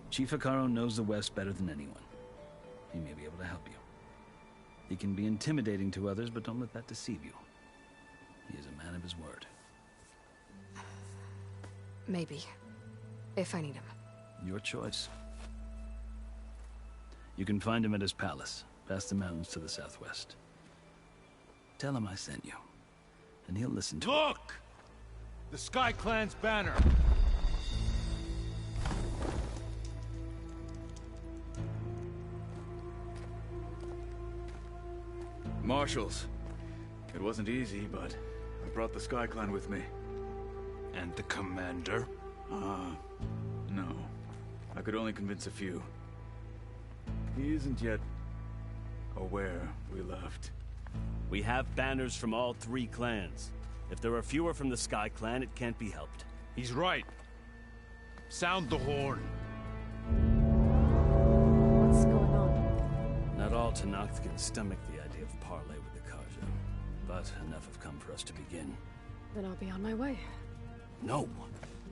Chief Hekarro knows the West better than anyone. He may be able to help you. He can be intimidating to others, but don't let that deceive you. He is a man of his word. Maybe. If I need him. Your choice. You can find him at his palace, past the mountains to the southwest. Tell him I sent you, and he'll listen to Look! The Sky Clan's banner! Marshals. It wasn't easy, but I brought the Sky Clan with me. And the commander? No. I could only convince a few. He isn't yet aware we left. We have banners from all 3 clans. If there are fewer from the Sky Clan, it can't be helped. He's right. Sound the horn. What's going on? Not all Tallneck can stomach the idea of parley with the Karja, but enough have come for us to begin. Then I'll be on my way. No!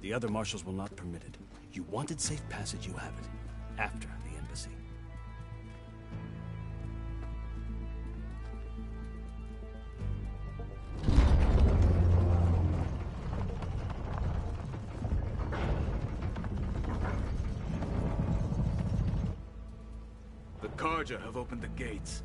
The other marshals will not permit it. You wanted safe passage, you have it. After the embassy. The Karja have opened the gates.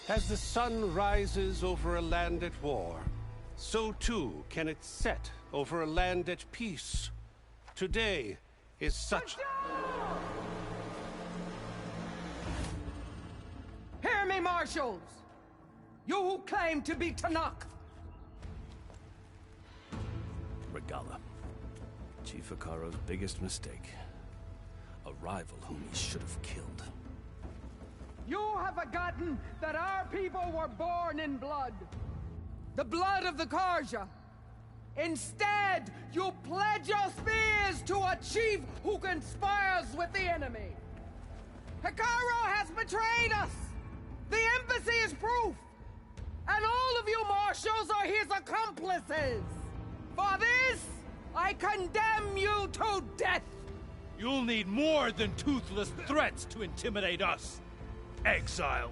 As the sun rises over a land at war, so too can it set over a land at peace. Today is such... Hear me, marshals! You who claim to be Tallneck! Regala. Chief Akaro's biggest mistake. A rival whom he should have killed. You have forgotten that our people were born in blood. The blood of the Karja. Instead, you pledge your spears to a chief who conspires with the enemy. Akaro has betrayed us. The embassy is proof. And all of you marshals are his accomplices. For this, I condemn you to death. You'll need more than toothless threats to intimidate us. Exile.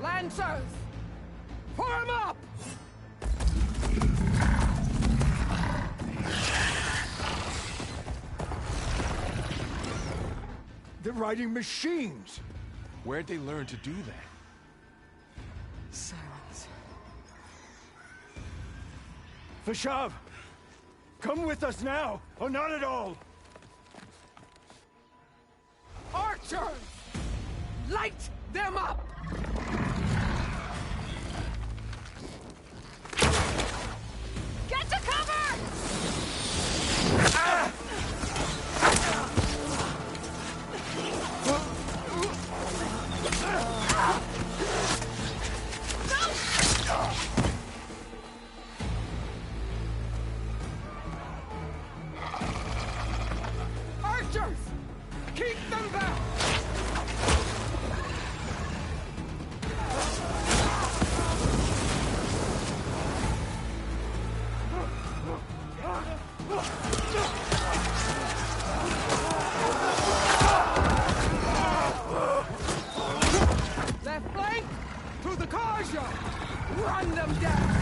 Lancers, form up! They're riding machines! Where'd they learn to do that? Silence. Vashav! Come with us now, or not at all! Archers! Light them up! Get to cover! Ah! Archers! Keep them back! Left flank! To the Karja! Run them down!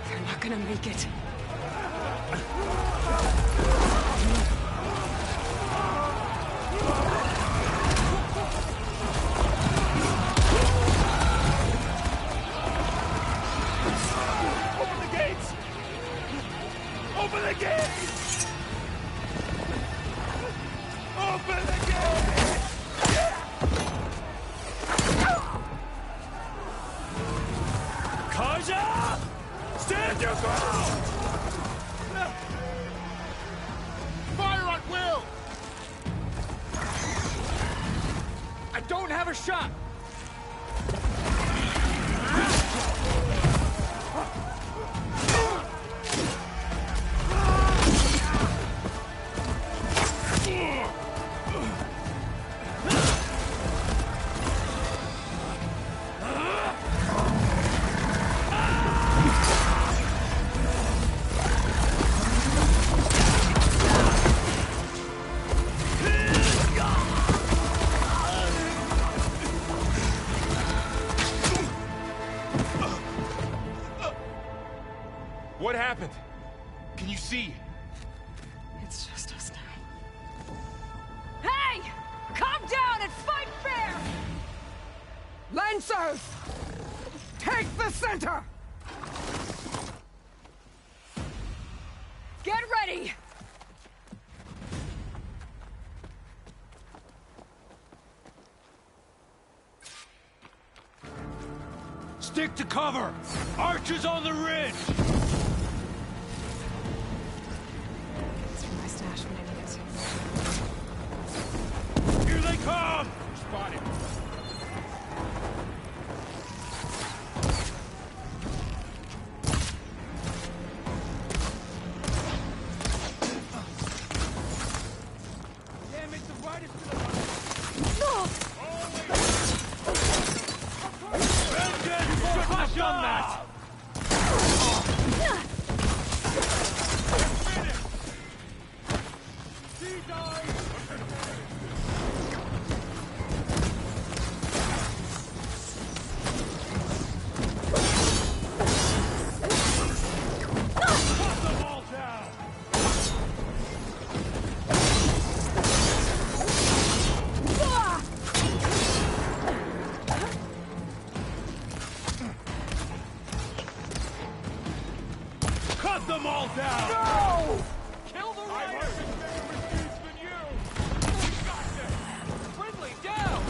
They're not gonna make it. Open the gates! Open the gates! Open the gates! Karja! Stand your ground! Fire at will! I don't have a shot! What happened? Can you see? It's just us now. Hey! Calm down and fight fair! Lancers! Take the center! Get ready! Stick to cover! Archers on the ridge! It's for my stash when I need it. Here they come! Spotted. Damn it, the right is to the left. Crush on that! Cut them all down! No! Kill the I riders! heard it's bigger misdeeds than you! We got this! Friendly, down!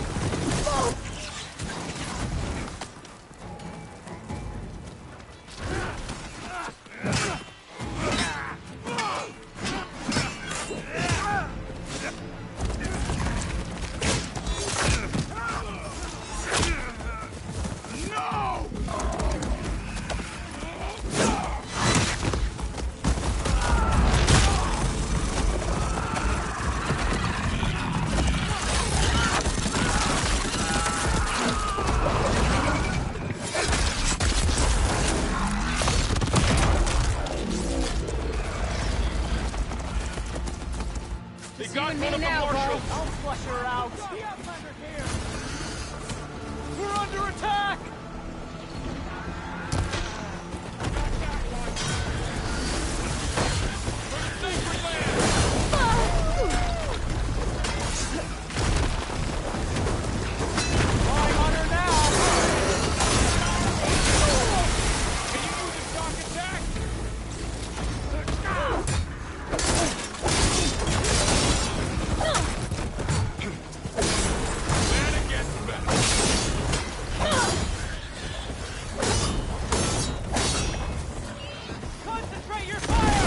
They got one of the now, marshals! Bo. I'll flush her out. The Outlander here! We're under attack! Flying on her now! Can you use a shock attack? Man against better. Concentrate your fire!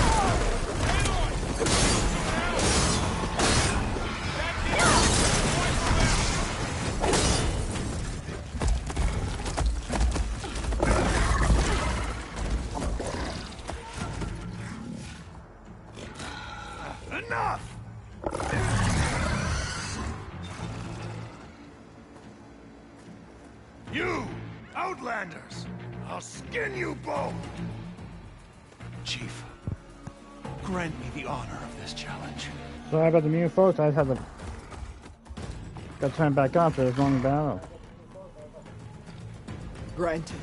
Enough! You, Outlanders! I'll skin you both! Chief, grant me the honor of this challenge. Sorry about the mute, folks. I just had to got turned back on for this long battle. Granted.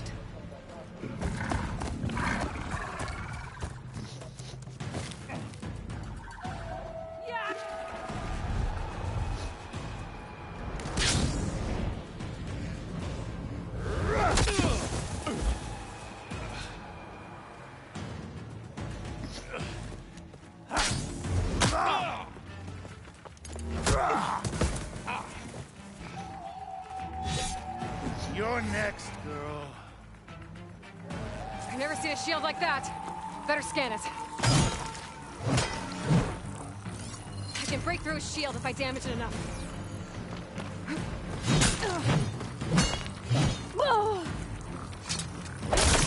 You're next, girl. I've never seen a shield like that. Better scan it. I can break through a shield if I damage it enough.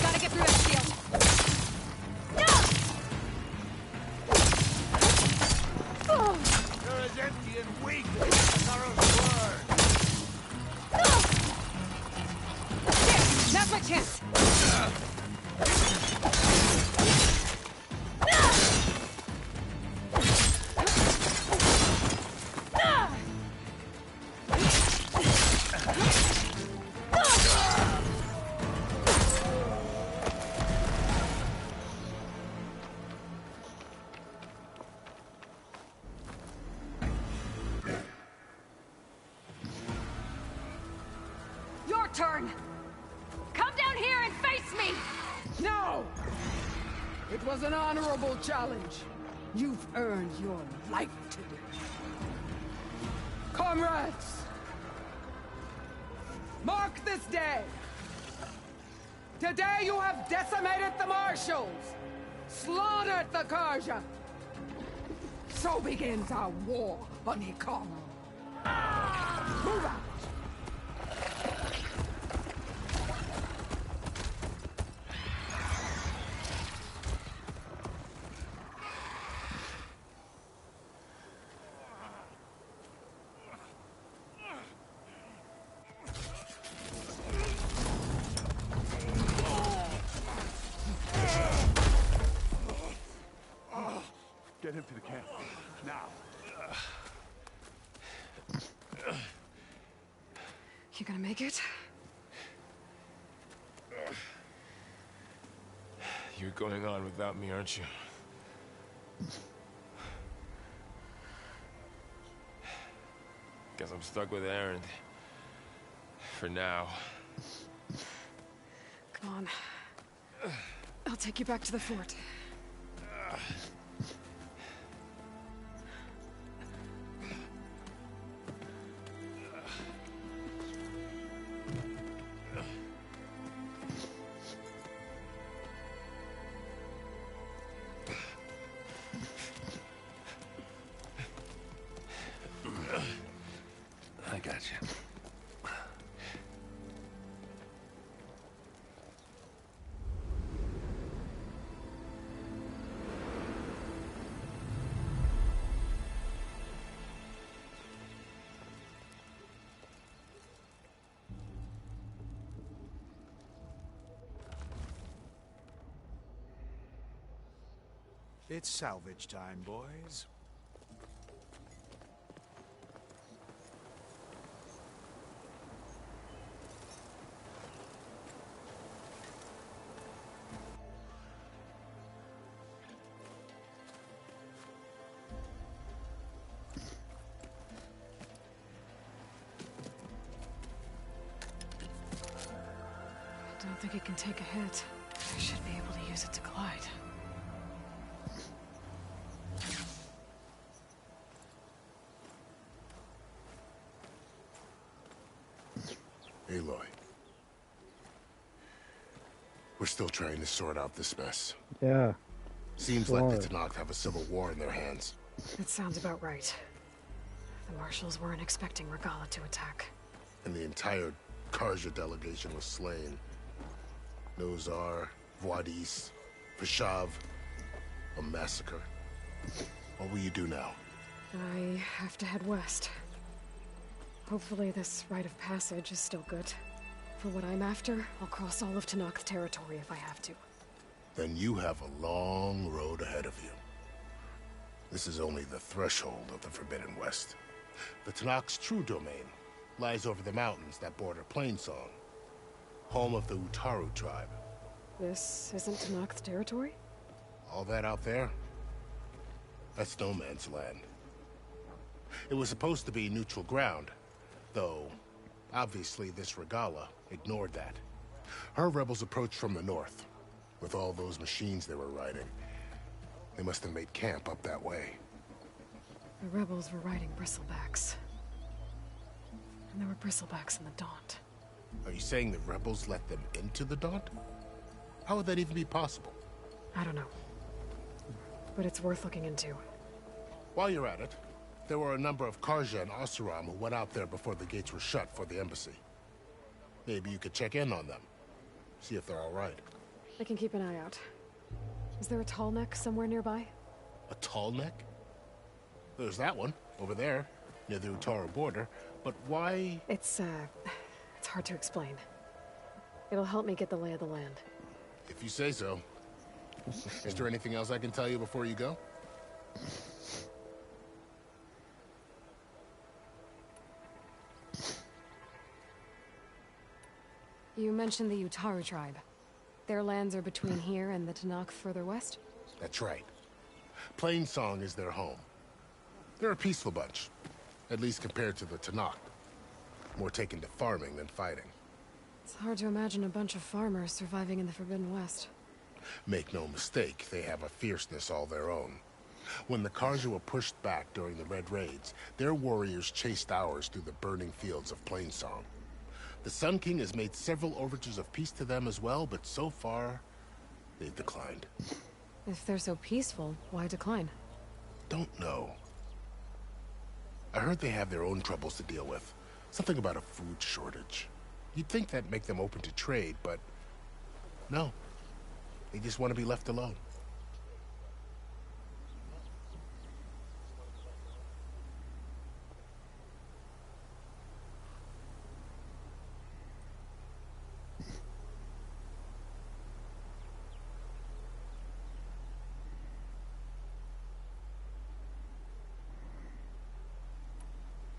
Gotta get through that shield. You're as empty and weak as Naru's word. That's my chance. turn! Come down here and face me! No! It was an honorable challenge. You've earned your life today. Comrades! Mark this day! Today you have decimated the Marshals! Slaughtered the Karja! So begins our war on Hikaru. Move out! Get him to the camp. Now. You gonna make it? You're going on without me, aren't you? Guess I'm stuck with Aaron. For now. Come on. I'll take you back to the fort. I got you. It's salvage time, boys. I don't think it can take a hit. I should be able to use it to glide. Aloy. We're still trying to sort out this mess. Yeah. Seems like the Tallneck have a civil war in their hands. That sounds about right. The Marshals weren't expecting Regala to attack. And the entire Karja delegation was slain. Nozar, Voidis, Vishav, a massacre. What will you do now? I have to head west. Hopefully this rite of passage is still good. For what I'm after, I'll cross all of Tanoch's territory if I have to. Then you have a long road ahead of you. This is only the threshold of the Forbidden West. The Tanoch's true domain lies over the mountains that border Plainsong, home of the Utaru tribe. This isn't Tanoch's territory? All that out there? That's no man's land. It was supposed to be neutral ground, though obviously this Regala ignored that. Her rebels approached from the north, with all those machines they were riding. They must have made camp up that way. The rebels were riding bristlebacks. And there were bristlebacks in the Daunt. Are you saying the rebels let them into the Daunt? How would that even be possible? I don't know. But it's worth looking into. While you're at it, there were a number of Karja and Oseram who went out there before the gates were shut for the embassy. Maybe you could check in on them. See if they're all right. I can keep an eye out. Is there a tallneck somewhere nearby? A tallneck? There's that one, over there, near the Utaru border. But why? It's hard to explain. It'll help me get the lay of the land. If you say so. Is there anything else I can tell you before you go? You mentioned the Utaru tribe. Their lands are between here and the Tanoch further west? That's right. Plainsong is their home. They're a peaceful bunch, at least compared to the Tanoch. More taken to farming than fighting. It's hard to imagine a bunch of farmers surviving in the Forbidden West. Make no mistake, they have a fierceness all their own. When the Karja were pushed back during the Red Raids, their warriors chased ours through the burning fields of Plainsong. The Sun King has made several overtures of peace to them as well, but so far, they've declined. If they're so peaceful, why decline? Don't know. I heard they have their own troubles to deal with. Something about a food shortage. You'd think that'd make them open to trade, but no. They just want to be left alone.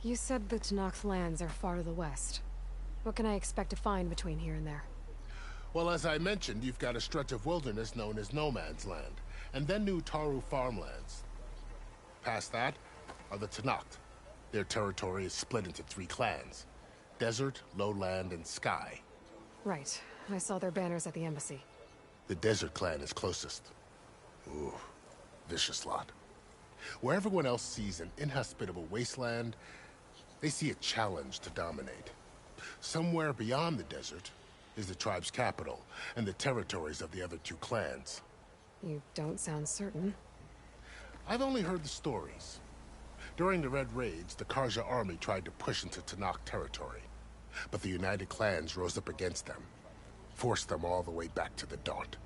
You said the Tenakth lands are far to the west. What can I expect to find between here and there? Well, as I mentioned, you've got a stretch of wilderness known as No Man's Land, and then New Taru farmlands. Past that are the Tenakth. Their territory is split into 3 clans: Desert, Lowland, and Sky. Right. I saw their banners at the embassy. The Desert clan is closest. Ooh, vicious lot. Where everyone else sees an inhospitable wasteland, they see a challenge to dominate. Somewhere beyond the desert is the tribe's capital and the territories of the other 2 clans. You don't sound certain. I've only heard the stories. During the Red Raids, the Karja army tried to push into Tenakth territory, but the United Clans rose up against them, forced them all the way back to the Daunt.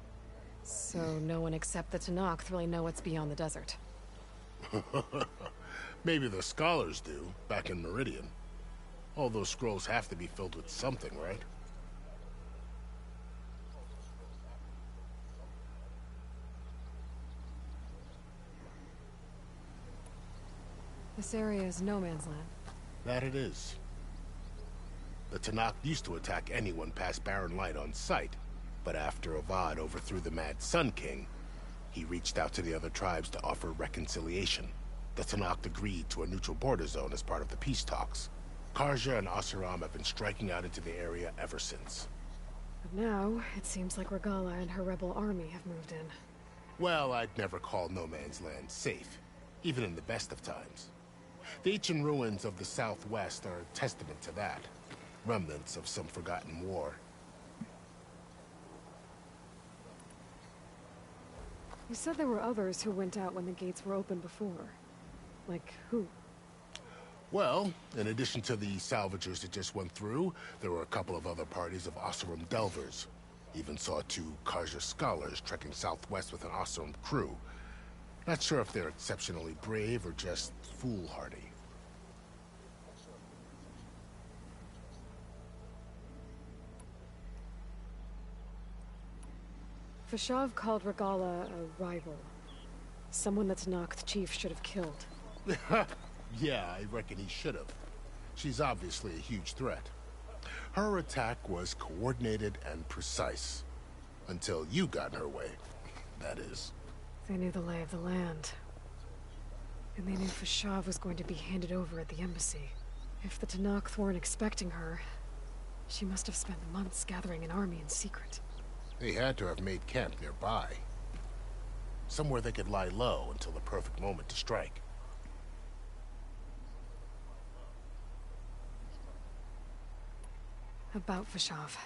So no one except the Tenakth really know what's beyond the desert. Maybe the scholars do, back in Meridian. All those scrolls have to be filled with something, right? This area is no man's land. That it is. The Tenakth used to attack anyone past Barren Light on sight, but after Avad overthrew the Mad Sun King, he reached out to the other tribes to offer reconciliation. The Tenakth agreed to a neutral border zone as part of the peace talks. Karja and Oseram have been striking out into the area ever since. But now, it seems like Regala and her rebel army have moved in. Well, I'd never call No Man's Land safe, even in the best of times. The ancient ruins of the Southwest are a testament to that. Remnants of some forgotten war. You said there were others who went out when the gates were open before. Like who? Well, in addition to the salvagers that just went through, there were a couple of other parties of Oseram delvers. Even saw 2 Karja scholars trekking southwest with an Oseram crew. Not sure if they're exceptionally brave or just foolhardy. Fashav called Regala a rival. Someone that Tenakth chief should have killed. Yeah, I reckon he should have. She's obviously a huge threat. Her attack was coordinated and precise. Until you got in her way, that is. They knew the lay of the land. And they knew Fashav was going to be handed over at the embassy. If the Tenakth weren't expecting her, she must have spent months gathering an army in secret. They had to have made camp nearby. Somewhere they could lie low until the perfect moment to strike. About Fashav.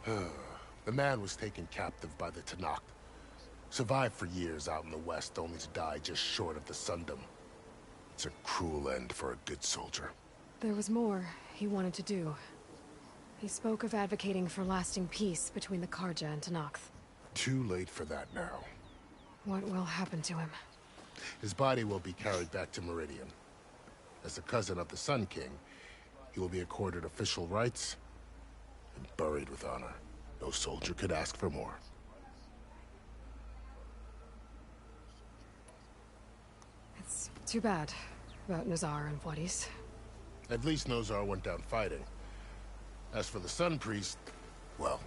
The man was taken captive by the Tenakth. Survived for years out in the west, only to die just short of the Sundom. It's a cruel end for a good soldier. There was more he wanted to do. He spoke of advocating for lasting peace between the Karja and Tenakth. Too late for that now. What will happen to him? His body will be carried back to Meridian. As a cousin of the Sun King, he will be accorded official rights and buried with honor. No soldier could ask for more. It's too bad about Nazar and Wadis. At least Nozar went down fighting. As for the Sun Priest, well,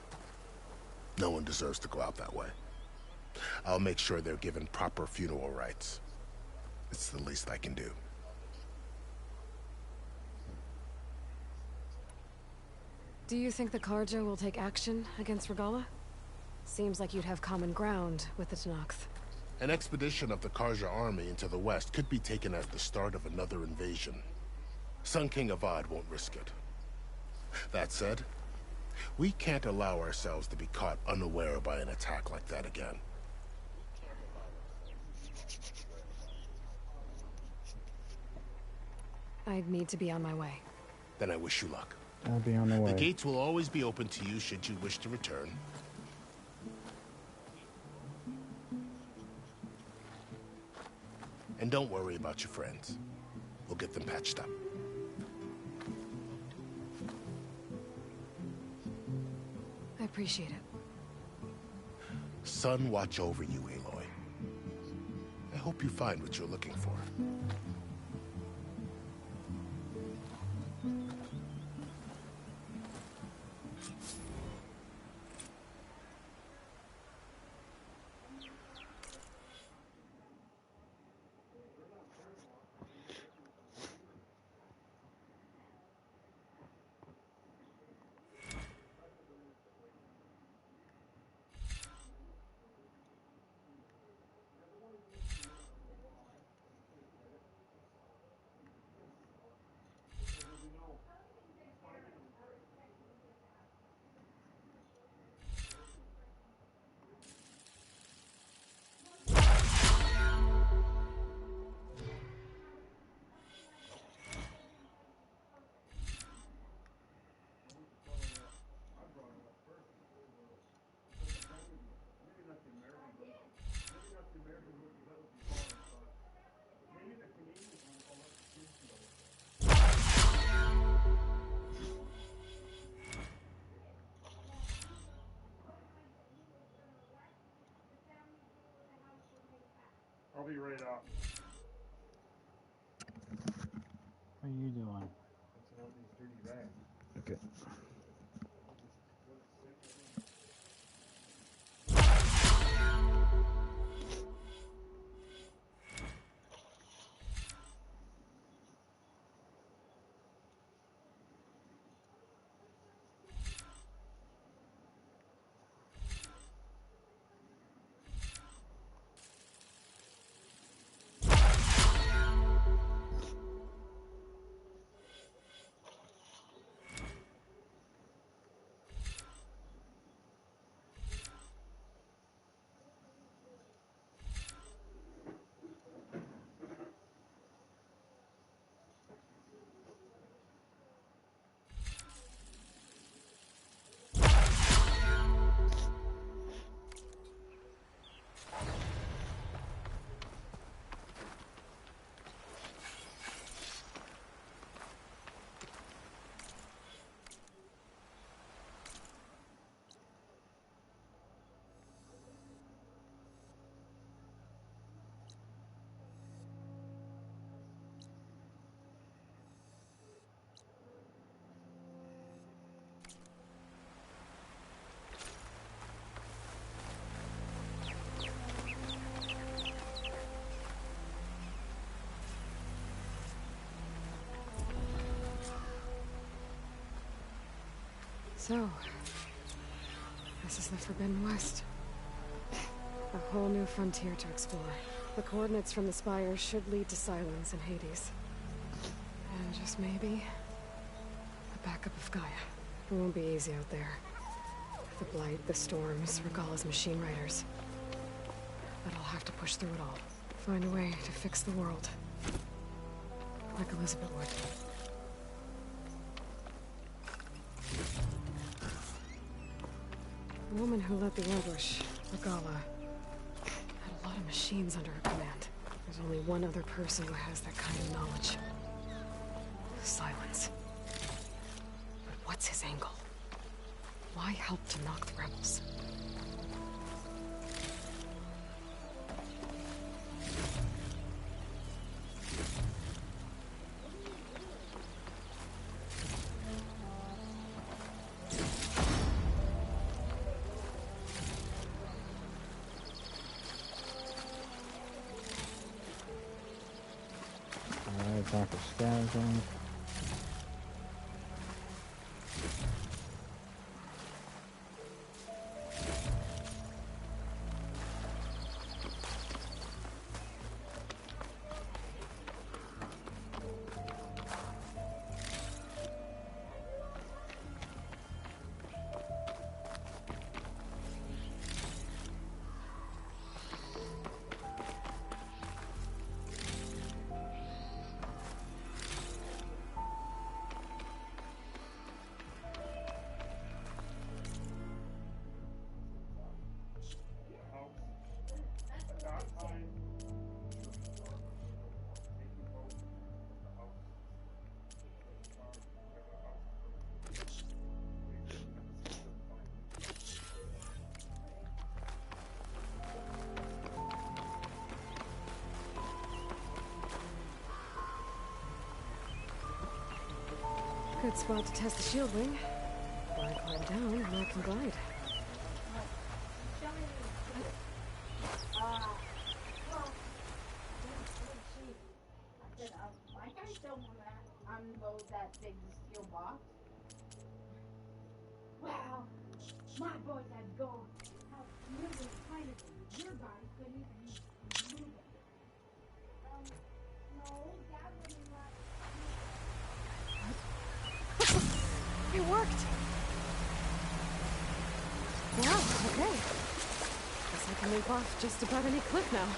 no one deserves to go out that way. I'll make sure they're given proper funeral rites. It's the least I can do. Do you think the Carja will take action against Regala? Seems like you'd have common ground with the Tenakth. An expedition of the Karja army into the west could be taken as the start of another invasion. Sun King Avad won't risk it. That said, we can't allow ourselves to be caught unaware by an attack like that again. I need to be on my way. Then I wish you luck. I'll be on the way. The gates will always be open to you should you wish to return. And don't worry about your friends. We'll get them patched up. I appreciate it. Sun watch over you, Aloy. I hope you find what you're looking for. I'll be right up. What are you doing? What's out these dirty rags? Okay. So, this is the Forbidden West. A whole new frontier to explore. The coordinates from the spires should lead to Silence and Hades. And just maybe, a backup of Gaia. It won't be easy out there. The Blight, the Storms, Regala's machine riders. But I'll have to push through it all. Find a way to fix the world. Like Elizabeth would. The woman who led the ambush, Regala, had a lot of machines under her command. There's only one other person who has that kind of knowledge. Silence. But what's his angle? Why help to knock the rebels? Alright, time for scavenging. Good spot to test the shield wing. When I climb down, and I can glide. My guys don't want to unload that big steel box. Wow, my boys had gone. How really tiny your guys couldn't even move it. No, Dad wouldn't let. It worked! Wow, okay. Guess I can leap off just about any cliff now.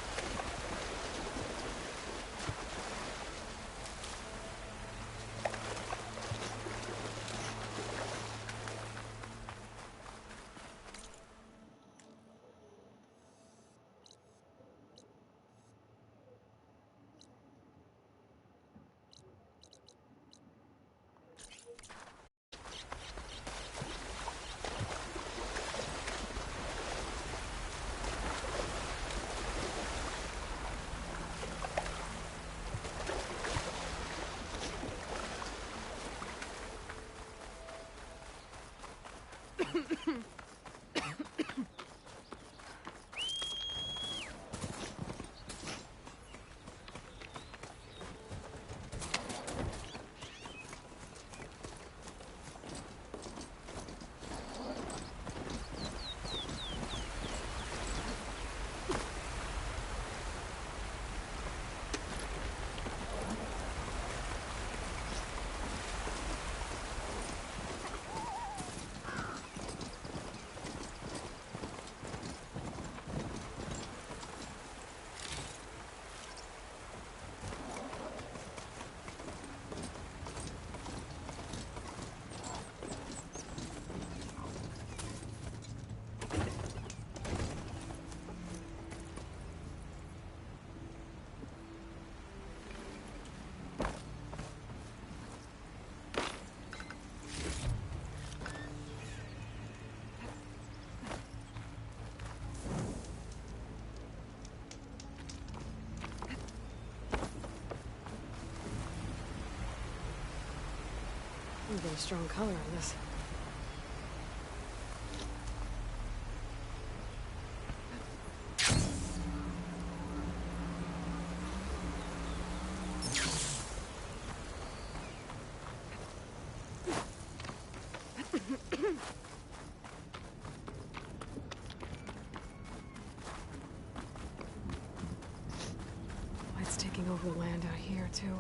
I'm getting strong color on this. Light's taking over the land out here, too.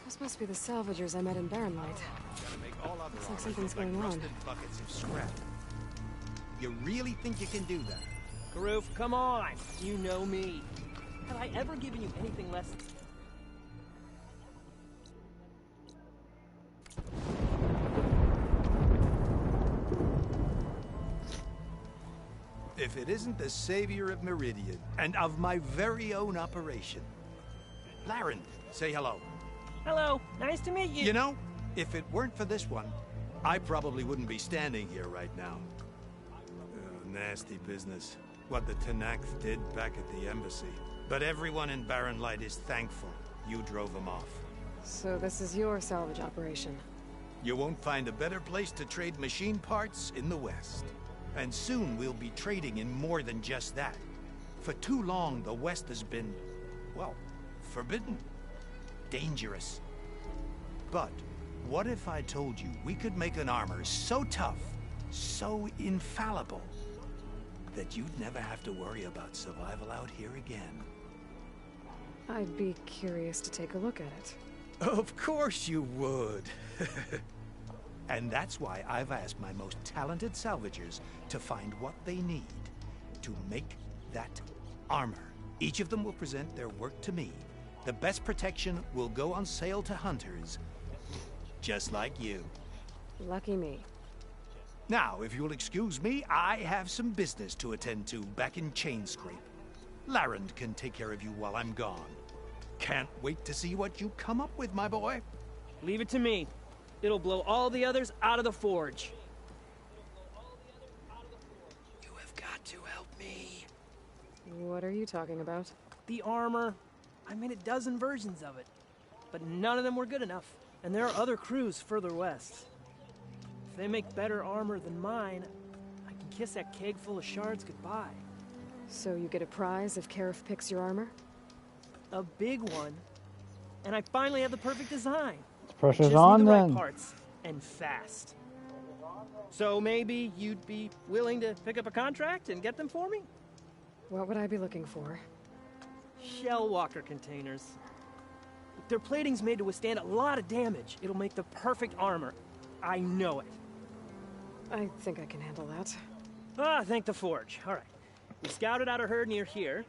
This must be the salvagers I met in Barren Light. Looks like something's going on. Buckets of scrap. You really think you can do that? Karoof, come on! You know me. Have I ever given you anything less? If it isn't the savior of Meridian, and of my very own operation. Laren, say hello. Hello, nice to meet you. You know, if it weren't for this one, I probably wouldn't be standing here right now. Nasty business. What the Tennax did back at the embassy. But everyone in Barren Light is thankful you drove them off. So this is your salvage operation? You won't find a better place to trade machine parts in the West. And soon we'll be trading in more than just that. For too long, the West has been, well, forbidden. Dangerous. But what if I told you we could make an armor so tough, so infallible, that you'd never have to worry about survival out here again? I'd be curious to take a look at it. Of course you would. And that's why I've asked my most talented salvagers to find what they need to make that armor. Each of them will present their work to me. The best protection will go on sale to hunters, just like you. Lucky me. Now, if you'll excuse me, I have some business to attend to back in Chainscrape. Larend can take care of you while I'm gone. Can't wait to see what you come up with, my boy. Leave it to me. It'll blow all the others out of the forge. You have got to help me. What are you talking about? The armor. I made a dozen versions of it, but none of them were good enough. And there are other crews further west. If they make better armor than mine, I can kiss that keg full of shards goodbye. So you get a prize if Karif picks your armor? A big one. And I finally have the perfect design. Pressure's Just on need the right then. parts, and fast. So maybe you'd be willing to pick up a contract and get them for me? What would I be looking for? Shell walker containers. Their plating's made to withstand a lot of damage. It'll make the perfect armor. I know it. I think I can handle that. Ah, thank the forge. All right. We scouted out a herd near here.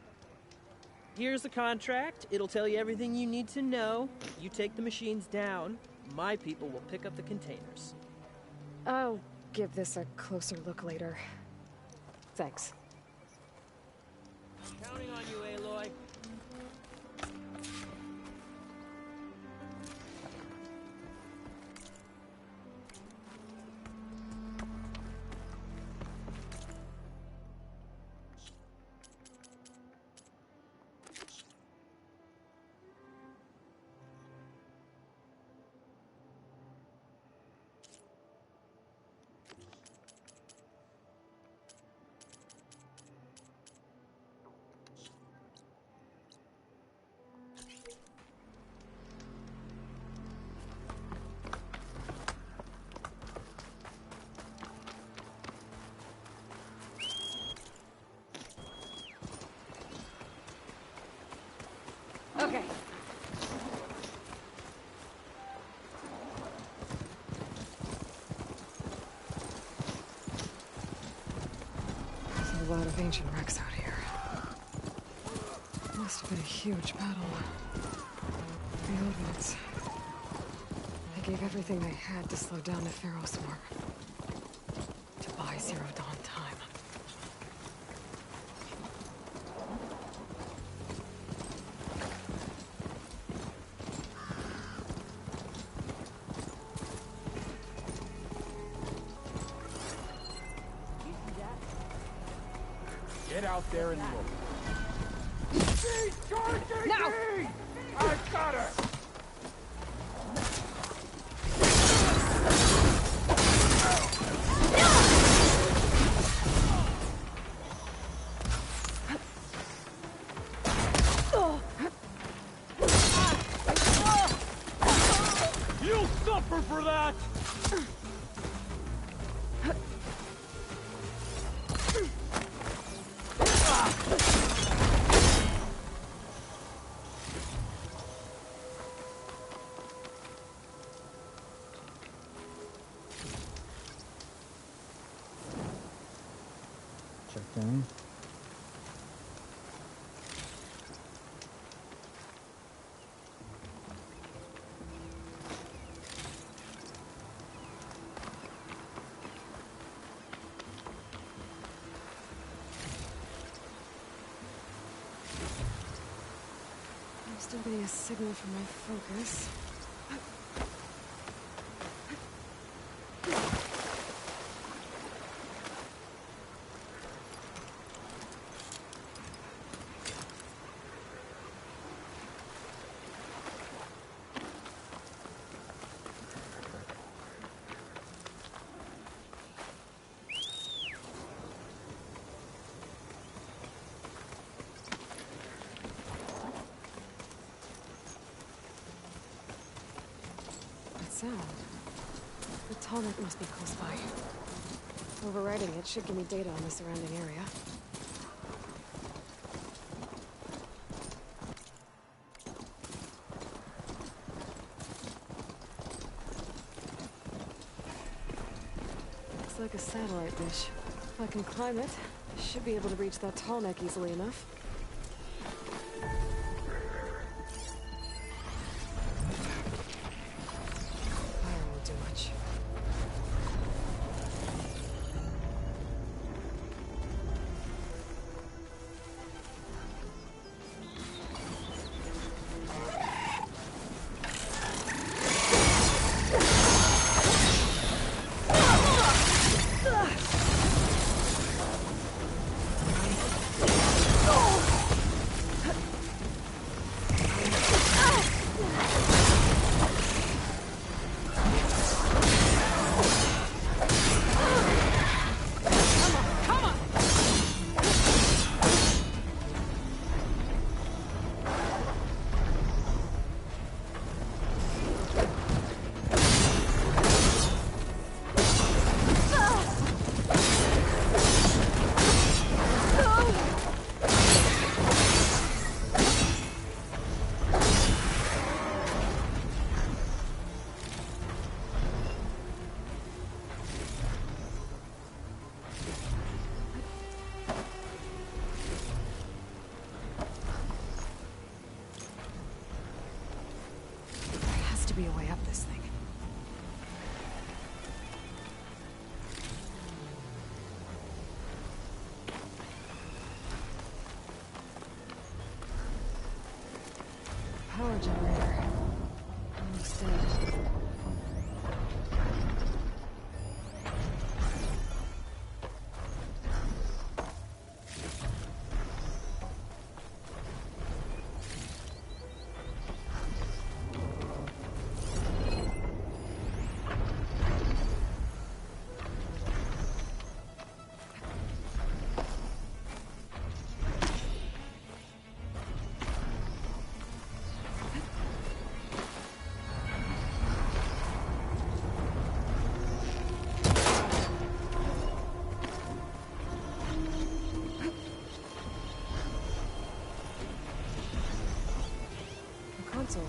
Here's the contract. It'll tell you everything you need to know. You take the machines down. My people will pick up the containers. I'll give this a closer look later. Thanks. Counting on you, Aloy. Okay. There's a lot of ancient wrecks out here. Must have been a huge battle. The Odins. They gave everything they had to slow down the Pharaoh swarm. To buy Zero Dawn time. Get out there and look. She's charging Now! me! I've got her! You'll suffer for that! Checked in. I'm still getting a signal from my focus. Sound. The tallneck must be close by. Overriding it should give me data on the surrounding area. like a satellite dish. If I can climb it, I should be able to reach that tallneck easily enough. Fire won't do much. Be a way up this thing. Power generator. Almost dead. Console.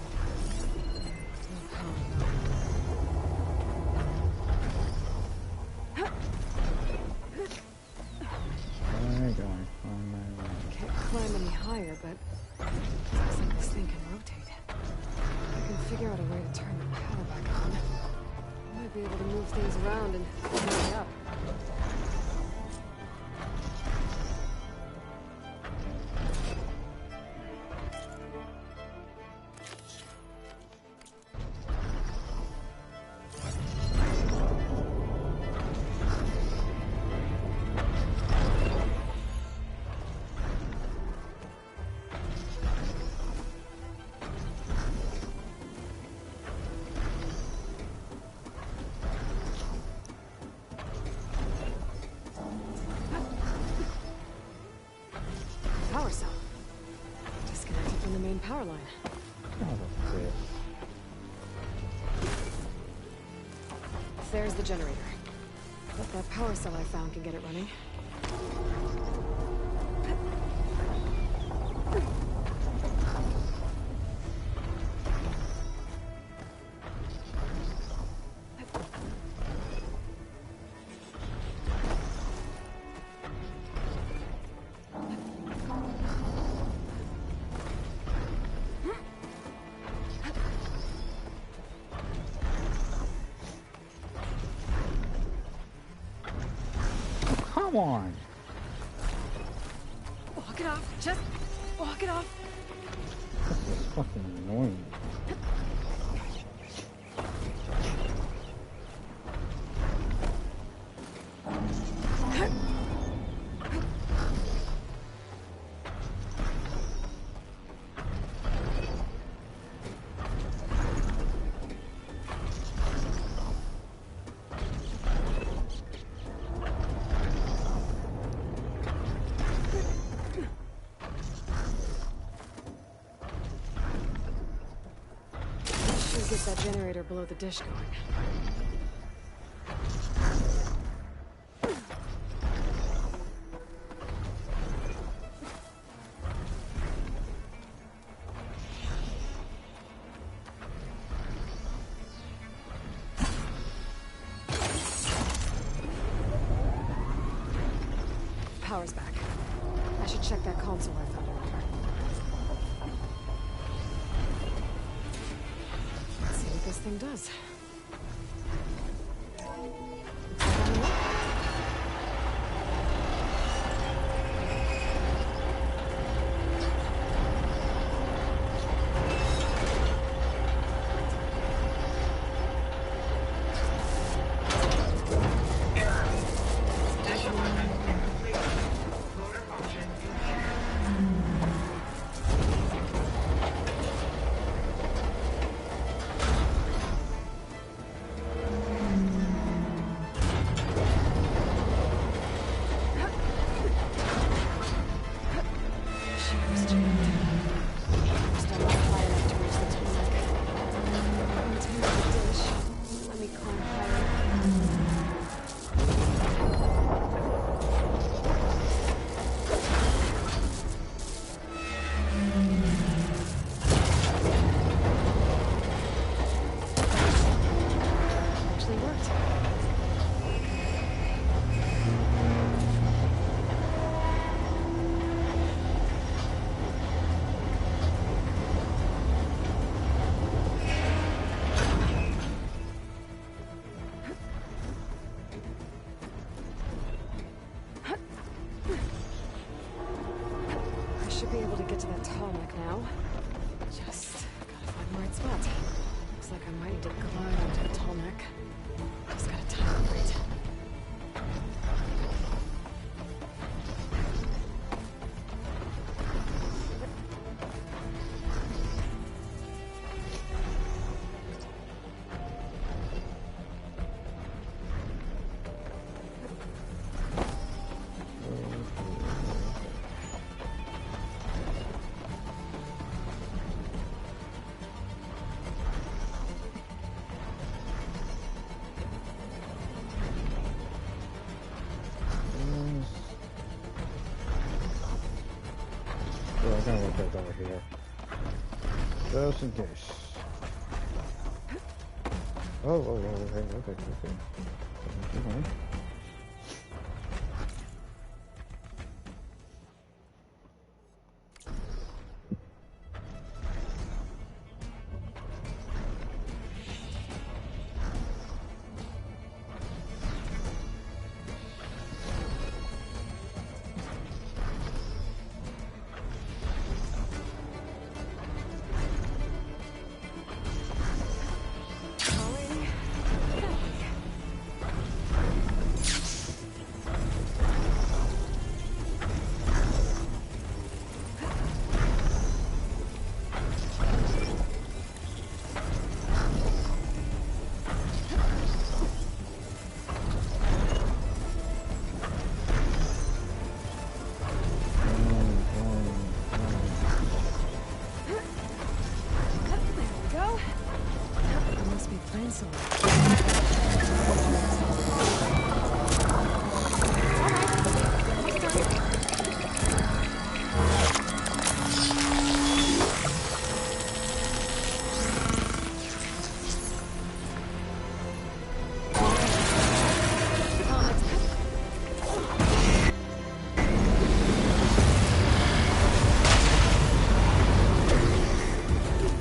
Can't climb any higher, but looks like this thing can rotate. I can figure out a way to turn the power back on. I might be able to move things around and climb it up. Power cell. Disconnected from the main power line. There's the generator. Bet that power cell I found can get it running. Come on. Walk it off. Just walk it off. This is fucking annoying. Get that generator below the dish going. power's back. I should check that console I found earlier. Let's see what this thing does. Should be able to get to that tallneck now. Just gotta find the right spot. Looks like I might need to glide onto the tallneck. Just gotta time it right. I'm gonna look at over here. Just in case. Okay.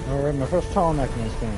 Alright, my first tallneck in this game.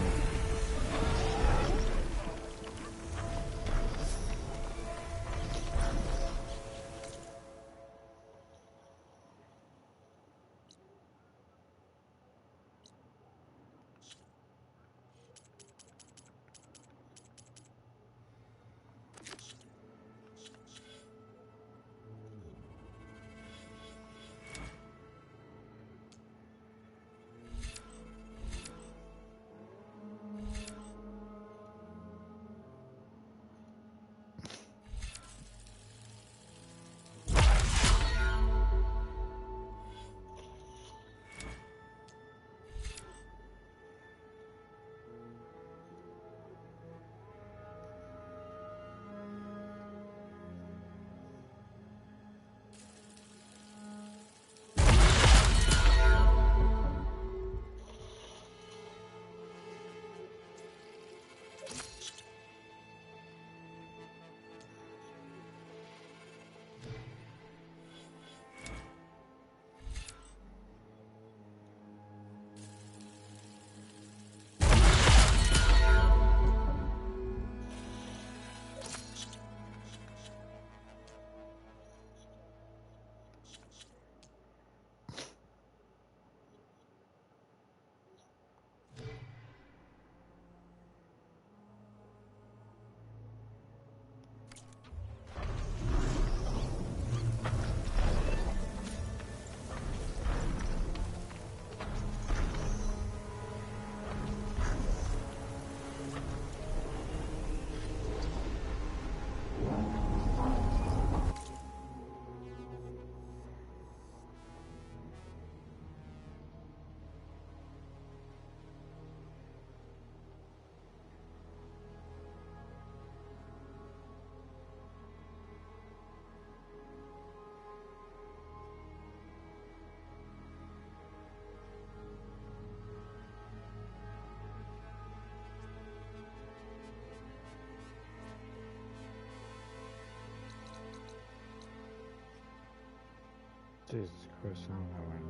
Jesus Christ, I'm nowhere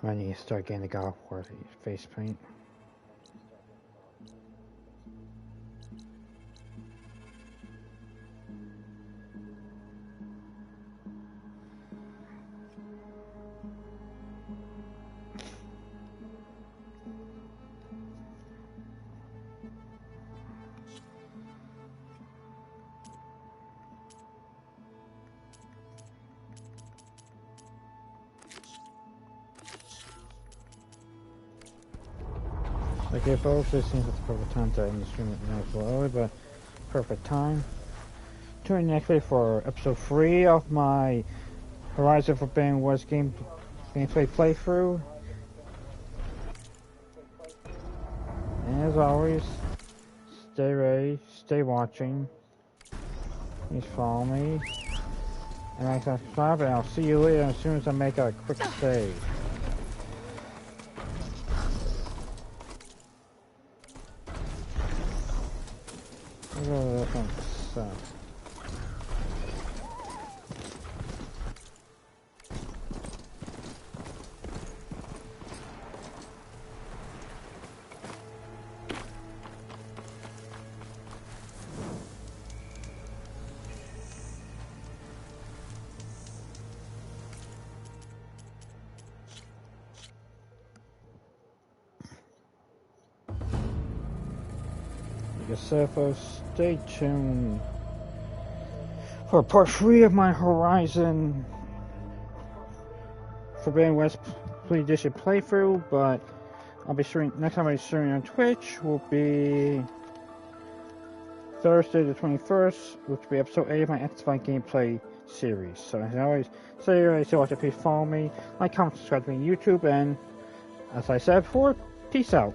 near. I need to start getting the golf course face paint. Okay folks, this seems like the perfect time to end the stream a little early, but perfect time. Tune in next week for episode 3 of my Horizon Forbidden West gameplay playthrough. And as always, stay ready, stay watching, please follow me, and like and subscribe, and I'll see you later as soon as I make a quick save. So stay tuned for part 3 of my Horizon Forbidden West Complete Edition playthrough, but I'll be streaming, next time I'll be streaming on Twitch will be Thursday the 21st, which will be episode 8 of my X-Fight gameplay series. So as I always say, please follow me, like, comment, subscribe to me on YouTube, and as I said before, peace out.